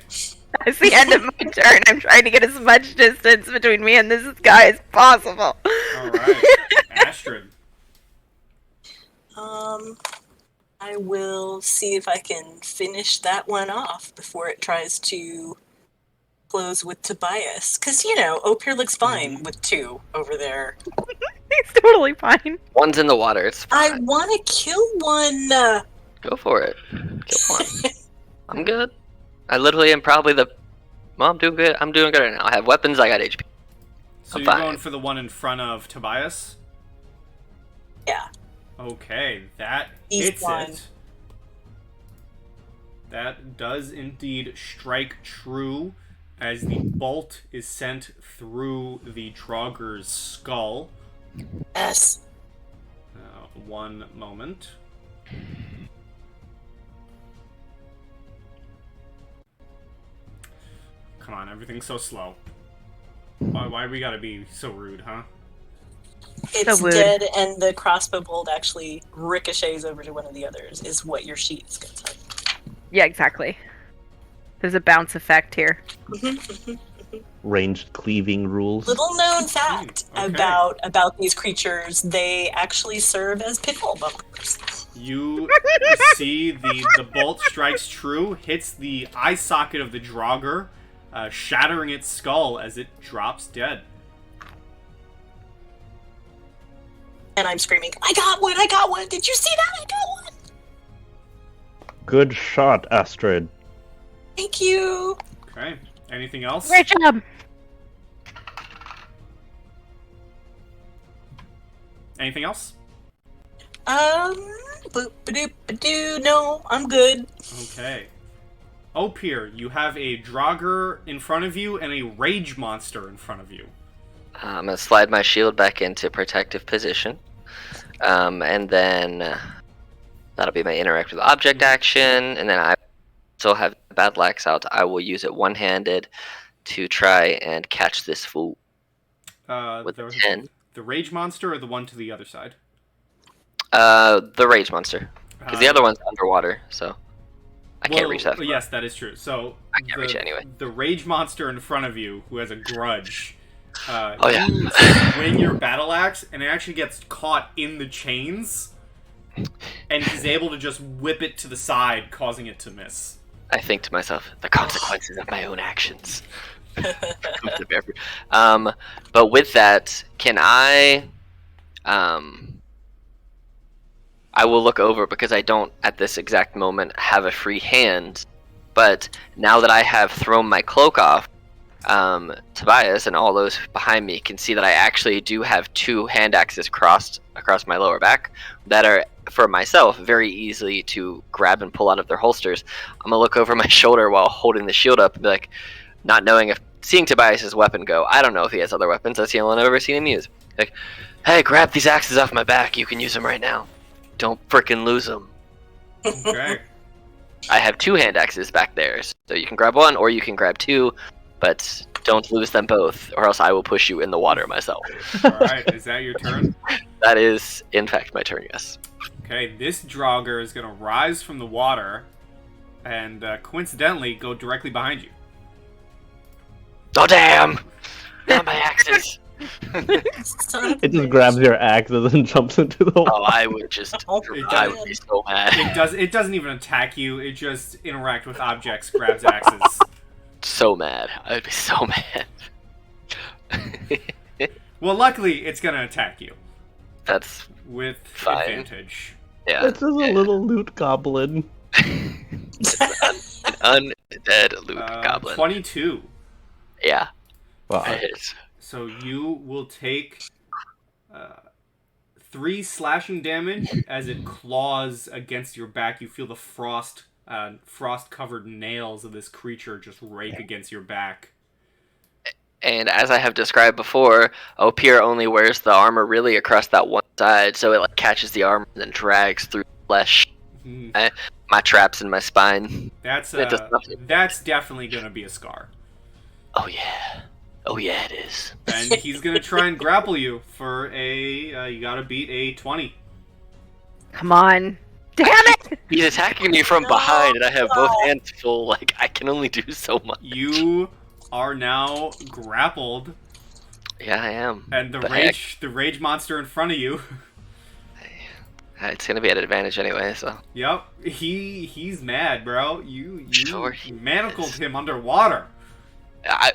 It's the end of my turn. I'm trying to get as much distance between me and this guy as possible. Alright. Astrid. I will see if I can finish that one off before it tries to close with Tobias. Because, Opir looks fine with 2 over there. He's totally fine. One's in the water. It's I fine. want to kill one. Go for it. Kill one. I'm good. I literally am probably I'm doing good. I'm doing good right now. I have weapons. I got HP. So I'm you're fine. going for the one in front of Tobias? Yeah. Okay, that He's hits one. it. That does indeed strike true as the bolt is sent through the Draugr's skull. Yes. One moment. Come on, everything's so slow. Why we gotta be so rude, huh? It's So rude. dead, and the crossbow bolt actually ricochets over to one of the others, is what your sheet is going to tell Yeah, exactly. There's a bounce effect here. you. Ranged cleaving rules. Little known fact Okay. about these creatures, they actually serve as pinhole bumpers. You see the bolt strikes true, hits the eye socket of the Draugr, shattering its skull as it drops dead. And I'm screaming, I got one! I got one! Did you see that? I got one! Good shot, Astrid. Thank you! Okay. Anything else? Great job. Anything else? Boop-a-doop-a-doo. No, I'm good. Okay. Opir, you have a Draugr in front of you and a rage monster in front of you. I'm gonna slide my shield back into protective position, and then that'll be my interact with object action. And then I still have battle axe out. I will use it one-handed to try and catch this fool with The 10. The rage monster or the one to the other side? The rage monster, because the other one's underwater, so I can't reach that far. Yes, that is true. So I can't reach it anyway. The rage monster in front of you, who has a grudge, Oh, yeah. you swing your battle axe, and it actually gets caught in the chains, and he's able to just whip it to the side, causing it to miss. I think to myself, the consequences of my own actions. But with that, can I will look over because I don't at this exact moment have a free hand. But now that I have thrown my cloak off, Tobias and all those behind me can see that I actually do have 2 hand axes crossed across my lower back that are, for myself, very easily to grab and pull out of their holsters. I'm gonna look over my shoulder while holding the shield up and be like, not knowing if seeing Tobias's weapon go, I don't know if he has other weapons. That's the only one I've ever seen him use. Like, hey, grab these axes off my back. You can use them right now. Don't frickin' lose them. Okay. I have 2 hand axes back there, so you can grab 1 or you can grab 2, but don't lose them both, or else I will push you in the water myself. Alright, is that your turn? That is, in fact, my turn, yes. Okay, this Draugr is going to rise from the water and coincidentally go directly behind you. Oh, damn! Not my axes! Son of It a just bitch. grabs your axes and jumps into the water. Oh, I would just... Oh, I would be so mad. It doesn't even attack you, it just interact with objects, grabs axes. So mad. I would be so mad. Well, luckily, it's going to attack you That's... with Fine. advantage. Yeah. It's just a little loot goblin. An undead loot goblin. 22. Yeah. Well, It is. So you will take 3 slashing damage as it claws against your back. You feel the frost-covered nails of this creature just rake against your back. And as I have described before, Opier only wears the armor really across that one side, so it like catches the armor and then drags through flesh. My traps in my spine. That's It does nothing. that's definitely gonna be a scar. Oh yeah. Oh yeah, it is. And he's gonna try and grapple you for a you gotta beat a 20. Come on. Damn it! He's attacking me from No. behind, and I have both hands full. Like, I can only do so much. You are now grappled, Yeah, I am. and the heck? rage monster in front of you. It's gonna be at advantage anyway, so. Yep, he's mad, bro. You Sure he manacled is. him underwater.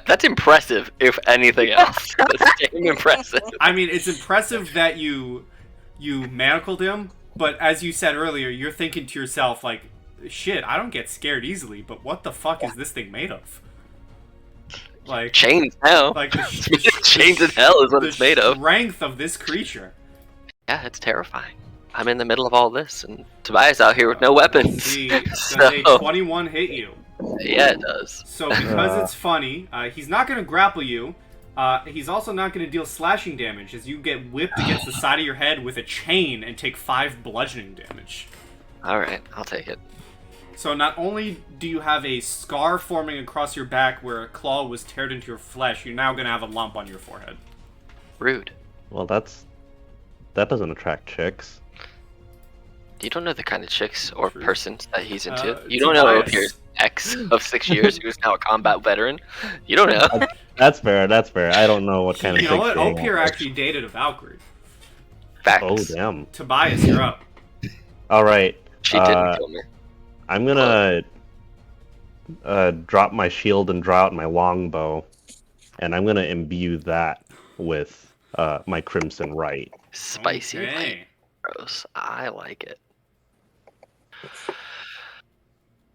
That's impressive, if anything else. That's damn impressive. I mean, it's impressive that you manacled him, but as you said earlier, you're thinking to yourself like, shit, I don't get scared easily, but what the fuck is this thing made of? Like, Chains now. like Chains in hell is what the it's made of. strength of this creature. Yeah, it's terrifying. I'm in the middle of all this, and Tobias out here with no weapons. See, does So- a 21 hit you? Yeah, it does. So because it's funny, he's not going to grapple you. He's also not going to deal slashing damage as you get whipped against the side of your head with a chain and take 5 bludgeoning damage. Alright, I'll take it. So not only do you have a scar forming across your back where a claw was teared into your flesh, you're now going to have a lump on your forehead. Rude. Well, that doesn't attract chicks. You don't know the kind of chicks or True. persons that he's into. It's You don't know bias. Opier's ex of 6 years who's now a combat veteran. You don't know. That's fair. That's fair. I don't know what kind of. You know what? chicks they Opier want. actually dated a Valkyrie. Facts. Oh damn! Tobias, you're up. All right. She didn't kill me. I'm gonna drop my shield and draw out my longbow, and I'm gonna imbue that with my crimson right. Spicy Okay. light. Gross. I like it.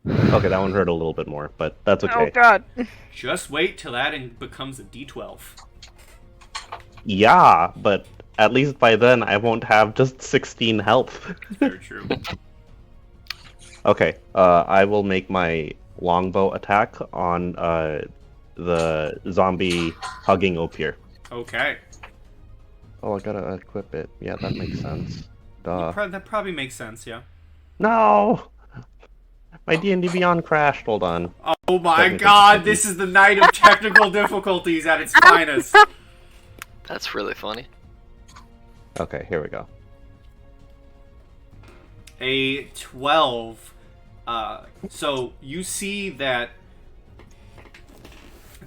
Okay, that one hurt a little bit more, but that's Oh okay. god. Just wait till that becomes a D12. Yeah, but at least by then I won't have just 16 health. Very true. Okay, I will make my longbow attack on the zombie hugging Opier. Okay. Oh, I gotta equip it. Yeah, that makes sense. Duh. That probably makes sense, yeah. No! My D&D Beyond crashed. Hold on. Oh my Technical god, difficulties. this is the night of technical difficulties at its finest. That's really funny. Okay, here we go. A 12. So you see that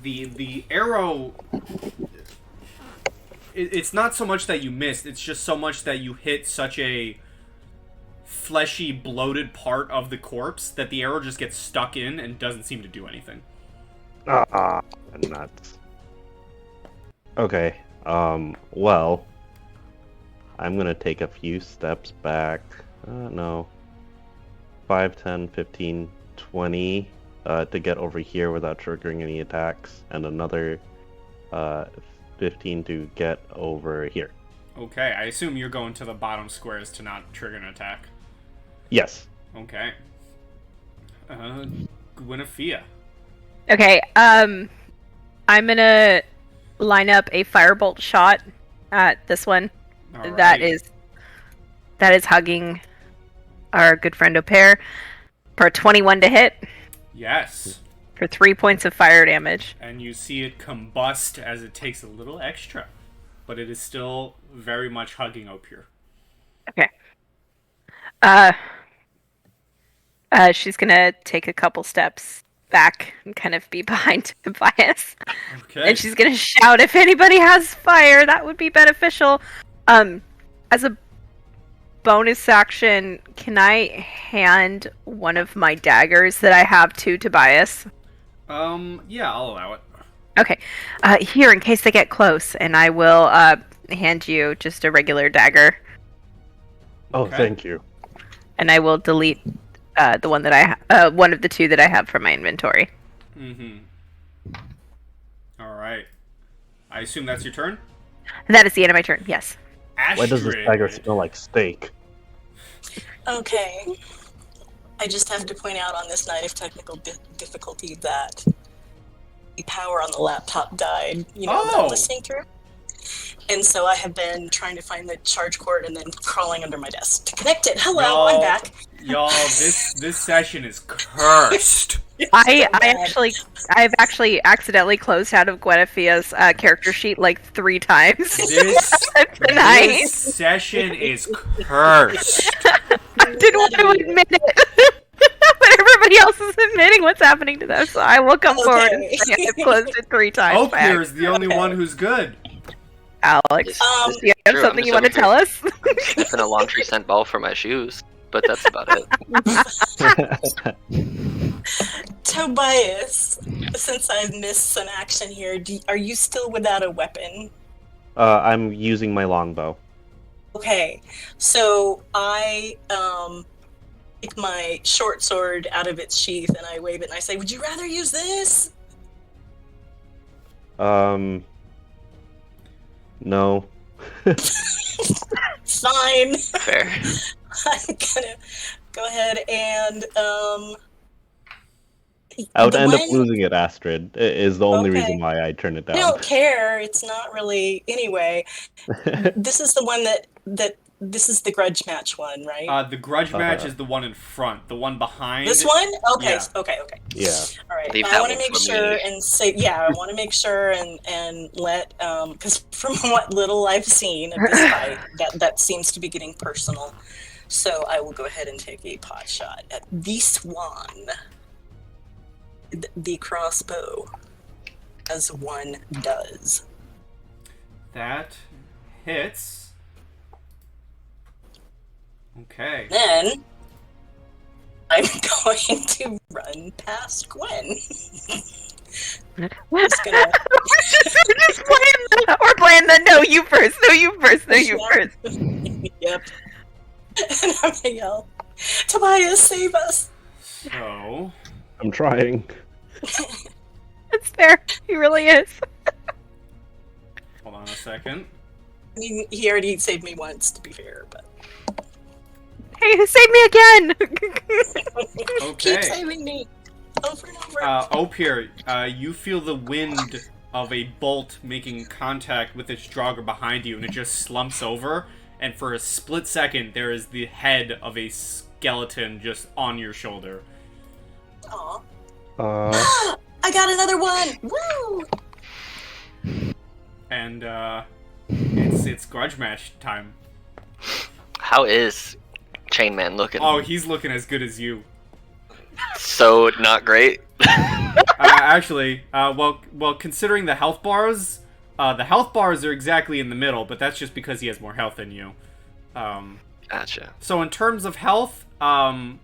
the arrow. It's not so much that you missed, it's just so much that you hit such a fleshy, bloated part of the corpse that the arrow just gets stuck in and doesn't seem to do anything. Ah, nuts. Okay. Well, I'm gonna take a few steps back. No. 5, 10, 15, 20 to get over here without triggering any attacks, and another 15 to get over here. Okay, I assume you're going to the bottom squares to not trigger an attack. Yes. Okay. Guinevere. Okay, I'm gonna line up a firebolt shot at this one. Alright. That is hugging our good friend Au Pair for 21 to hit Yes. for 3 points of fire damage. And you see it combust as it takes a little extra. But it is still very much hugging Opure. Okay. She's gonna take a couple steps back and kind of be behind Tobias. Okay. And she's gonna shout, if anybody has fire, that would be beneficial. As a bonus action, can I hand one of my daggers that I have to Tobias? Yeah, I'll allow it. Okay. Here, in case they get close, and I will hand you just a regular dagger. Oh, Okay. thank you. And I will delete the one that one of the two that I have from my inventory. Mm-hmm. Alright. I assume that's your turn? That is the end of my turn, yes. Astrid. Why does this dagger smell like steak? Okay. I just have to point out on this night of technical difficulty that the power on the laptop died, that I'm listening through. And so I have been trying to find the charge cord and then crawling under my desk to connect it. Hello, I'm back. Y'all, this session is cursed. I've actually accidentally closed out of Guinevere's character sheet like 3 times tonight. This session is cursed. I didn't want to admit it, but everybody else is admitting what's happening to them, so I will come forward and say I've closed it 3 times. Opure is the only one who's good. Alex, do you have True, something I'm you want to just tell over us? Sniffing a laundry scent ball for my shoes, but that's about it. Tobias, since I've missed an action here, are you still without a weapon? I'm using my longbow. Okay, so I take my short sword out of its sheath and I wave it and I say, would you rather use this? No. Fine. Fair. I'm gonna go ahead and I would the end up one- losing it, Astrid. Is the only Okay. reason why I turned it I down. don't care. It's not really anyway. This is the one that this is the grudge match one, right? The grudge match is the one in front. The one behind. This one? Okay, Yeah. okay. Yeah. All right. Leave I that want to one make for sure me. and say, I want to make sure and let because from what little I've seen of this fight, that seems to be getting personal. So I will go ahead and take a pot shot at this one. The crossbow, as one does. That hits. Okay. Then I'm going to run past Gwen. Just gonna. We're just playing the, we're playing the no you first, no you first, no you first. Yep. And I'm gonna yell, Tobias, save us! So. I'm trying. It's fair. He really is. Hold on a second. I mean, he already saved me once, to be fair, but Hey, save me again! Okay. keep saving me over and over. Opure, you feel the wind of a bolt making contact with its Draugr behind you, and it just slumps over, and for a split second, there is the head of a skeleton just on your shoulder. Aw. Uh, I got another one! Woo! And, it's grudge match time. How is Chainman looking? Oh, he's looking as good as you. So not great. Actually, well, considering the health bars are exactly in the middle, but that's just because he has more health than you. Gotcha. So in terms of health, I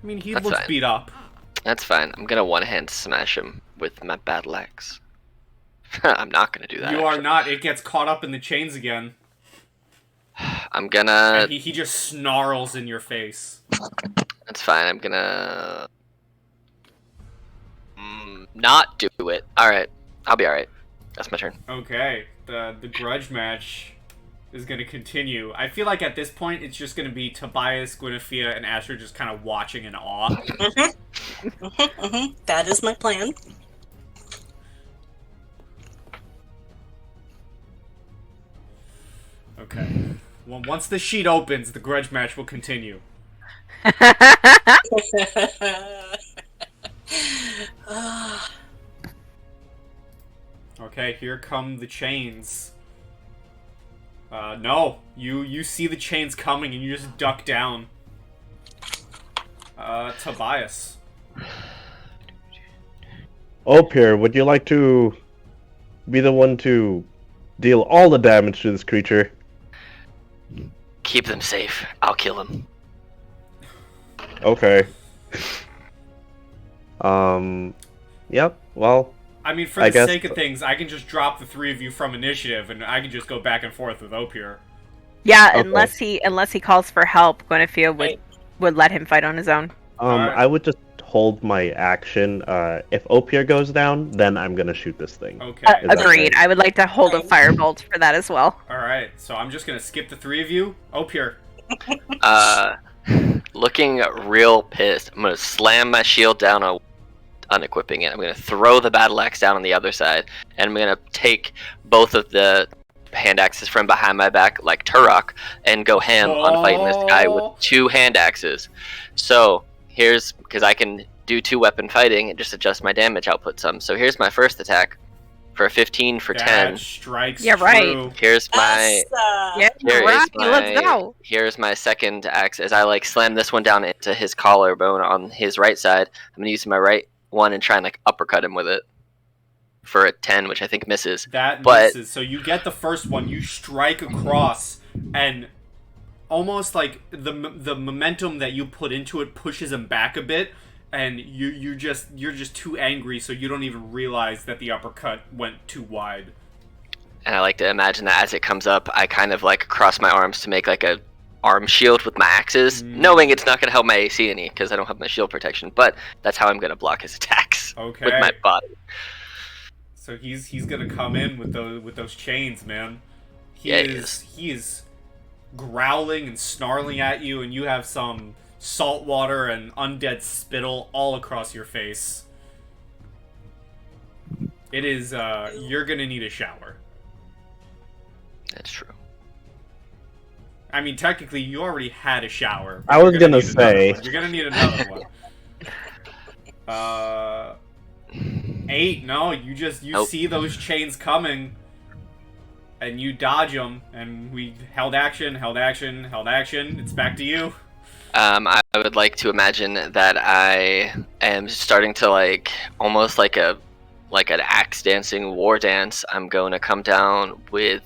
mean, he That's looks fine. beat up. That's fine. I'm gonna one-hand smash him with my battle axe. I'm not gonna do that. You are not. It gets caught up in the chains again. I'm gonna. And he just snarls in your face. That's fine. I'm gonna not do it. All right. I'll be all right. That's my turn. Okay. The grudge match is going to continue. I feel like at this point it's just going to be Tobias, Guinevere, and Asher just kind of watching in awe. That is my plan. Okay. Well, once the sheet opens, the grudge match will continue. Okay, here come the chains. No. You see the chains coming and you just duck down. Tobias. Opir, would you like to be the one to deal all the damage to this creature? Keep them safe. I'll kill them. Okay. Yep, well... I mean, for the sake of things, I can just drop the three of you from initiative, and I can just go back and forth with Opir. Yeah, Okay. unless he calls for help, Guinevere would let him fight on his own. Alright. I would just hold my action. If Opir goes down, then I'm gonna shoot this thing. Okay. Agreed. I would like to hold a firebolt for that as well. Alright, so I'm just gonna skip the three of you. Opir. Looking real pissed, I'm gonna slam my shield down on unequipping it. I'm gonna throw the battle axe down on the other side, and I'm gonna take both of the hand axes from behind my back like Turok and go ham on fighting this guy with two hand axes. So here's, because I can do 2-weapon fighting and just adjust my damage output some. So here's my first attack for a 15 for 10. That strikes Yeah, right. true. Here's my Let's go. here's my second axe as I like slam this one down into his collarbone on his right side. I'm gonna use my right one and try and like uppercut him with it for a 10, which I think misses. That misses. So you get the first one, you strike across, and almost like the momentum that you put into it pushes him back a bit, and you're just too angry, so you don't even realize that the uppercut went too wide. And I like to imagine that as it comes up, I kind of like cross my arms to make like a arm shield with my axes, knowing it's not going to help my AC any because I don't have my shield protection. But that's how I'm going to block his attacks with my body. So he's going to come in with those chains, man. He is growling and snarling at you, and you have some salt water and undead spittle all across your face. It is you're going to need a shower. That's true. I mean, technically, you already had a shower. I was gonna say. You're gonna need another one. 8. No, you Nope. see those chains coming, and you dodge them, and we held action. It's back to you. I would like to imagine that I am starting to like almost like an axe dancing war dance. I'm going to come down with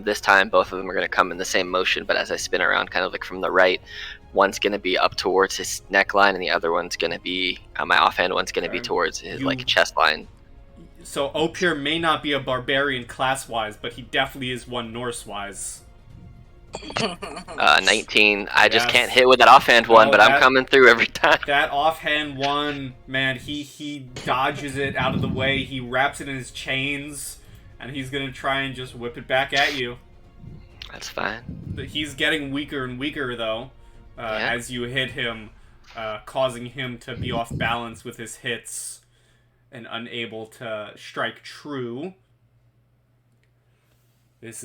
this time both of them are going to come in the same motion, but as I spin around kind of like from the right, one's going to be up towards his neckline and the other one's going to be my offhand one's going to be towards his like chest line. So Opir may not be a barbarian class wise, but he definitely is one Norse wise. 19. I just can't hit with that offhand one, but I'm coming through every time. That offhand one, man, he dodges it out of the way. He wraps it in his chains, and he's gonna try and just whip it back at you. That's fine. He's getting weaker and weaker, though, as you hit him, causing him to be off balance with his hits and unable to strike true. This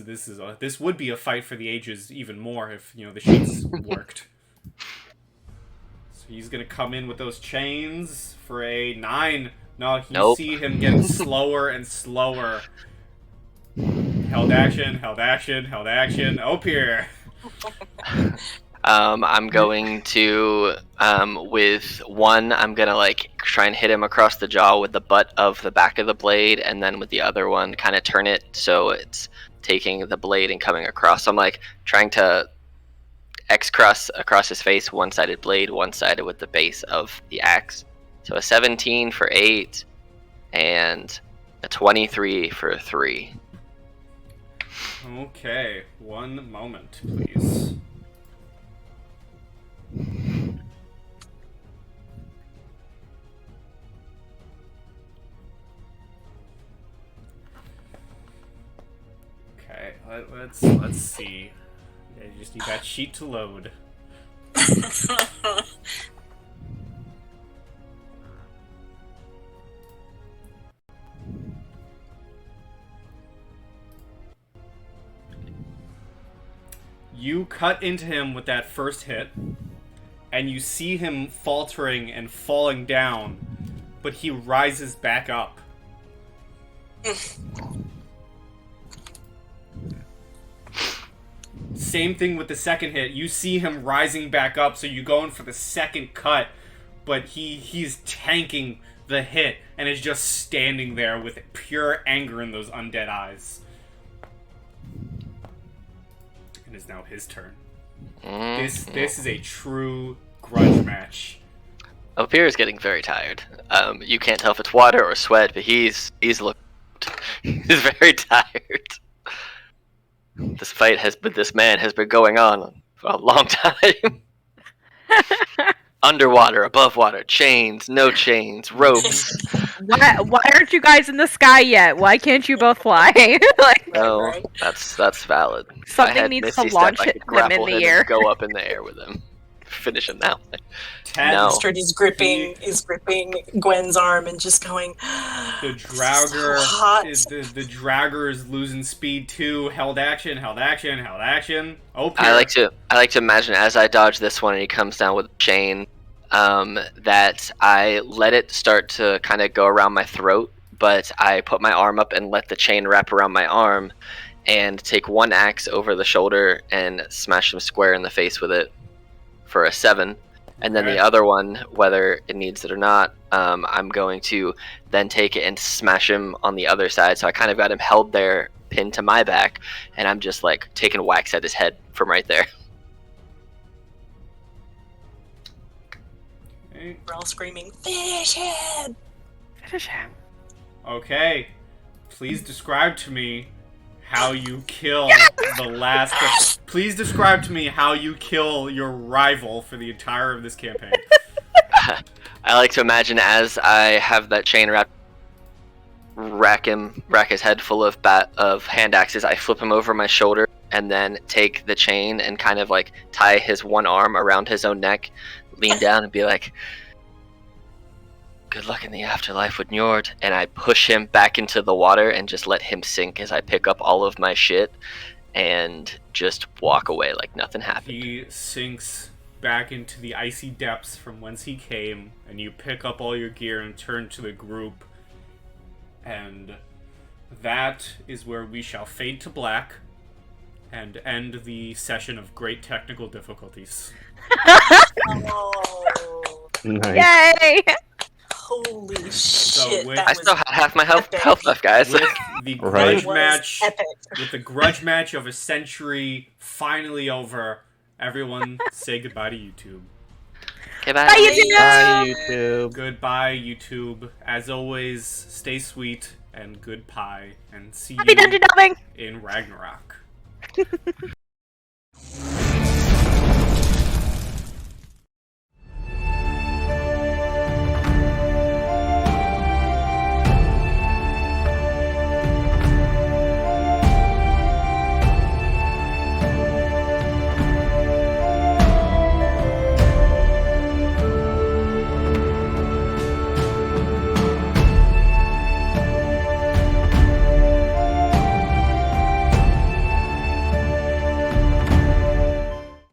would be a fight for the ages even more if the sheets worked. So he's gonna come in with those chains for a 9. No, you see him getting slower and slower. Held action. Opir. I'm going to with one, I'm gonna like try and hit him across the jaw with the butt of the back of the blade, and then with the other one kind of turn it so it's taking the blade and coming across. So I'm like trying to X cross across his face, one-sided blade, one-sided with the base of the axe. So a 17 for 8, and a 23 for 3. Okay, one moment, please. Okay, let's see. Yeah, you just need that sheet to load. You cut into him with that first hit, and you see him faltering and falling down, but he rises back up. Same thing with the second hit. You see him rising back up, so you go in for the second cut, but he's tanking the hit and is just standing there with pure anger in those undead eyes. It is now his turn. This is a true grudge match. Ophir is getting very tired. You can't tell if it's water or sweat, but he's very tired. This man has been going on for a long time. Underwater, above water, chains, no chains, ropes. Why aren't you guys in the sky yet? Why can't you both fly? No, right. that's valid. Something needs to launch them in the air. Go up in the air with him. Finish him now. Tad No. Is gripping Gwen's arm and just going. The Draugr So hot. the Draugr is losing speed too. Held action. Oh, I like to imagine as I dodge this one and he comes down with a chain, that I let it start to kind of go around my throat, but I put my arm up and let the chain wrap around my arm, and take one axe over the shoulder and smash him square in the face with it for a 7. And then Okay. the other one, whether it needs it or not, I'm going to then take it and smash him on the other side. So I kind of got him held there, pinned to my back, and I'm just like taking whacks at his head from right there. Okay. We're all screaming, "Finish him!" Okay. Please describe to me how you kill the last. Please describe to me how you kill your rival for the entire of this campaign. I like to imagine as I have that chain wrapped, rack his head full of hand axes. I flip him over my shoulder and then take the chain and kind of like tie his one arm around his own neck, lean down and be like, "Good luck in the afterlife with Njord," and I push him back into the water and just let him sink as I pick up all of my shit and just walk away like nothing happened. He sinks back into the icy depths from whence he came, and you pick up all your gear and turn to the group. And that is where we shall fade to black and end the session of great technical difficulties. Oh, Nice. Yay! holy shit! with- that I was still have my health epic. left, guys. With the Right. grudge was match, epic. with the grudge match of a century finally over, everyone say goodbye to YouTube. Okay, bye. Bye, YouTube. Bye, YouTube. Goodbye, YouTube. As always, stay sweet and good pie, and see Happy you dungeon delving! in Ragnarok.